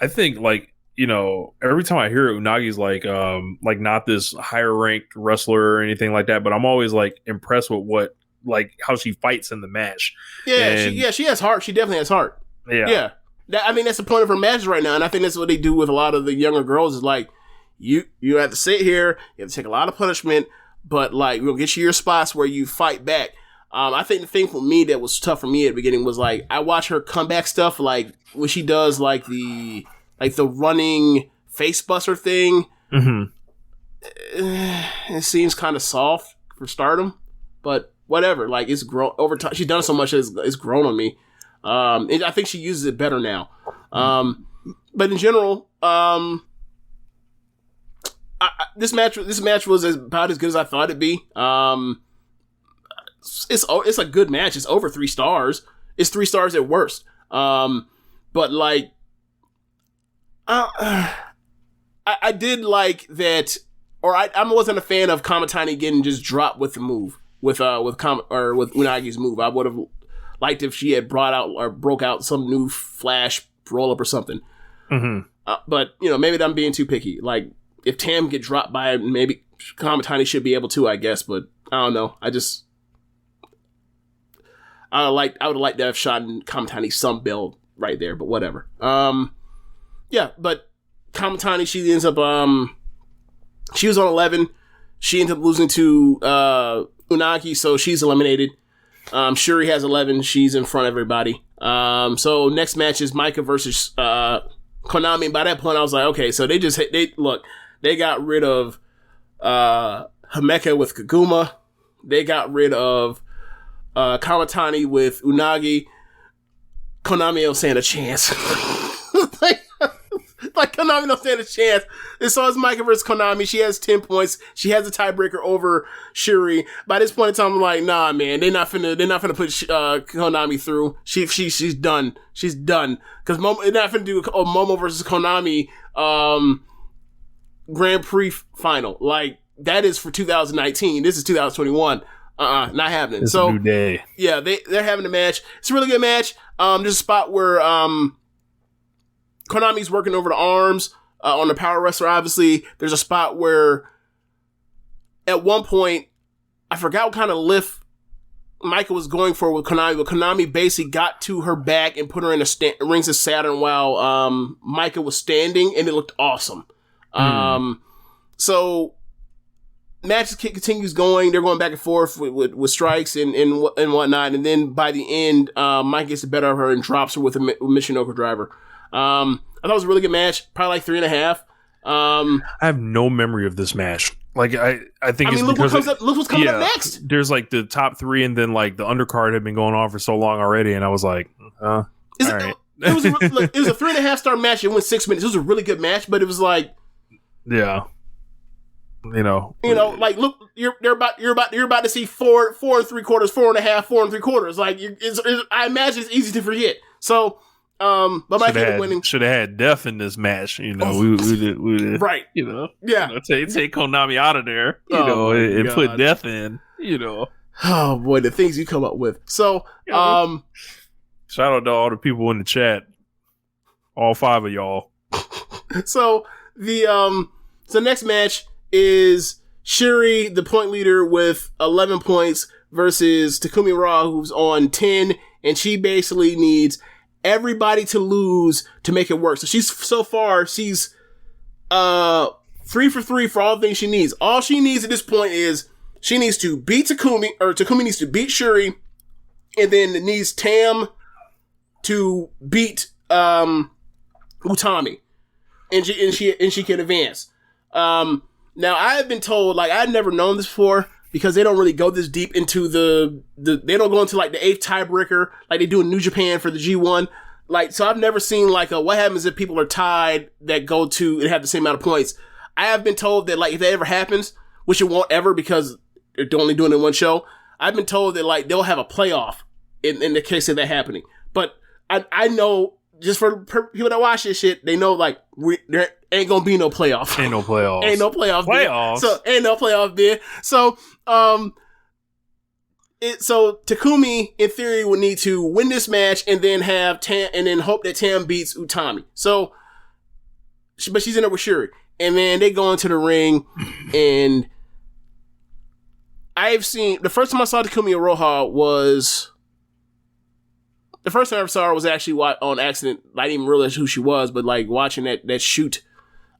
I think, like, you know, every time I hear it, Unagi's like not this higher ranked wrestler or anything like that, but I'm always, like, impressed with how she fights in the match. Yeah, she has heart. She definitely has heart. Yeah. That's the point of her matches right now, and I think that's what they do with a lot of the younger girls. Is like, you have to sit here, you have to take a lot of punishment, but, like, we'll get you your spots where you fight back. I think the thing for me that was tough for me at the beginning was, like, I watch her comeback stuff, like when she does, like, the running face buster thing. Mm-hmm. It seems kind of soft for Stardom, but whatever. Like, it's grown over time. She's done it so much that it's grown on me. I think she uses it better now. But in general, this match was about as good as I thought it'd be. It's a good match. It's over 3 stars. It's 3 stars at worst. But, like, I did like that, or I wasn't a fan of Kamatani getting just dropped with the move with Unagi's move. I would have liked if she had broke out some new flash roll up or something. Mm-hmm. But, you know, maybe I'm being too picky. Like, if Tam get dropped by, maybe Kamatani should be able to, I guess. But I don't know. I would have liked to have shot Kamatani some build right there. But whatever. Yeah, but Kamatani, she ends up, she was on 11. She ended up losing to Unagi, so she's eliminated. Syuri has 11. She's in front of everybody. So next match is Micah versus Konami. By that point, I was like, okay, so they got rid of Himeka with Kaguma. They got rid of Kamatani with Unagi. Konami don't stand a chance. like Konami don't stand a chance. And so it's Micah versus Konami. She has 10 points. She has a tiebreaker over Syuri. By this point in time, I'm like, nah, man, they're not finna put Konami through. She's done. She's done. Cause they're not finna do a Momo versus Konami, Grand Prix final. Like, that is for 2019. This is 2021. Not happening. It's a new day. Yeah, they're having a match. It's a really good match. There's a spot where Konami's working over the arms on the power wrestler, obviously. There's a spot where at one point, I forgot what kind of lift Micah was going for with Konami, but Konami basically got to her back and put her in a rings of Saturn while Micah was standing, and it looked awesome. So match continues going. They're going back and forth with strikes and whatnot. And then by the end, Mike gets the better of her and drops her with a Michinoku driver. I thought it was a really good match. Probably like 3.5. I have no memory of this match. Like I think it's look because look what's coming up next. There's like the top 3, and then like the undercard had been going on for so long already, and I was like, all right. It was a 3.5-star match. It went 6 minutes. It was a really good match, but it was like, yeah. You know, like look, you're about to see 4 3/4, 4.5, 4 3/4. Like I imagine it's easy to forget. So, but Mike ended up winning. Should have had death in this match. You know, we did right. You know, yeah. Take Konami out of there. You know, and put death in. You know, oh boy, the things you come up with. So, shout out to all the people in the chat, all 5 of y'all. So the next match is Syuri, the point leader, with 11 points versus Takumi Ra, who's on 10, and she basically needs everybody to lose to make it work. So she's 3 for 3 for all the things she needs. All she needs at this point is she needs to beat Takumi, or Takumi needs to beat Syuri, and then needs Tam to beat Utami, and she can advance. Now, I have been told, like, I've never known this before, because they don't really go this deep into they don't go into, like, the 8th tiebreaker, like they do in New Japan for the G1. Like, so I've never seen, like, what happens if people are tied that go to and have the same amount of points. I have been told that, like, if that ever happens, which it won't ever because they're only doing it in one show, I've been told that, like, they'll have a playoff in the case of that happening. But I know, just for people that watch this shit, they know, like, there ain't gonna be no playoff. Ain't no playoffs. Ain't no playoff. Playoffs. So ain't no playoff there. So so Takumi, in theory, would need to win this match and then have Tam, and then hope that Tam beats Utami. So, but she's in there with Syuri, and then they go into the ring, and I've seen the first time I saw Takumi Iroha was. The first time I ever saw her was actually on accident. I didn't even realize who she was, but like watching that shoot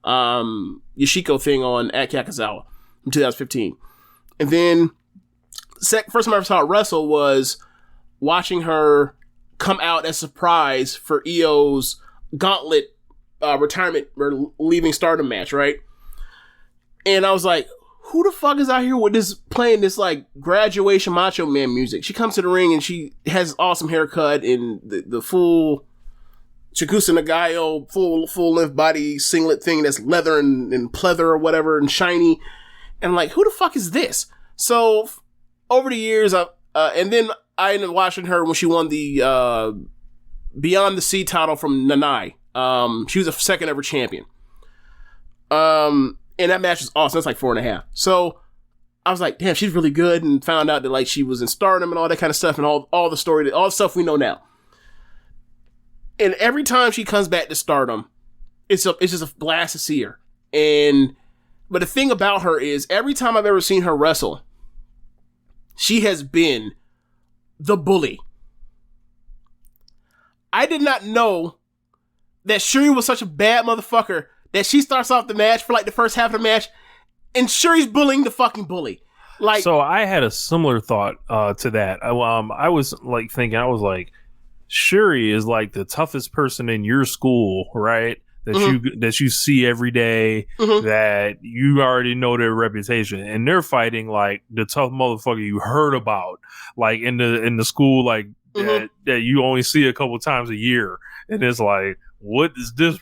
Yoshiko thing on at Kakazawa in 2015. And then first time I ever saw her wrestle was watching her come out as a surprise for Io's Gauntlet retirement or leaving Stardom match, right? And I was like, who the fuck is out here with this, playing this like graduation Macho Man music? She comes to the ring and she has awesome haircut and the full Chikusa Nagayo, full length body singlet thing that's leather and pleather or whatever and shiny. And I'm like, who the fuck is this? So over the years, and then I ended up watching her when she won the Beyond the Sea title from Nanai. She was a second ever champion. And that match was awesome. That's like 4.5. So I was like, damn, she's really good, and found out that like she was in Stardom and all that kind of stuff, and all the story, all the stuff we know now. And every time she comes back to Stardom, it's just a blast to see her. But the thing about her is, every time I've ever seen her wrestle, she has been the bully. I did not know that Syuri was such a bad motherfucker that she starts off the match for like the first half of the match, and Syuri's bullying the fucking bully. Like, so I had a similar thought to that. I was like thinking, I was like, Syuri is like the toughest person in your school, right? That you see every day, that you already know their reputation, and they're fighting like the tough motherfucker you heard about, like in the school, like that you only see a couple times a year, and it's like, what is this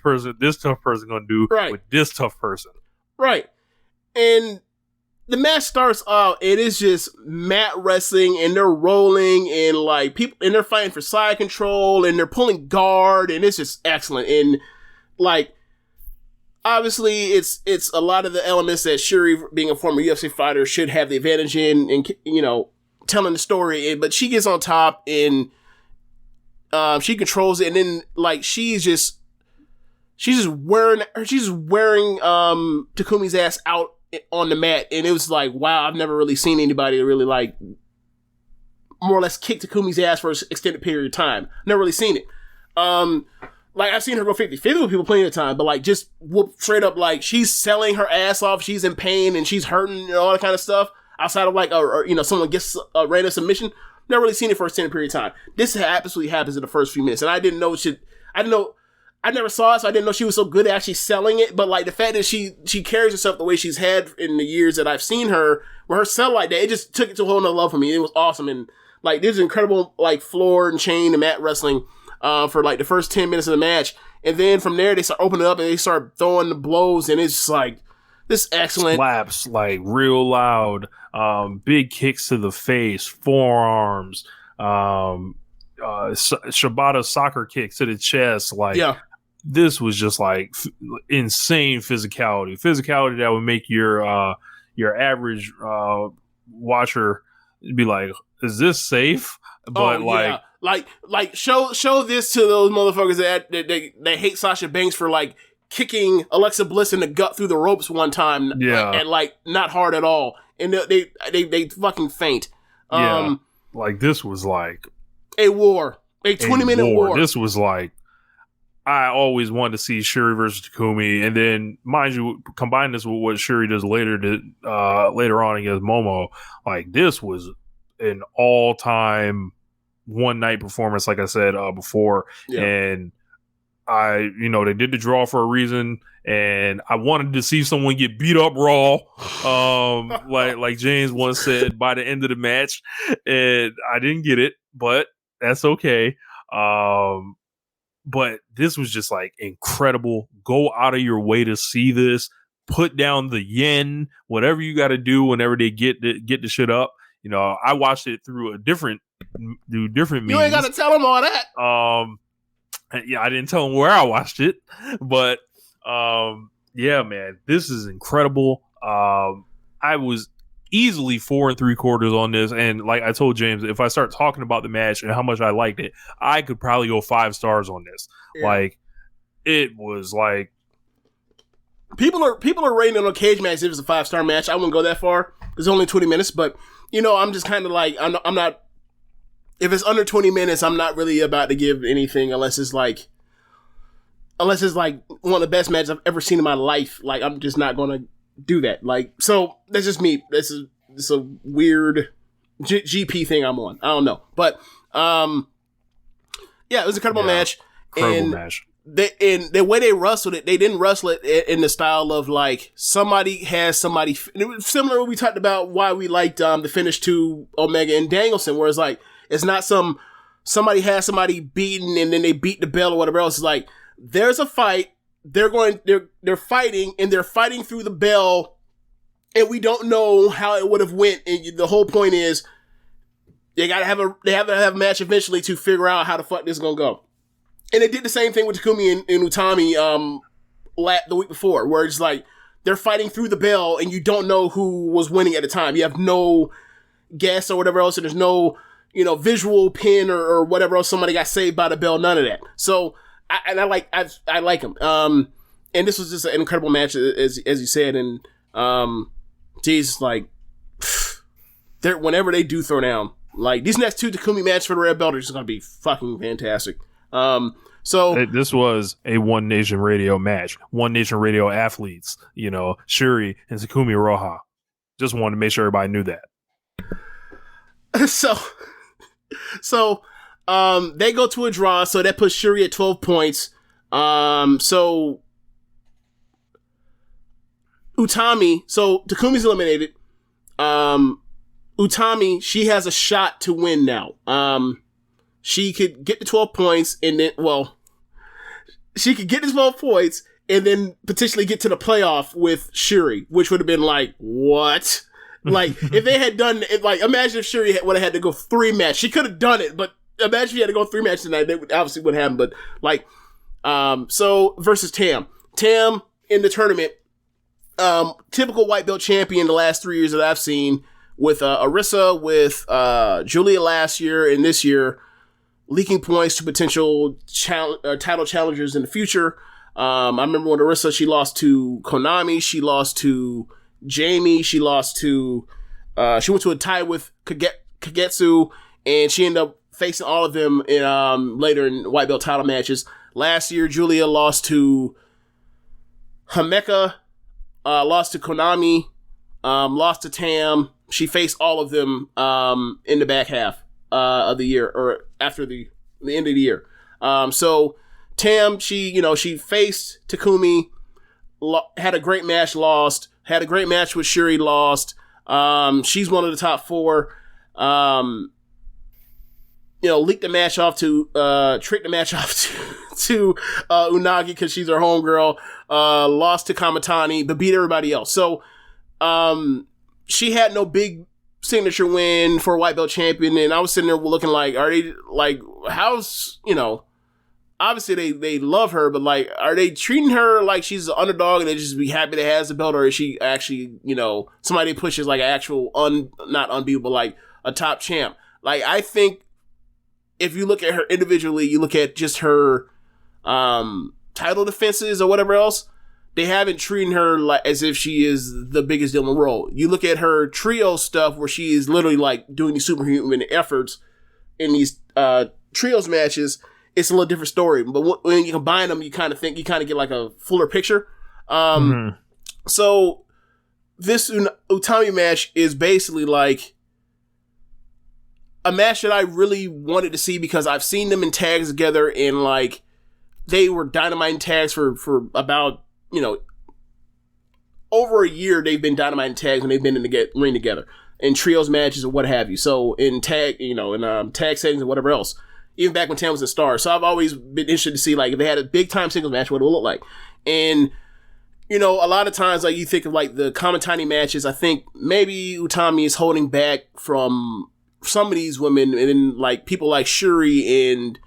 tough person gonna do with this tough person? Right. And the match starts out, it is just mat wrestling, and they're rolling, and like people, and they're fighting for side control, and they're pulling guard, and it's just excellent. And like, obviously, it's a lot of the elements that Syuri, being a former UFC fighter, should have the advantage in, and you know, telling the story. But she gets on top, and she controls it, and then like she's just wearing Takumi's ass out on the mat, and it was like, wow, I've never really seen anybody really like more or less kick Takumi's ass for an extended period of time. Never really seen it. Like, I've seen her go 50-50 with people plenty of time, but like just whoop straight up, like she's selling her ass off, she's in pain and she's hurting and all that kind of stuff outside of like or you know, someone gets a random submission. Never really seen it for an extended period of time. This absolutely happens in the first few minutes, and I never saw it, so I didn't know she was so good at actually selling it. But like the fact that she carries herself the way she's had in the years that I've seen her, with her sell like that, it just took it to a whole nother level for me. It was awesome. And like there's incredible like floor and chain and mat wrestling for like the first 10 minutes of the match. And then from there they start opening up and they start throwing the blows, and it's just like this excellent slaps, like real loud, big kicks to the face, forearms, Shibata soccer kick to the chest. Like, this was just like insane physicality that would make your average watcher be like, is this safe? But like show this to those motherfuckers that they hate Sasha Banks for like kicking Alexa Bliss in the gut through the ropes one time, and like not hard at all, and they fucking faint. Like this was like a war, a 20-minute war. This was like, I always wanted to see Syuri versus Takumi, and then mind you, combine this with what Syuri does later on against Momo. Like this was an all-time one-night performance, like I said before, and they did the draw for a reason, and I wanted to see someone get beat up raw, like James once said, by the end of the match, and I didn't get it, but that's okay. But this was just like incredible. Go out of your way to see this. Put down the yen, whatever you got to do whenever they get the shit up. You know, I watched it through different means. You ain't got to tell them all that. Yeah, I didn't tell them where I watched it, but yeah, man, this is incredible. I was easily 4 3/4 on this, and like I told James, if I start talking about the match and how much I liked it, I could probably go 5 stars on this. Like, it was like people are rating on a cage match if it's a 5-star match. I wouldn't go that far. It's only 20 minutes, but you know, I'm just kind of like, I'm not. If it's under 20 minutes, I'm not really about to give anything unless it's like one of the best matches I've ever seen in my life. Like, I'm just not going to do that. Like, so that's just me. This is a weird GP thing I'm on. I don't know, but yeah, it was an incredible match. The way they wrestled it, they didn't wrestle it in the style of like somebody has somebody. It was similar to what we talked about why we liked the finish to Omega and Danielson, where it's like, it's not somebody has somebody beaten and then they beat the bell or whatever else. It's like, there's a fight. They're fighting, and they're fighting through the bell, and we don't know how it would have went. And the whole point is they have to have a match eventually to figure out how the fuck this is gonna go. And they did the same thing with Takumi and Utami the week before, where it's like they're fighting through the bell, and you don't know who was winning at the time. You have no guess or whatever else, and there's no visual pin or whatever else. Somebody got saved by the bell. None of that. So I like him. And this was just an incredible match, as you said. And geez, like whenever they do throw down, like these next 2 Takumi matches for the red belt are just gonna be fucking fantastic. So this was a One Nation Radio match. One Nation Radio athletes, Syuri and Takumi Roja. Just wanted to make sure everybody knew that. So they go to a draw, so that puts Syuri at 12 points. So Utami, so Takumi's eliminated. Utami, she has a shot to win now. She could get to 12 points, and then, she could get this 12 points and then potentially get to the playoff with Syuri, which would have been like, what? Like, if they had done it, like, imagine if Syuri would have had to go 3 matches. She could have done it, but imagine if she had to go 3 matches tonight. That obviously wouldn't happen, but like, so versus Tam. Tam in the tournament, typical white belt champion the last 3 years that I've seen, with Arisa, with Julia last year and this year, leaking points to potential title challengers in the future. I remember when Arisa, she lost to Konami, she lost to Jamie, she lost to, she went to a tie with Kagetsu, and she ended up facing all of them in later in white belt title matches. Last year, Julia lost to Himeka, lost to Konami, lost to Tam. She faced all of them in the back half of the year, or after the end of the year. So Tam, she faced Takumi, had a great match, lost. Had a great match with Syuri, lost. She's one of the top 4. Leaked the match off to, tricked the match off to Unagi because she's her homegirl. Lost to Kamatani, but beat everybody else. So, she had no big signature win for a white belt champion, and I was sitting there looking like, are they, like, how's, obviously they love her, but like, are they treating her like she's an underdog and they just be happy to have the belt, or is she actually, somebody pushes like an actual not unbeatable, like a top champ? Like, I think if you look at her individually, you look at just her title defenses or whatever else, they haven't treated her like as if she is the biggest deal in the world. You look at her trio stuff where she is literally like doing these superhuman efforts in these trios matches. It's a little different story, but when you combine them, you kind of get like a fuller picture. So this Utami match is basically like a match that I really wanted to see because I've seen them in tags together, and like they were dynamite tags for about, over a year. They've been dynamite tags when they've been in the ring together in trios matches or what have you. So in tag, in tag settings and whatever else. Even back when Tam was a star. So I've always been interested to see, like, if they had a big time singles match, what it would look like. And, a lot of times, like, you think of, like, the Kamatani matches, I think maybe Utami is holding back from some of these women, and then, like, people like Syuri and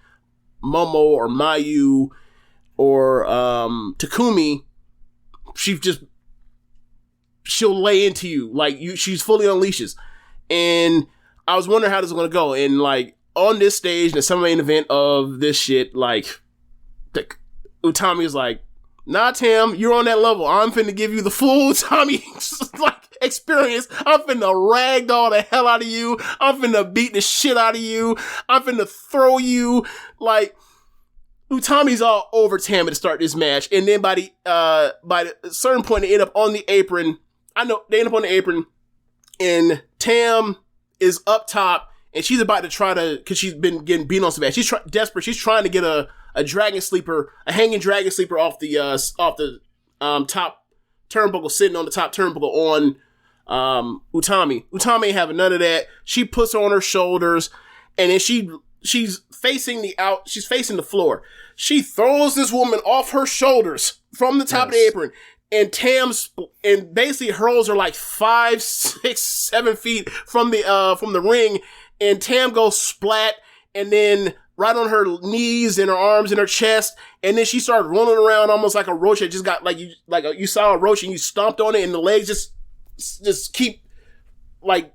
Momo or Mayu or Takumi, she'll lay into you. Like, she's fully unleashes. And I was wondering how this was going to go. And, like, on this stage, the summer main event of this shit, like, Utami is like, nah, Tam, you're on that level. I'm finna give you the full Utami, like, experience. I'm finna ragdoll the hell out of you. I'm finna beat the shit out of you. I'm finna throw you. Like, Utami's all over Tam to start this match. And then by the certain point, they end up on the apron. They end up on the apron, and Tam is up top. And she's about to try to, because she's been getting beat on so bad. She's desperate. She's trying to get a dragon sleeper, a hanging dragon sleeper off the top turnbuckle, sitting on the top turnbuckle on Utami. Utami ain't having none of that. She puts her on her shoulders, and then she's facing the floor. She throws this woman off her shoulders from the top of the apron, and and basically hurls her like 5, 6, 7 feet from the ring. And Tam goes splat, and then right on her knees and her arms and her chest, and then she started rolling around almost like a roach that just got you saw a roach and you stomped on it, and the legs just keep like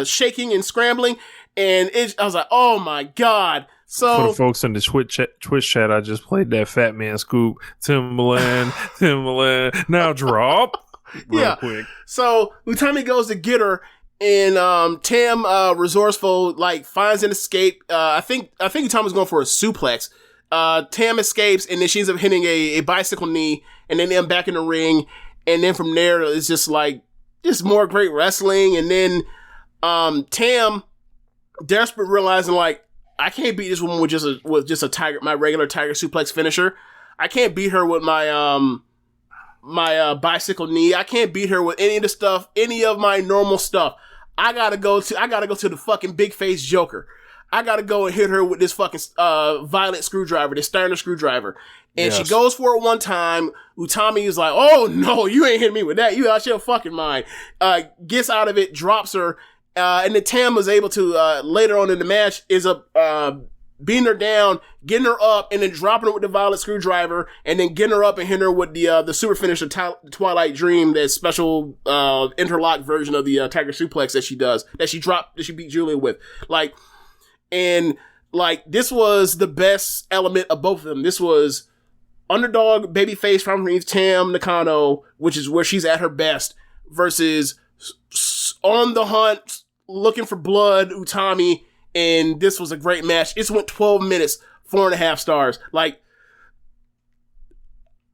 shaking and scrambling, and I was like, oh my god. So for the folks in the Twitch chat, I just played that Fat Man Scoop, Timbaland, now drop real quick. So Utami goes to get her. And Tam, resourceful, like, finds an escape. I think Utami's going for a suplex. Tam escapes, and then she ends up hitting a bicycle knee, and then them back in the ring. And then from there, it's just more great wrestling. And then Tam, desperate, realizing, like, I can't beat this woman with just a tiger, my regular tiger suplex finisher. I can't beat her with my bicycle knee. I can't beat her with any of my normal stuff. I gotta go to the fucking big face Joker. I gotta go and hit her with this fucking violet screwdriver, this Steiner screwdriver. And she goes for it one time. Utami is like, oh, no, you ain't hitting me with that. You out your fucking mind. Gets out of it, drops her. And then Tam was able to, later on in the match, is beating her down, getting her up, and then dropping her with the Violet Screwdriver, and then getting her up and hitting her with the super finisher Twilight Dream, that special interlock version of the Tiger Suplex that she does, that she beat Julia with. This was the best element of both of them. This was underdog babyface from Tam Nakano, which is where she's at her best, versus on the hunt, looking for blood, Utami, and this was a great match. It went 12 minutes, 4.5 stars.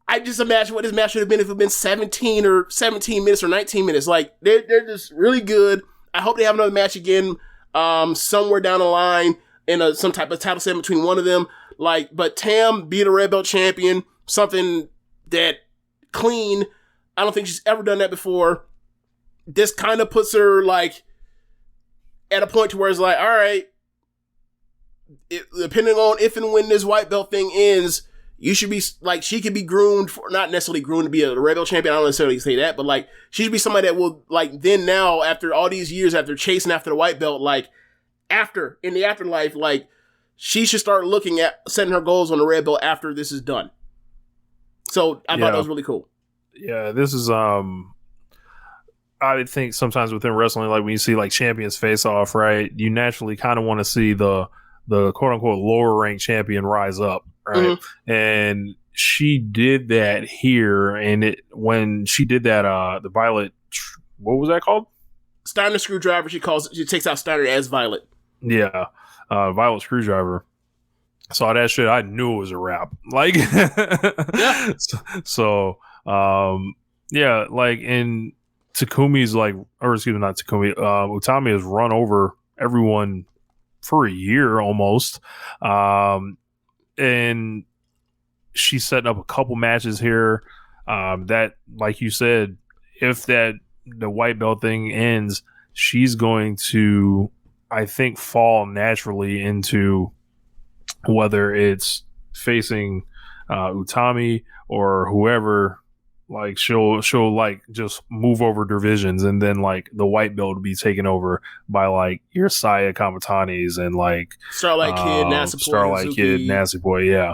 I just imagine what this match would have been if it had been 17 minutes or 19 minutes. They're just really good. I hope they have another match again, somewhere down the line in some type of title segment between one of them. But Tam beat a red belt champion, something that clean. I don't think she's ever done that before. This kind of puts her at a point to where it's all right, depending on if and when this white belt thing ends, you should be she could be groomed for, not necessarily groomed to be a red belt champion. I don't necessarily say that, but she should be somebody that will then now, after all these years, after chasing after the white belt, after in the afterlife, she should start looking at setting her goals on the red belt after this is done. So I thought that was really cool. Yeah, this is I think sometimes within wrestling, when you see champions face off, right, you naturally kind of want to see the quote unquote lower ranked champion rise up, right? Mm-hmm. And she did that here, and when she did that, the Violet, what was that called? Steiner Screwdriver. She takes out Steiner as Violet. Yeah, Violet Screwdriver. Saw that shit, I knew it was a wrap. Yeah. So, yeah, in Takumi's not Takumi, Utami has run over everyone for a year almost. And she's setting up a couple matches here that, like you said, if the white belt thing ends, she's going to, I think, fall naturally into whether it's facing Utami or whoever. She'll just move over divisions, and then the white belt will be taken over by your Saya Kamatanis and Starlight Kid, Nasty Boy, yeah.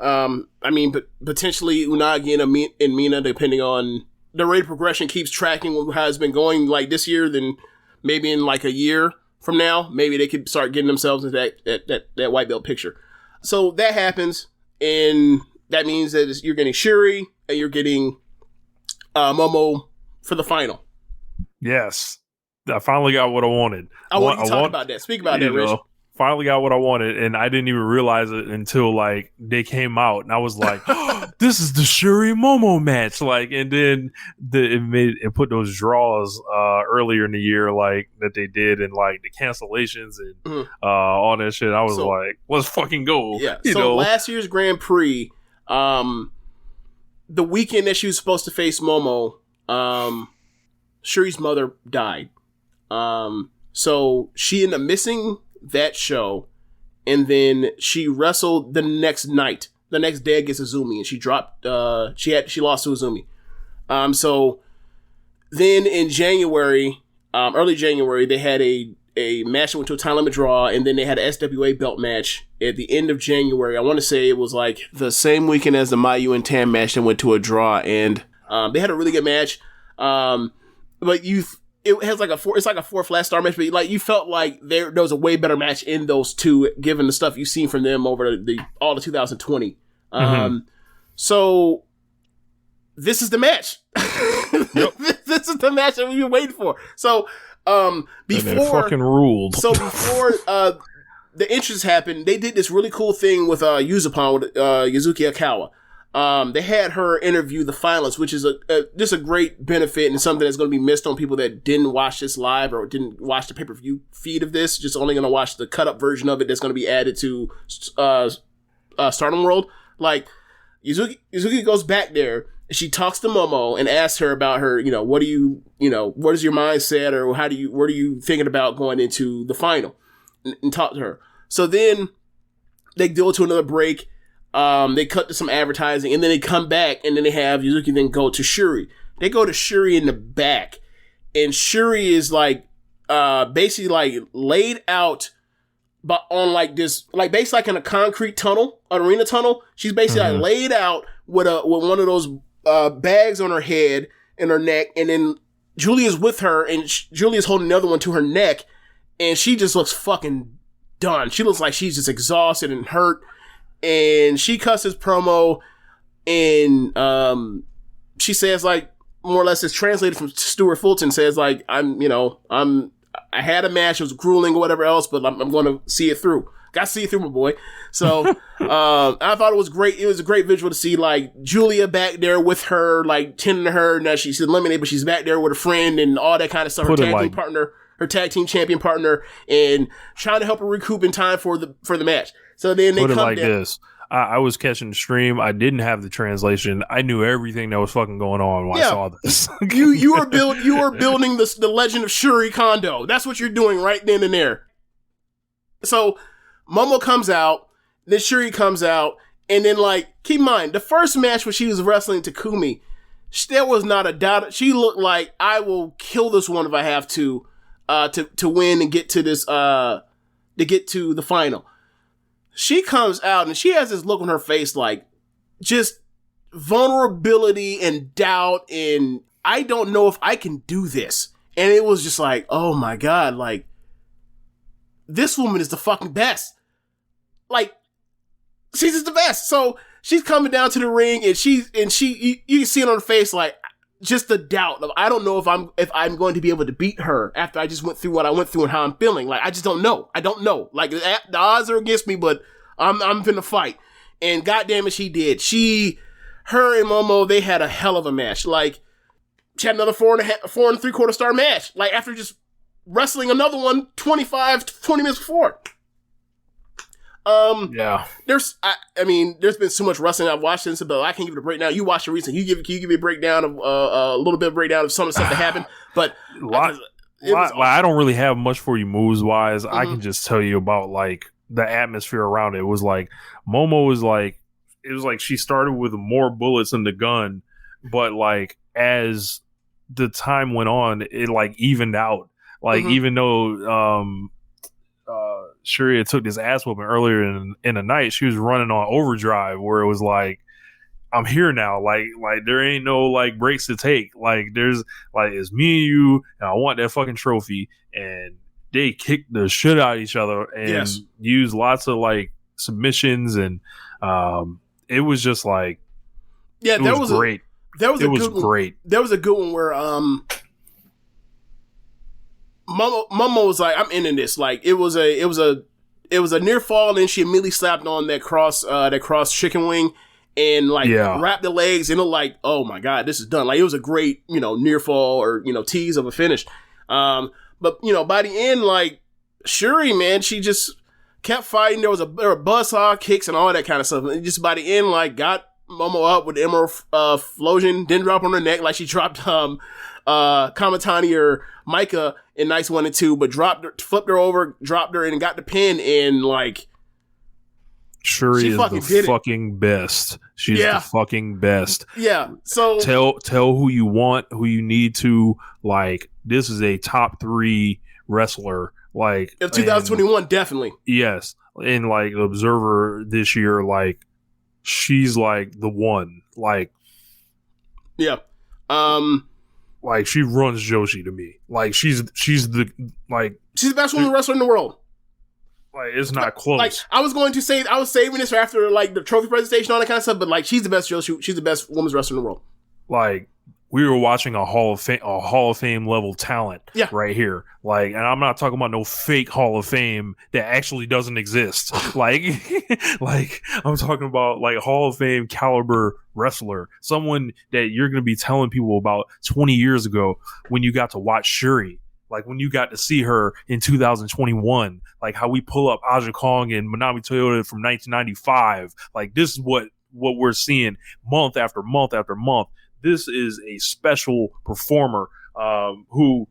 I mean, but potentially Unagi and Mina, depending on the rate of progression, keeps tracking how it's been going this year. Then maybe in a year from now, maybe they could start getting themselves into that white belt picture. So that happens, and that means that you're getting Syuri and you're getting Momo for the final. Yes. I finally got what I wanted. I want you to talk about that. Speak about that, Rich. Finally got what I wanted, and I didn't even realize it until they came out, and I was like, this is the Syuri Momo match. And then it put those draws earlier in the year that they did, and the cancellations and all that shit. I was let's fucking go. Yeah. Last year's Grand Prix, the weekend that she was supposed to face Momo, Syuri's mother died. So she ended up missing that show, and then she wrestled the next night, the next day against Azumi, and she dropped. She lost to Azumi. So then in January, early January, they had a match that went to a time limit draw, and then they had an SWA belt match at the end of January. I want to say it was the same weekend as the Mayu and Tam match that went to a draw, and they had a really good match. But it has it's a 4 flat star match, but you felt there was a way better match in those two, given the stuff you've seen from them over all the 2020. So this is the match. Yep. This is the match that we've been waiting for. So before fucking ruled. So before the entrance happened, they did this really cool thing with Yuzupon, with Yuzuki Akawa. They had her interview the finalists, which is just a great benefit and something that's going to be missed on people that didn't watch this live or didn't watch the pay-per-view feed of this, just only going to watch the cut-up version of it that's going to be added to Stardom World. Yuzuki goes back there, and she talks to Momo and asks her about her, what is your mindset, or what are you thinking about going into the final, and talk to her. So then they go to another break. They cut to some advertising, and then they come back, and then they have Yuzuki then go to Syuri. They go to Syuri in the back, and Syuri is like, basically like laid out, but on like this, like basically like in a concrete tunnel, an arena tunnel. She's basically like laid out with one of those bags on her head and her neck, and then Julia's with her, and Julia's holding the other one to her neck, and she just looks fucking done. She looks like she's just exhausted and hurt. And she cuts his promo, and she says, like, more or less, it's translated from Stuart Fulton, says, like, I had a match, it was grueling or whatever else, but I'm going to see it through. Got to see it through, my boy. So I thought it was great. It was a great visual to see, like, Julia back there with her, like, tending to her. Now she's eliminated, but she's back there with a friend and all that kind of stuff. Her tag team champion partner, and trying to help her recoup in time for the match. So then they put it come like down. this. I was catching the stream. I didn't have the translation. I knew everything that was fucking going on when I saw this. you are building the legend of Syuri Kondo. That's what you're doing right then and there. So Momo comes out, then Syuri comes out, and then, like, keep in mind, the first match when she was wrestling Takumi, there was not a doubt. She looked like, I will kill this one if I have to win and get to this to get to the final. She comes out and she has this look on her face, like, just vulnerability and doubt, and I don't know if I can do this. And it was just like, oh my God, like, this woman is the fucking best. Like, she's just the best. So she's coming down to the ring, and you can see it on her face, like, just the doubt of, I don't know if I'm going to be able to beat her after I just went through what I went through and how I'm feeling. Like, I just don't know. I don't know. Like, the odds are against me, but I'm finna fight. And goddamn it, she did. Her and Momo, they had a hell of a match. Like, she had another 4 3/4 star match. Like, after just wrestling another one 20 minutes before. Yeah. There's been so much wrestling I've watched since, but I can't give it a breakdown. You watched it recently. Can you give me a breakdown of a little bit of breakdown of some of the stuff that happened? But I don't really have much for you moves wise. I can just tell you about, like, the atmosphere around it. It was like Momo was like, it was like she started with more bullets in the gun, but, like, as the time went on, it, like, evened out. Like, even though Syuri took this ass whooping earlier in the night, she was running on overdrive, where it was like, I'm here now. Like there ain't no, like, breaks to take. Like, there's, like, it's me and you, and I want that fucking trophy. And they kicked the shit out of each other and used lots of, like, submissions, and it was just like, it was great. There was a good one where Momo was like, I'm ending this. Like, it was a near fall, and she immediately slapped on that cross chicken wing and, like, wrapped the legs, and it like, oh my God, this is done. Like, it was a great, near fall or, tease of a finish. But, by the end, like, Syuri, man, she just kept fighting. There were buzzsaw kicks and all that kind of stuff. And just by the end, like, got Momo up with the Emerald Flosion, didn't drop on her neck like she dropped Kamatani or Micah in nights 1 and 2, but flipped her over, dropped her, and got the pin, and, like, Syuri is the fucking best. She's the fucking best. Yeah. So tell who you want, who you need to. Like, this is a top 3 wrestler. Like, of 2021, definitely. Yes, and, like, Observer this year, like, she's, like, the one. Like, yeah. Like, she runs Joshi to me. Like, she's the best woman wrestler in the world. Like, it's not close. Like, I was saving this for after, like, the trophy presentation, all that kind of stuff, but, like, she's the best Joshi. She's the best women's wrestler in the world. Like, we were watching a Hall of Fame level talent right here. Like, and I'm not talking about no fake Hall of Fame that actually doesn't exist. Like, I'm talking about, like, Hall of Fame caliber wrestler, someone that you're going to be telling people about 20 years ago when you got to watch Syuri. Like, when you got to see her in 2021, like how we pull up Aja Kong and Manami Toyota from 1995. Like, this is what we're seeing month after month after month. This is a special performer who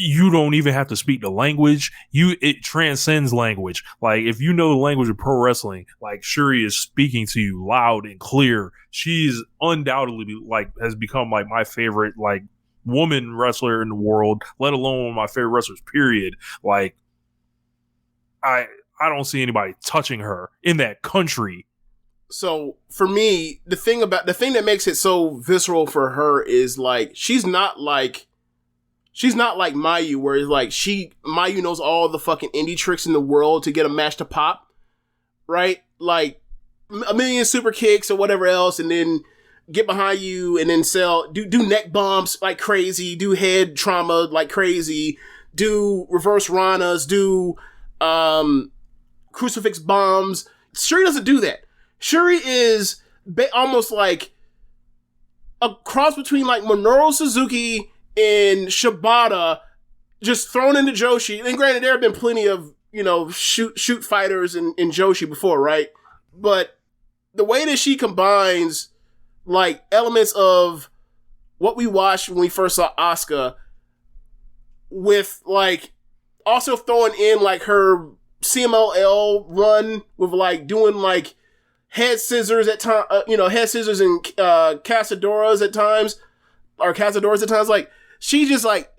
you don't even have to speak the language. It transcends language. Like, if you know the language of pro wrestling, like, Syuri is speaking to you loud and clear. She's undoubtedly like has become like my favorite like woman wrestler in the world, let alone one of my favorite wrestlers, period. Like, I don't see anybody touching her in that country. So for me, the thing that makes it so visceral for her is like she's not like Mayu, where it's like Mayu knows all the fucking indie tricks in the world to get a match to pop, right? Like a million super kicks or whatever else, and then get behind you and then do neck bumps like crazy, do head trauma like crazy, do reverse ranas, do crucifix bombs. Syuri doesn't do that. Syuri is almost like a cross between like Minoru Suzuki and Shibata, just thrown into Joshi. And granted, there have been plenty of, shoot fighters in Joshi before, right? But the way that she combines like elements of what we watched when we first saw Asuka with like also throwing in like her CMLL run with like doing like head scissors at time, head scissors and cazadoras at times, or cazadoras at times. Like, she just like,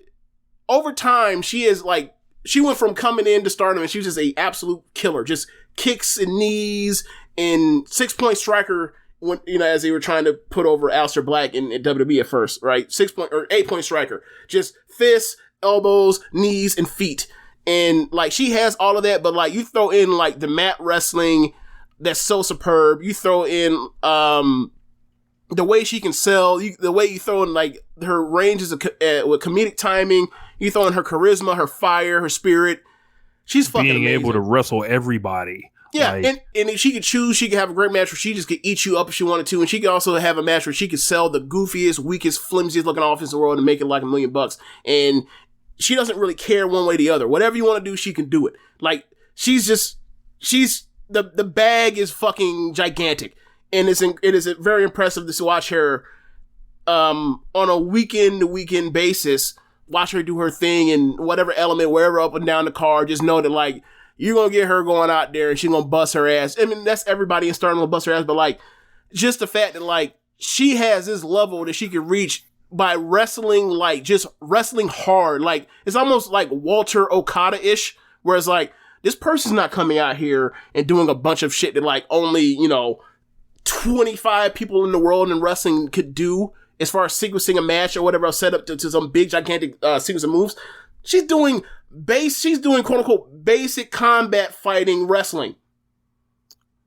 over time, she went from coming in to Stardom and she was just a absolute killer. Just kicks and knees and 6-point striker when, as they were trying to put over Aleister Black in WWE at first, right? 6-point or 8-point striker. Just fists, elbows, knees, and feet. And like, she has all of that, but like, you throw in like the mat wrestling that's so superb. You throw in the way she can sell, the way you throw in like her ranges with comedic timing. You throw in her charisma, her fire, her spirit. She's fucking being amazing. Able to wrestle everybody. Yeah, like, and if she could choose, she could have a great match where she just could eat you up if she wanted to, and she could also have a match where she could sell the goofiest, weakest, flimsiest looking offense in the world and make it like $1 million. And she doesn't really care one way or the other. Whatever you want to do, she can do it. Like, the bag is fucking gigantic, and it is very impressive to watch her on a weekend to weekend basis. Watch her do her thing in whatever element, wherever up and down the card. Just know that like you're gonna get her going out there and she's gonna bust her ass. I mean, that's everybody in Stardom will bust her ass, but like just the fact that like she has this level that she can reach by wrestling, like just wrestling hard. Like it's almost like Walter Okada-ish, where it's like, this person's not coming out here and doing a bunch of shit that like only, 25 people in the world in wrestling could do as far as sequencing a match or whatever else, set up to some big gigantic sequence of moves. She's doing quote unquote basic combat fighting wrestling.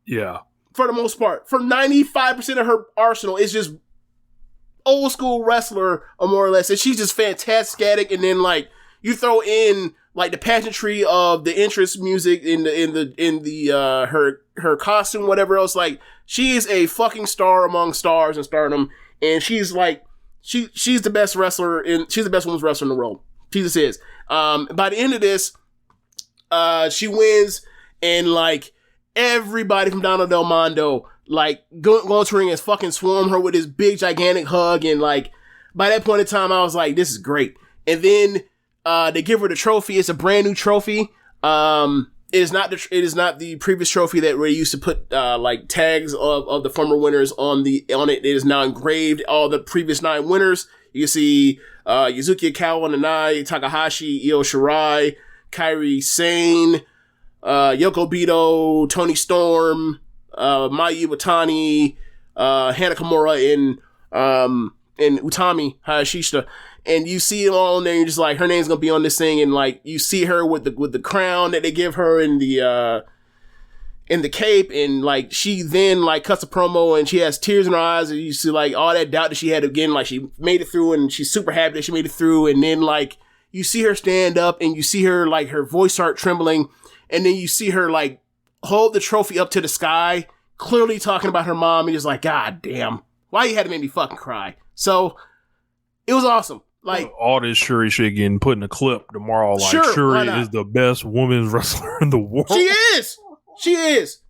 Yeah. For the most part. For 95% of her arsenal is just old school wrestler, or more or less. And she's just fantastic. And then like you throw in like the pageantry of the entrance music in her costume, whatever else. Like, she is a fucking star among stars in Stardom, and she's like she's the best wrestler she's the best women's wrestler in the world. She just is. By the end of this, she wins, and like everybody from Donna Del Mondo like going to the ring and fucking swarm her with this big gigantic hug, and like by that point in time, I was like, this is great. And then they give her the trophy. It's a brand new trophy. It is not the previous trophy that we used to put like tags of the former winners on it. It is now engraved all the previous 9 winners. You can see Yuzuki Akawa, Nanai, Takahashi, Io Shirai, Kairi Sane, Yoko Bito, Toni Storm, Mayu Iwatani, Hana Kimura, and Utami Hayashishita. And you see it all in there, you're just like, her name's gonna be on this thing, and like you see her with the crown that they give her in the cape, and like she then like cuts a promo and she has tears in her eyes, and you see like all that doubt that she had again, like she made it through and she's super happy that she made it through, and then like you see her stand up and you see her like her voice start trembling, and then you see her like hold the trophy up to the sky, clearly talking about her mom, and you're just like, God damn, why you had to make me fucking cry? So it was awesome. Like all this Syuri shit getting put in a clip tomorrow. Like, sure, Syuri is the best women's wrestler in the world. She is.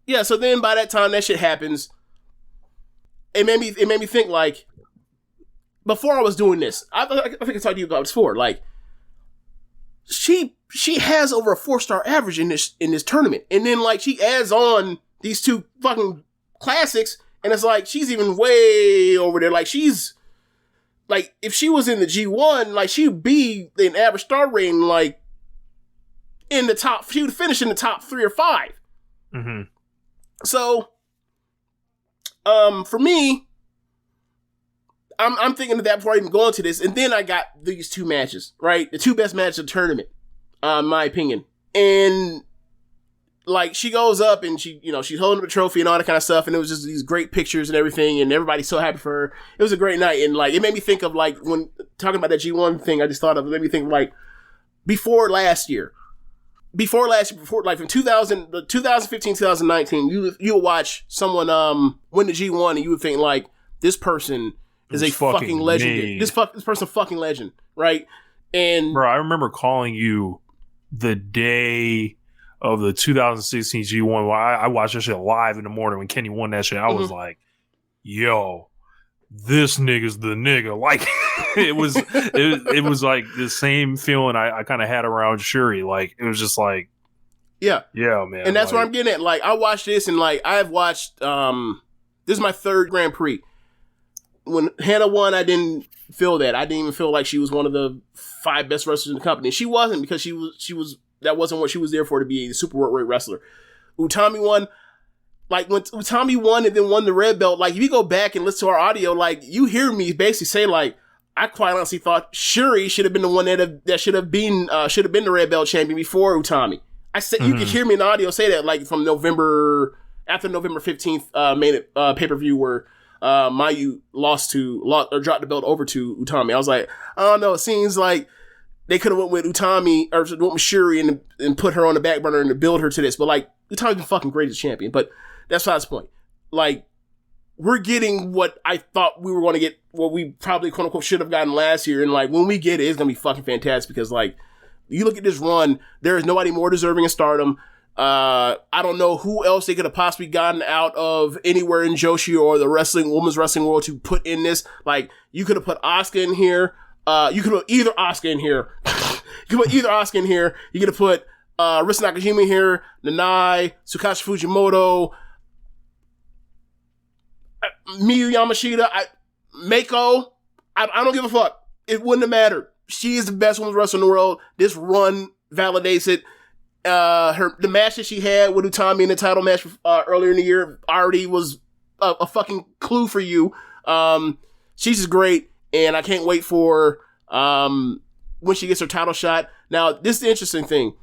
Yeah. So then by that time that shit happens, it made me think like, before I was doing this, I think I talked to you about this before. Like, she has over a 4-star average in this tournament, and then like she adds on these 2 fucking classics, and it's like she's even way over there. Like she's like, if she was in the G1, like she'd be an average star rating, like in the top. She would finish in the top 3 or 5. Mm-hmm. So, for me, I'm thinking of that before I even go into this, and then I got these 2 matches, right? The 2 best matches of the tournament, in my opinion. And like she goes up and she's holding up a trophy and all that kind of stuff, and it was just these great pictures and everything, and everybody's so happy for her. It was a great night, and like it made me think of like when talking about that G1 thing, I just thought of it made me think of like before last year, like from 2015, 2019, you would watch someone win the G1 and you would think like, this person is a fucking legend. This person fucking legend, right? And bro, I remember calling you the day of the 2016 G1. I watched that shit live in the morning when Kenny won that shit. I was like, yo, this nigga's the nigga. Like it was like the same feeling I kind of had around Syuri. Like it was just like, yeah, man. And that's like, what I'm getting at. Like I watched this, and like I've watched this is my 3rd Grand Prix. When Hannah won, I didn't feel that. I didn't even feel like she was one of the 5 best wrestlers in the company. She wasn't, because she was that wasn't what she was there for, to be a super work wrestler. Utami won. Like when Utami won and then won the red belt, like if you go back and listen to our audio, like you hear me basically say like, I quite honestly thought Syuri should have been the one that should have been the red belt champion before Utami. I said you could hear me in the audio say that, like from after November 15th main pay-per-view where Mayu dropped the belt over to Utami. I was like, I don't know, it seems like they could have went with Utami or went with Syuri and put her on the back burner and to build her to this. But like, Utami's been fucking great as champion. But that's not the point. Like, we're getting what I thought we were going to get, what we probably quote unquote should have gotten last year. And like, when we get it, it's going to be fucking fantastic, because like, you look at this run, there is nobody more deserving in Stardom. I don't know who else they could have possibly gotten out of anywhere in Joshi or the women's wrestling world to put in this. Like, you could have put Asuka in here. You could put either Asuka in here. You could have put Risa Nakajima in here, Nanai, Tsukashi Fujimoto, Miyu Yamashita, Mako. I don't give a fuck. It wouldn't have mattered. She is the best women's wrestler in the world. This run validates it. The match that she had with Utami in the title match earlier in the year already was a fucking clue for you. She's just great, and I can't wait for when she gets her title shot. Now, this is the interesting thing.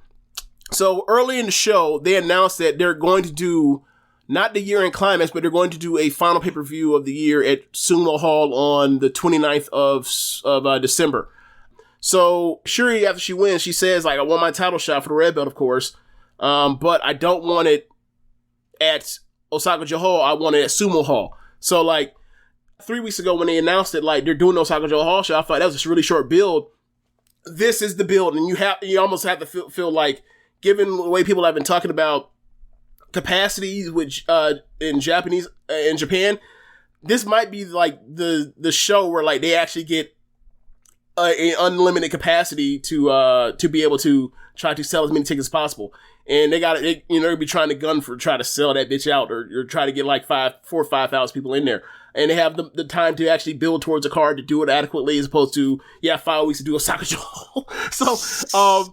So early in the show, they announced that they're going to do not the year-end climax, but they're going to do a final pay-per-view of the year at Sumo Hall on the 29th of December. So Syuri, after she wins, she says, like, I want my title shot for the red belt, of course, but I don't want it at Osaka-jo Hall. I want it at Sumo Hall. So, like, 3 weeks ago when they announced it, like, they're doing the Osaka-jo Hall show, I thought that was a really short build. This is the build, and you almost have to feel like, given the way people have been talking about capacities, which in Japan, this might be like the show where like they actually get an unlimited capacity to be able to try to sell as many tickets as possible. And they'll be trying to try to sell that bitch out or try to get like 4,000 or 5,000 people in there. And they have the time to actually build towards a card to do it adequately, as opposed to 5 weeks to do a soccer show. So,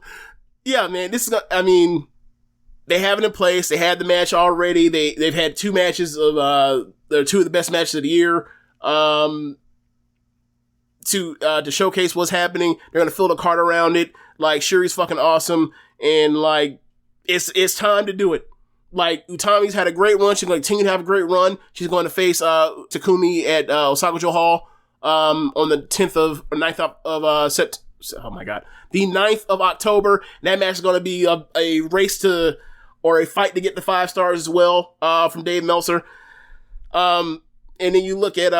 yeah, man, they have it in place. They had the match already. They've had 2 matches of they're 2 of the best matches of the year. To showcase what's happening. They're gonna fill the card around it. Like, Syuri's fucking awesome, and like it's time to do it. Like, Utami's had a great run. She's going to continue to have a great run. She's going to face Takumi at Osaka-jo Hall on the 9th of September. Oh my god, the 9th of October. That match is going to be a race or a fight to get the 5 stars as well from Dave Meltzer. And then you look at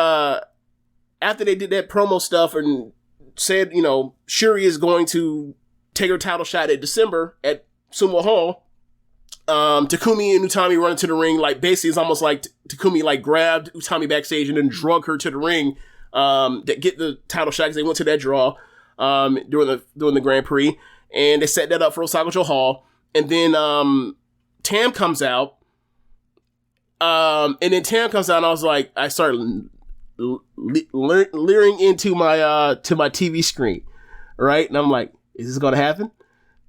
after they did that promo stuff and said, Syuri is going to take her title shot at December at Sumo Hall. Takumi and Utami run into the ring. Like, basically, it's almost like Takumi like grabbed Utami backstage and then drug her to the ring that get the title shot because they went to that draw during the Grand Prix, and they set that up for Osaka Joe Hall. And then Tam comes out, and I was like, I started leering into my to my TV screen, right? And I'm like, is this gonna happen?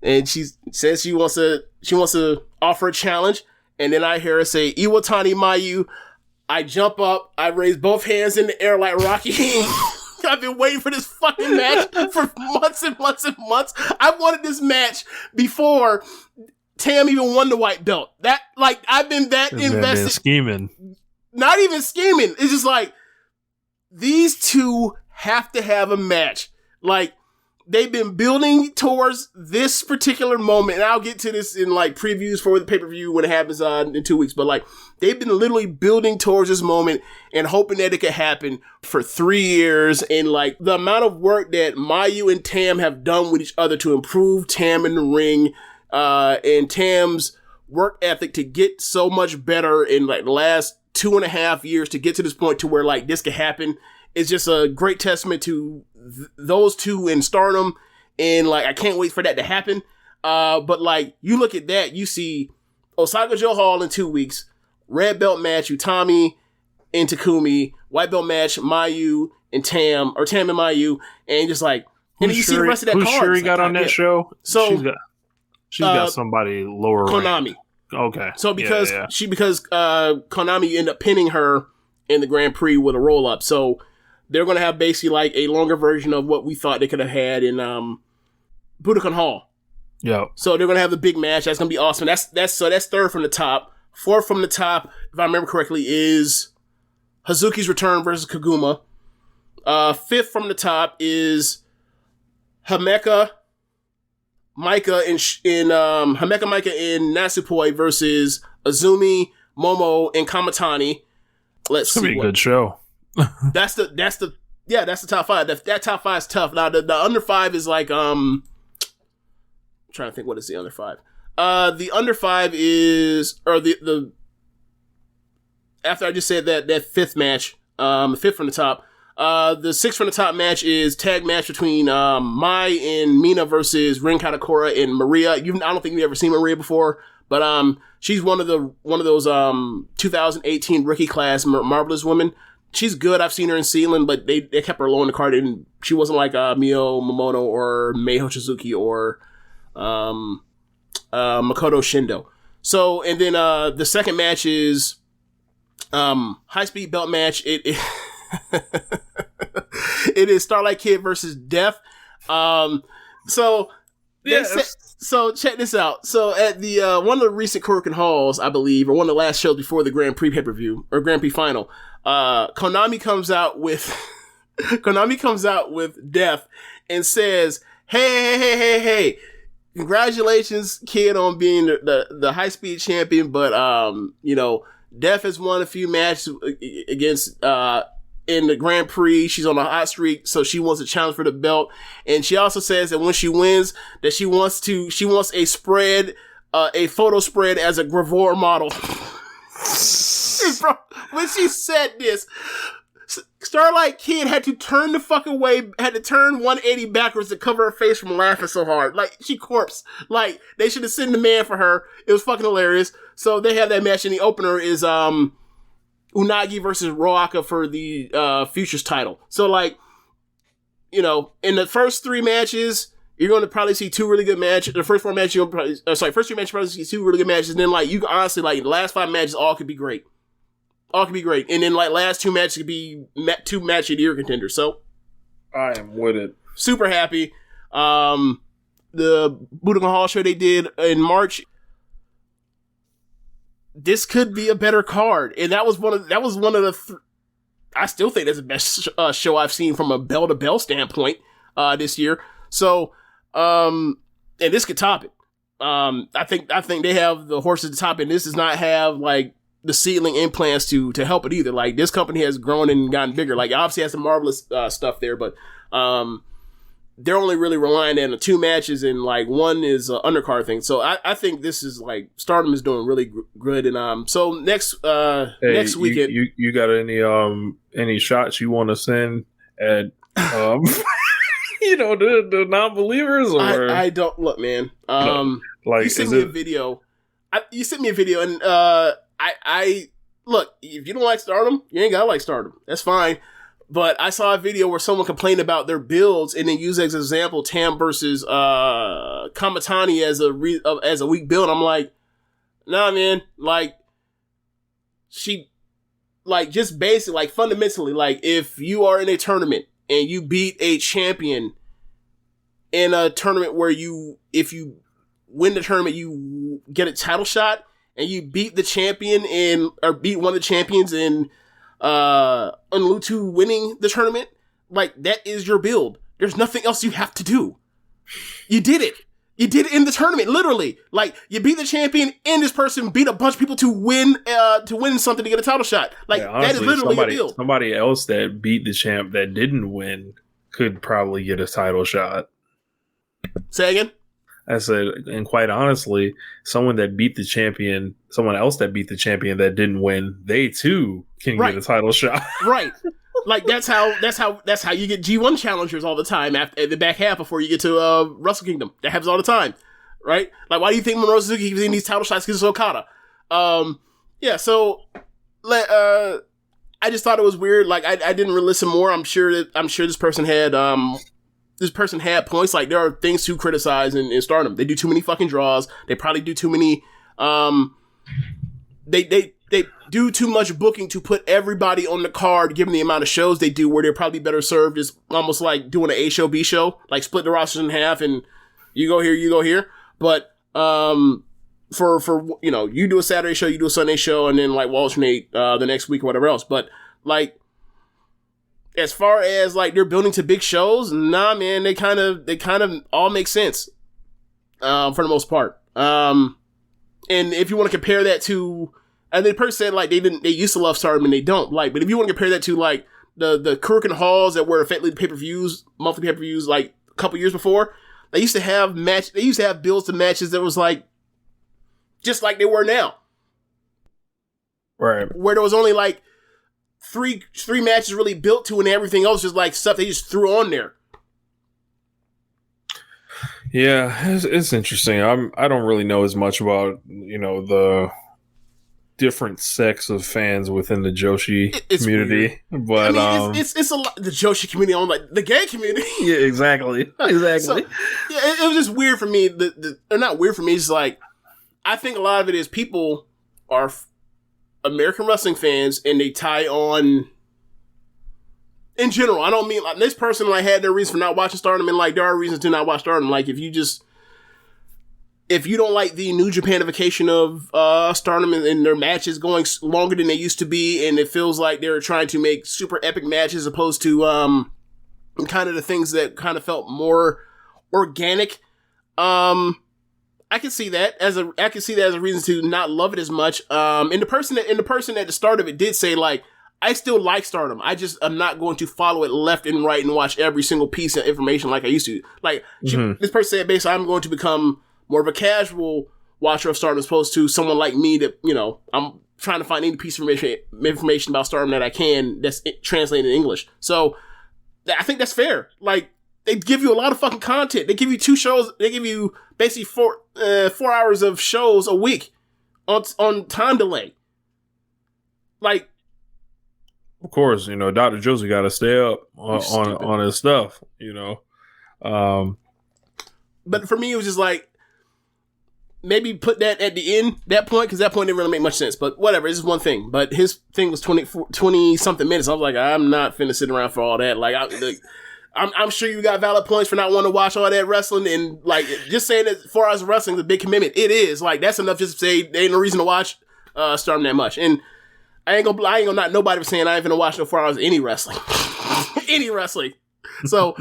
And she says she wants to offer a challenge, and then I hear her say, Iwatani Mayu. I jump up, I raise both hands in the air like Rocky. I've been waiting for this fucking match for months and months and months. I wanted this match before Tam even won the white belt. That, like, I've been that invested. Been scheming. Not even scheming. It's just like, these two have to have a match. Like, they've been building towards this particular moment, and I'll get to this in like previews for the pay-per-view when it happens in 2 weeks, but like, they've been literally building towards this moment and hoping that it could happen for 3 years. And like, the amount of work that Mayu and Tam have done with each other to improve Tam in the ring, and Tam's work ethic to get so much better in like the last 2.5 years to get to this point to where like this could happen, is just a great testament to those two in Stardom. And like, I can't wait for that to happen. But like, you look at that, you see Osaka Joe Hall in 2 weeks, red belt match, Utami and Takumi, white belt match, Mayu and Tam, or Tam and Mayu, and just like, and you see the rest of that card. Who Syuri got on that show? So she's got somebody lower. Konami. Okay. So because Konami ended up pinning her in the Grand Prix with a roll up, so they're gonna have basically like a longer version of what we thought they could have had in Budokan Hall. Yeah. So they're gonna have the big match. That's gonna be awesome. That's third from the top. Fourth from the top, if I remember correctly, is Hazuki's return versus Kaguma. Fifth from the top is Himeka Maika in Himeka Maika in Natsupoi versus Azumi, Momo, and Kamatani. Let's see. It's gonna be a good show. That's the top five. That top five is tough. Now the under five is like I'm trying to think, what is the under five? The under five is, or the after I just said that fifth match, fifth from the top. The sixth from the top match is tag match between Mai and Mina versus Rin Kadokura and Maria. I don't think you've ever seen Maria before, but she's one of those 2018 rookie class marvelous women. She's good. I've seen her in Sealand, but they kept her low in the card, and she wasn't like Mio Momono or Meiho Suzuki or Makoto Shindo. So, and then the second match is high speed belt match. It is Starlight Kid versus Death. So check this out. So at the one of the recent Korakuen Halls, I believe, or one of the last shows before the Grand Prix pay-per-view or Grand Prix final, Konami comes out with Death and says, hey, congratulations, kid, on being the high speed champion, but Death has won a few matches against in the Grand Prix. She's on a hot streak, so she wants a challenge for the belt. And she also says that when she wins, that she wants a spread, a photo spread as a Gravore model. Bro, when she said this, Starlight Kid had to turn the fucking way, had to turn 180 backwards to cover her face from laughing so hard. Like, she corpse. Like, they should have sent the man for her. It was fucking hilarious. So they have that match, and the opener is Unagi versus Roaka for the Futures title. So, like, in the first three matches, you're going to probably see two really good matches. The first four matches, first three matches, you'll probably see two really good matches. And then, like, you can honestly, like, the last five matches all could be great. All could be great. And then, like, last two matches could be two match of the year contenders. So, I am with it. Super happy. The Budokan Hall show they did in March, this could be a better card. And that was one of the I still think that's the best show I've seen from a bell-to-bell standpoint this year. So, and this could top it. I think they have the horses to top it. And this does not have, like, the ceiling implants to help it either. Like, this company has grown and gotten bigger. Like, obviously has some marvelous stuff there, but they're only really relying on the two matches, and like one is an undercard thing. So I think this is like Stardom is doing really good. And so next weekend, you got any shots you want to send at the non-believers, or I don't look, man. like you sent me a video. You sent me a video, and I look. If you don't like Stardom, you ain't gotta like Stardom. That's fine. But I saw a video where someone complained about their builds and then used as an example Tam versus Kamatani as a weak build. I'm like, nah, man. Like, just basic, like fundamentally, like if you are in a tournament and you beat a champion in a tournament where if you win the tournament, you get a title shot, and you beat the champion or beat one of the champions in Unlutu winning the tournament, like that is your build. There's nothing else you have to do. You did it. You did it in the tournament, literally. Like you beat the champion, and this person beat a bunch of people to win something to get a title shot. Like honestly, that is literally your build. Somebody else that beat the champ that didn't win could probably get a title shot. Say again? I said, and quite honestly, someone else that beat the champion that didn't win, they too can get a title shot. Right. Like that's how you get G1 challengers all the time at the back half before you get to Wrestle Kingdom. That happens all the time. Right? Like why do you think Minoru Suzuki keeps getting these title shots because it's Okada? Yeah, so I just thought it was weird. Like I didn't really listen more. I'm sure this person had points. Like there are things to criticize in Stardom. They do too many fucking draws. They probably do too many. They do too much booking to put everybody on the card, given the amount of shows they do. Where they're probably better served is almost like doing an A show, B show, like split the rosters in half, and you go here, you go here. But for you do a Saturday show, you do a Sunday show, and then like we'll alternate the next week or whatever else. But like, as far as like they're building to big shows, nah, man, they kind of all make sense for the most part. And if you want to compare that to, and the person said like they used to love Stardom and they don't like, but if you want to compare that to like the Korakuen Halls that were effectively pay-per-views, monthly pay-per-views like a couple years before, they used to have builds to matches that was like just like they were now, right? Where there was only like three matches really built to, and everything else just like stuff they just threw on there. Yeah, it's interesting. I don't really know as much about the different sects of fans within the Joshi community, weird. But I mean, it's a lot. The Joshi community, on like the gay community. Yeah, exactly. So, yeah, it was just weird for me. Or not weird for me. It's just like I think a lot of it is people are American wrestling fans, and they tie on. In general, I don't mean like this person like had their reason for not watching Stardom, and like there are reasons to not watch Stardom. Like if you don't like the New Japanification of Stardom and their matches going longer than they used to be, and it feels like they're trying to make super epic matches as opposed to kind of the things that kind of felt more organic. I can see that as a reason to not love it as much. And the person at the start of it did say like, I still like Stardom. I'm not going to follow it left and right and watch every single piece of information like I used to. Like this person said, basically, I'm going to become more of a casual watcher of Stardom as opposed to someone like me that, I'm trying to find any piece of information about Stardom that I can that's translated in English. So I think that's fair. Like they give you a lot of fucking content. They give you 2 shows. They give you basically 4 hours of shows a week on time delay. Like, of course, Dr. Josie got to stay up on his stuff, But for me, it was just like, maybe put that at the end, that point, because that point didn't really make much sense. But whatever, this is one thing. But his thing was 20-something minutes. I was like, I'm not finna sit around for all that. Like, I'm sure you got valid points for not wanting to watch all that wrestling. And, like, just saying that 4 hours of wrestling is a big commitment. It is. Like, that's enough just to say there ain't no reason to watch Stardom that much. And I ain't gonna not nobody was saying I ain't gonna watch no 4 hours of any wrestling. Any wrestling. So,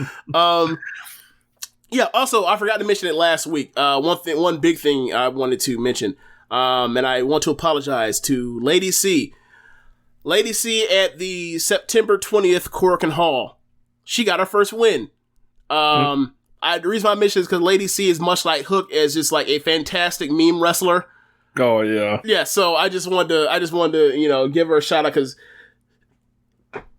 yeah, also, I forgot to mention it last week. One big thing I wanted to mention, and I want to apologize to Lady C. Lady C at the September 20th Korakuen Hall. She got her first win. The reason why I mention is because Lady C is much like Hook as just like a fantastic meme wrestler. Oh yeah. Yeah, so I just wanted to, give her a shout out because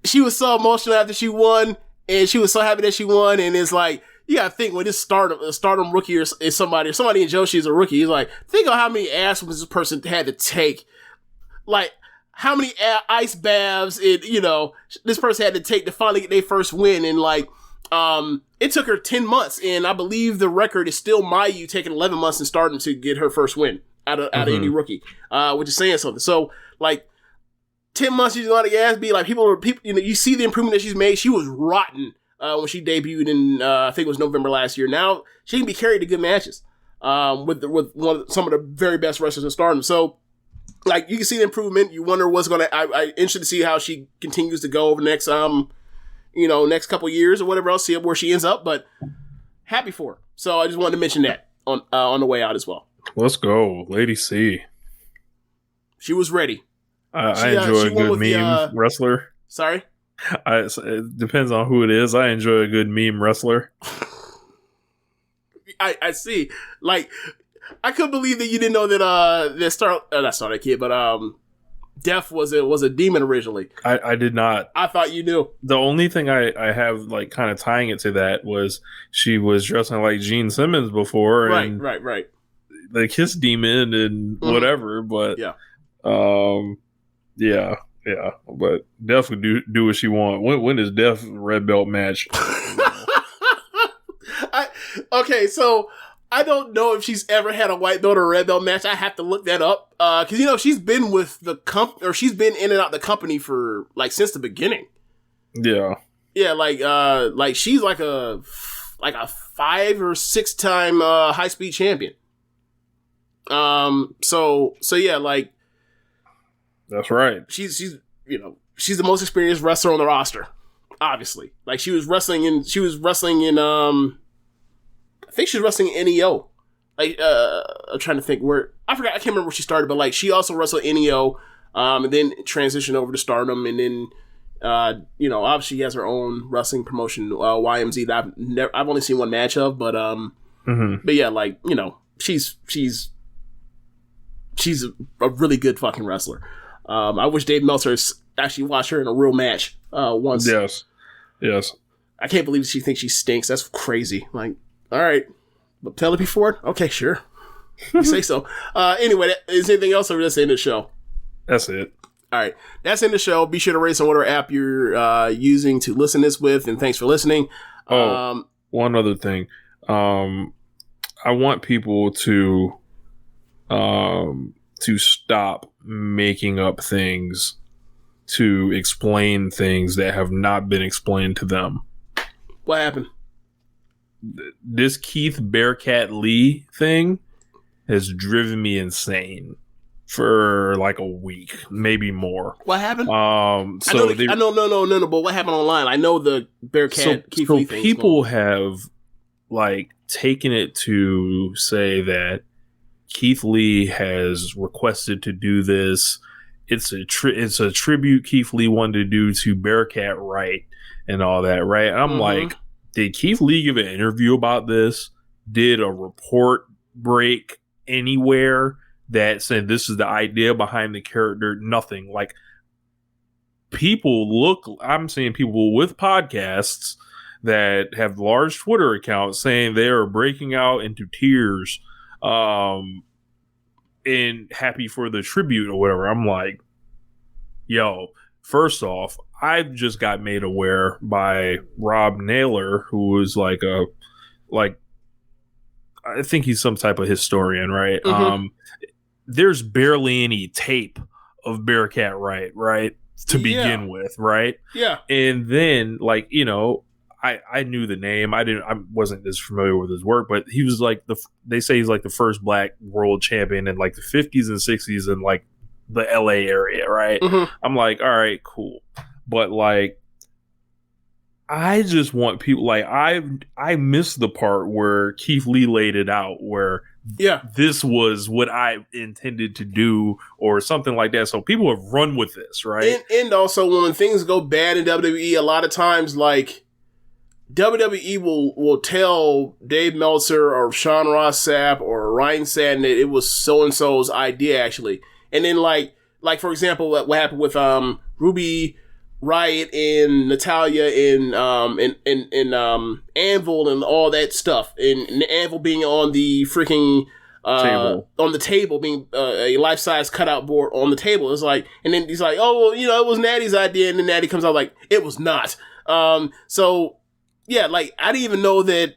she was so emotional after she won, and she was so happy that she won. And it's like, you gotta think when this Stardom rookie is somebody in Joshi is a rookie. He's like, think of how many ass this person had to take, like how many ice baths this person had to take to finally get their first win. And like, it took her 10 months, and I believe the record is still Mayu taking 11 months in Stardom to get her first win out of any rookie, which is saying something. So like 10 months, she's letting ass be like people. You see the improvement that she's made. She was rotten when she debuted in I think it was November last year. Now she can be carried to good matches with some of the very best wrestlers in Stardom. So like you can see the improvement. You wonder what's gonna. I interested to see how she continues to go over the next next couple years or whatever else. See where she ends up, but happy for her. So I just wanted to mention that on the way out as well. Let's go, Lady C. She was ready. I enjoy a good meme wrestler. Sorry? It depends on who it is. I enjoy a good meme wrestler. I see. Like, I couldn't believe that you didn't know that not Star Kid, but Def was a demon originally. I did not. I thought you knew. The only thing I have like kind of tying it to that was she was dressing like Gene Simmons before. And right. The Kiss Demon and whatever, but yeah. But Def would do what she want. When is Def red belt match? Okay, so I don't know if she's ever had a white belt or a red belt match. I have to look that up because she's been with the she's been in and out the company for like since the beginning. Yeah, like she's like a 5 or 6 time high speed champion. So yeah, like that's right. She's the most experienced wrestler on the roster. Obviously, like she was wrestling in I think she was wrestling in NEO. Like I'm trying to think where I can't remember where she started, but like she also wrestled NEO, and then transitioned over to Stardom, and then obviously she has her own wrestling promotion, YMZ, that I've only seen one match of, but but yeah, like she's a really good fucking wrestler. I wish Dave Meltzer actually watched her in a real match once. Yes. I can't believe she thinks she stinks. That's crazy. Like, all right, but tell it before. Okay, sure. You say so. Anyway, is there anything else, or that's the end of the show? That's it. All right, that's the end of the show. Be sure to rate us on whatever app you're using to listen this with, and thanks for listening. One other thing. I want people to stop making up things to explain things that have not been explained to them. What happened? This Keith Bearcat Lee thing has driven me insane for like a week, maybe more. What happened? So I know, but what happened online? I know the Bearcat Keith Lee thing. People have like taken it to say that Keith Lee has requested to do this. It's a tribute Keith Lee wanted to do to Bearcat Wright and all that, right? And I'm like, did Keith Lee give an interview about this? Did a report break anywhere that said this is the idea behind the character? Nothing. Like, I'm seeing people with podcasts that have large Twitter accounts saying they are breaking out into tears and happy for the tribute or whatever. I'm like, yo, first off, I just got made aware by Rob Naylor, who was I think he's some type of historian, right? There's barely any tape of Bearcat Wright, right? To begin with, right? Yeah. And then, I knew the name. I wasn't as familiar with his work, but he was like they say he's like the first black world champion in like the 50s and 60s in like the LA area, right? I'm like, all right, cool. But like, I just want people like I missed the part where Keith Lee laid it out where this was what I intended to do or something like that. So people have run with this, right? And also when things go bad in WWE, a lot of times like WWE will tell Dave Meltzer or Sean Ross Sapp or Ryan Satin that it was so-and-so's idea actually. And then like for example, what happened with Ruby Riot and Natalia and Anvil and all that stuff, and Anvil being on the freaking on the table, being a life-size cutout board on the table. It's like, and then he's like, oh, well, it was Natty's idea, and then Natty comes out like, it was not. So yeah, like, I didn't even know that.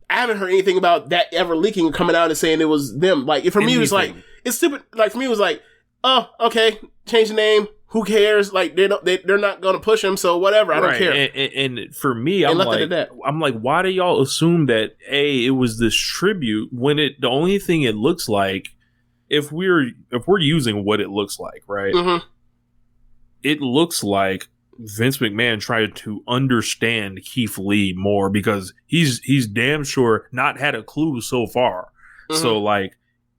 I haven't heard anything about that ever leaking or coming out and saying it was them. Like, for me, it was like, it's stupid. Like, for me, it was like, oh, okay, change the name. Who cares? Like, they're not going to push him, so whatever. I don't care. And for me, I'm like, why do y'all assume that it was this tribute when the only thing it looks like, if we're using what it looks like, right? Mm-hmm. It looks like Vince McMahon tried to understand Keith Lee more, because he's damn sure not had a clue so far. Mm-hmm. So like,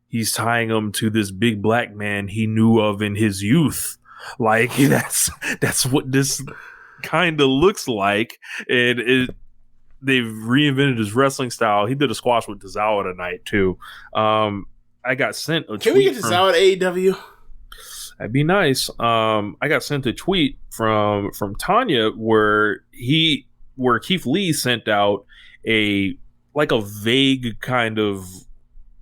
he's tying him to this big black man he knew of in his youth. Like, that's what this kind of looks like. And they've reinvented his wrestling style. He did a squash with Tozawa tonight too. I got sent a tweet. Can we get Tozawa to AEW? That'd be nice. I got sent a tweet from Tanya where Keith Lee sent out a vague kind of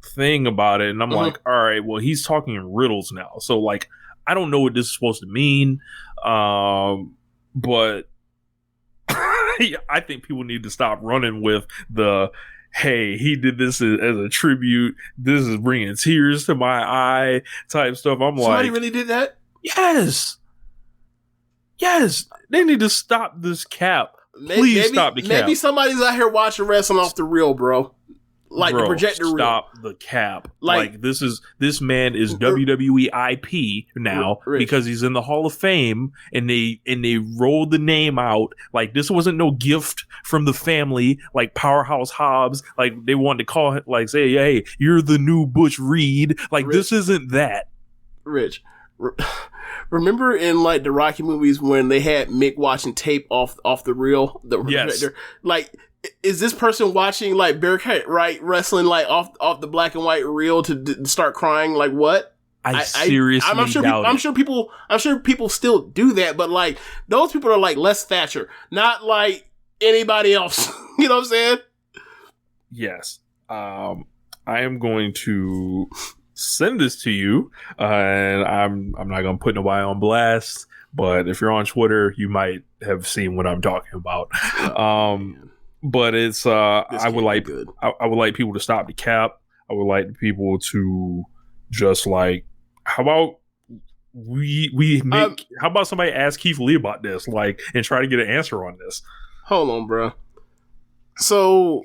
thing about it, and I'm like, all right, well, he's talking in riddles now, so like, I don't know what this is supposed to mean, but I think people need to stop running with the, hey, he did this as a tribute, this is bringing tears to my eye type stuff. I'm Somebody really did that? Yes, they need to stop this cap. Please stop the cap. Maybe somebody's out here watching wrestling off the reel, bro. Like, the projector reel. Stop the cap. Like this man is WWE IP now, because he's in the Hall of Fame, and they rolled the name out. Like, this wasn't no gift from the family, like Powerhouse Hobbs. Like, they wanted to call it, like, say, hey, you're the new Butch Reed. Like, this isn't that. Rich, remember in like the Rocky movies when they had Mick watching tape off the reel? Yes. Like, is this person watching like Bearcat wrestling like off the black and white reel to start crying? Like, what? I seriously doubt it. I'm sure people still do that, but like, those people are like Les Thatcher, not like anybody else. You know what I'm saying? Yes. I am going to send this to you, and I'm not going to put nobody on blast, but if you're on Twitter, you might have seen what I'm talking about. But it's I would like people to stop the cap. I would like people to just like, how about how about somebody ask Keith Lee about this, like, and try to get an answer on this. Hold on, bro. So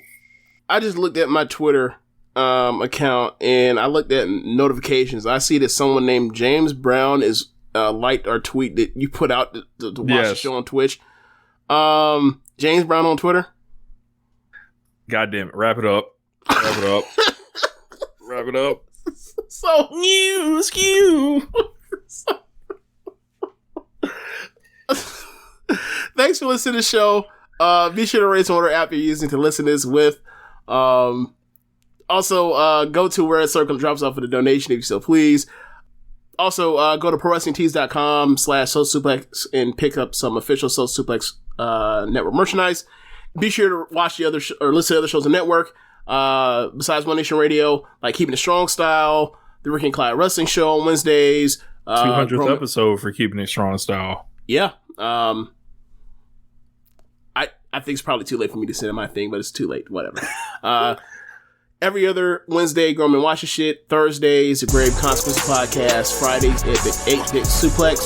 I just looked at my Twitter account, and I looked at notifications. I see that someone named James Brown is liked our tweet that you put out to watch the show on Twitch. James Brown on Twitter. God damn it. Wrap it up. Wrap it up. So skew. Thanks for listening to the show. Be sure to rate on whatever app you're using to listen to this with. Also, go to where Circle drops off for the donation if you so please. Also, go to ProWrestlingTees.com/Social Suplex and pick up some official Social Suplex network merchandise. Be sure to watch the other or listen to other shows on the network. Besides One Nation Radio, like Keepin It Strong Style, the Ricky Clive Wrestling Show on Wednesdays. 200th episode for Keepin It Strong Style. Yeah. I think it's probably too late for me to send my thing, but it's too late. Whatever. Every other Wednesday, Grown Men Watch Your Shit. Thursdays, the Grave Consequences Podcast. Fridays, the 8-Bit Suplex.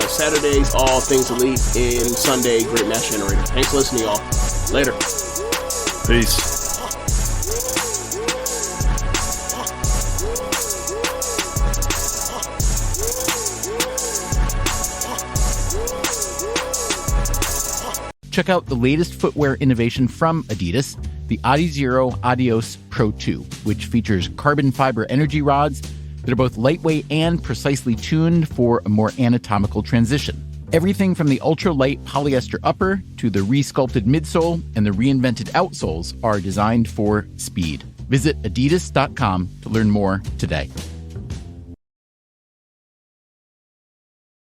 Saturdays, All Things Elite. And Sunday, Great Match Generator. Thanks for listening, y'all. Later. Peace. Check out the latest footwear innovation from Adidas, the Adizero Adios Pro 2, which features carbon fiber energy rods that are both lightweight and precisely tuned for a more anatomical transition. Everything from the ultra-light polyester upper to the re-sculpted midsole and the reinvented outsoles are designed for speed. Visit adidas.com to learn more today.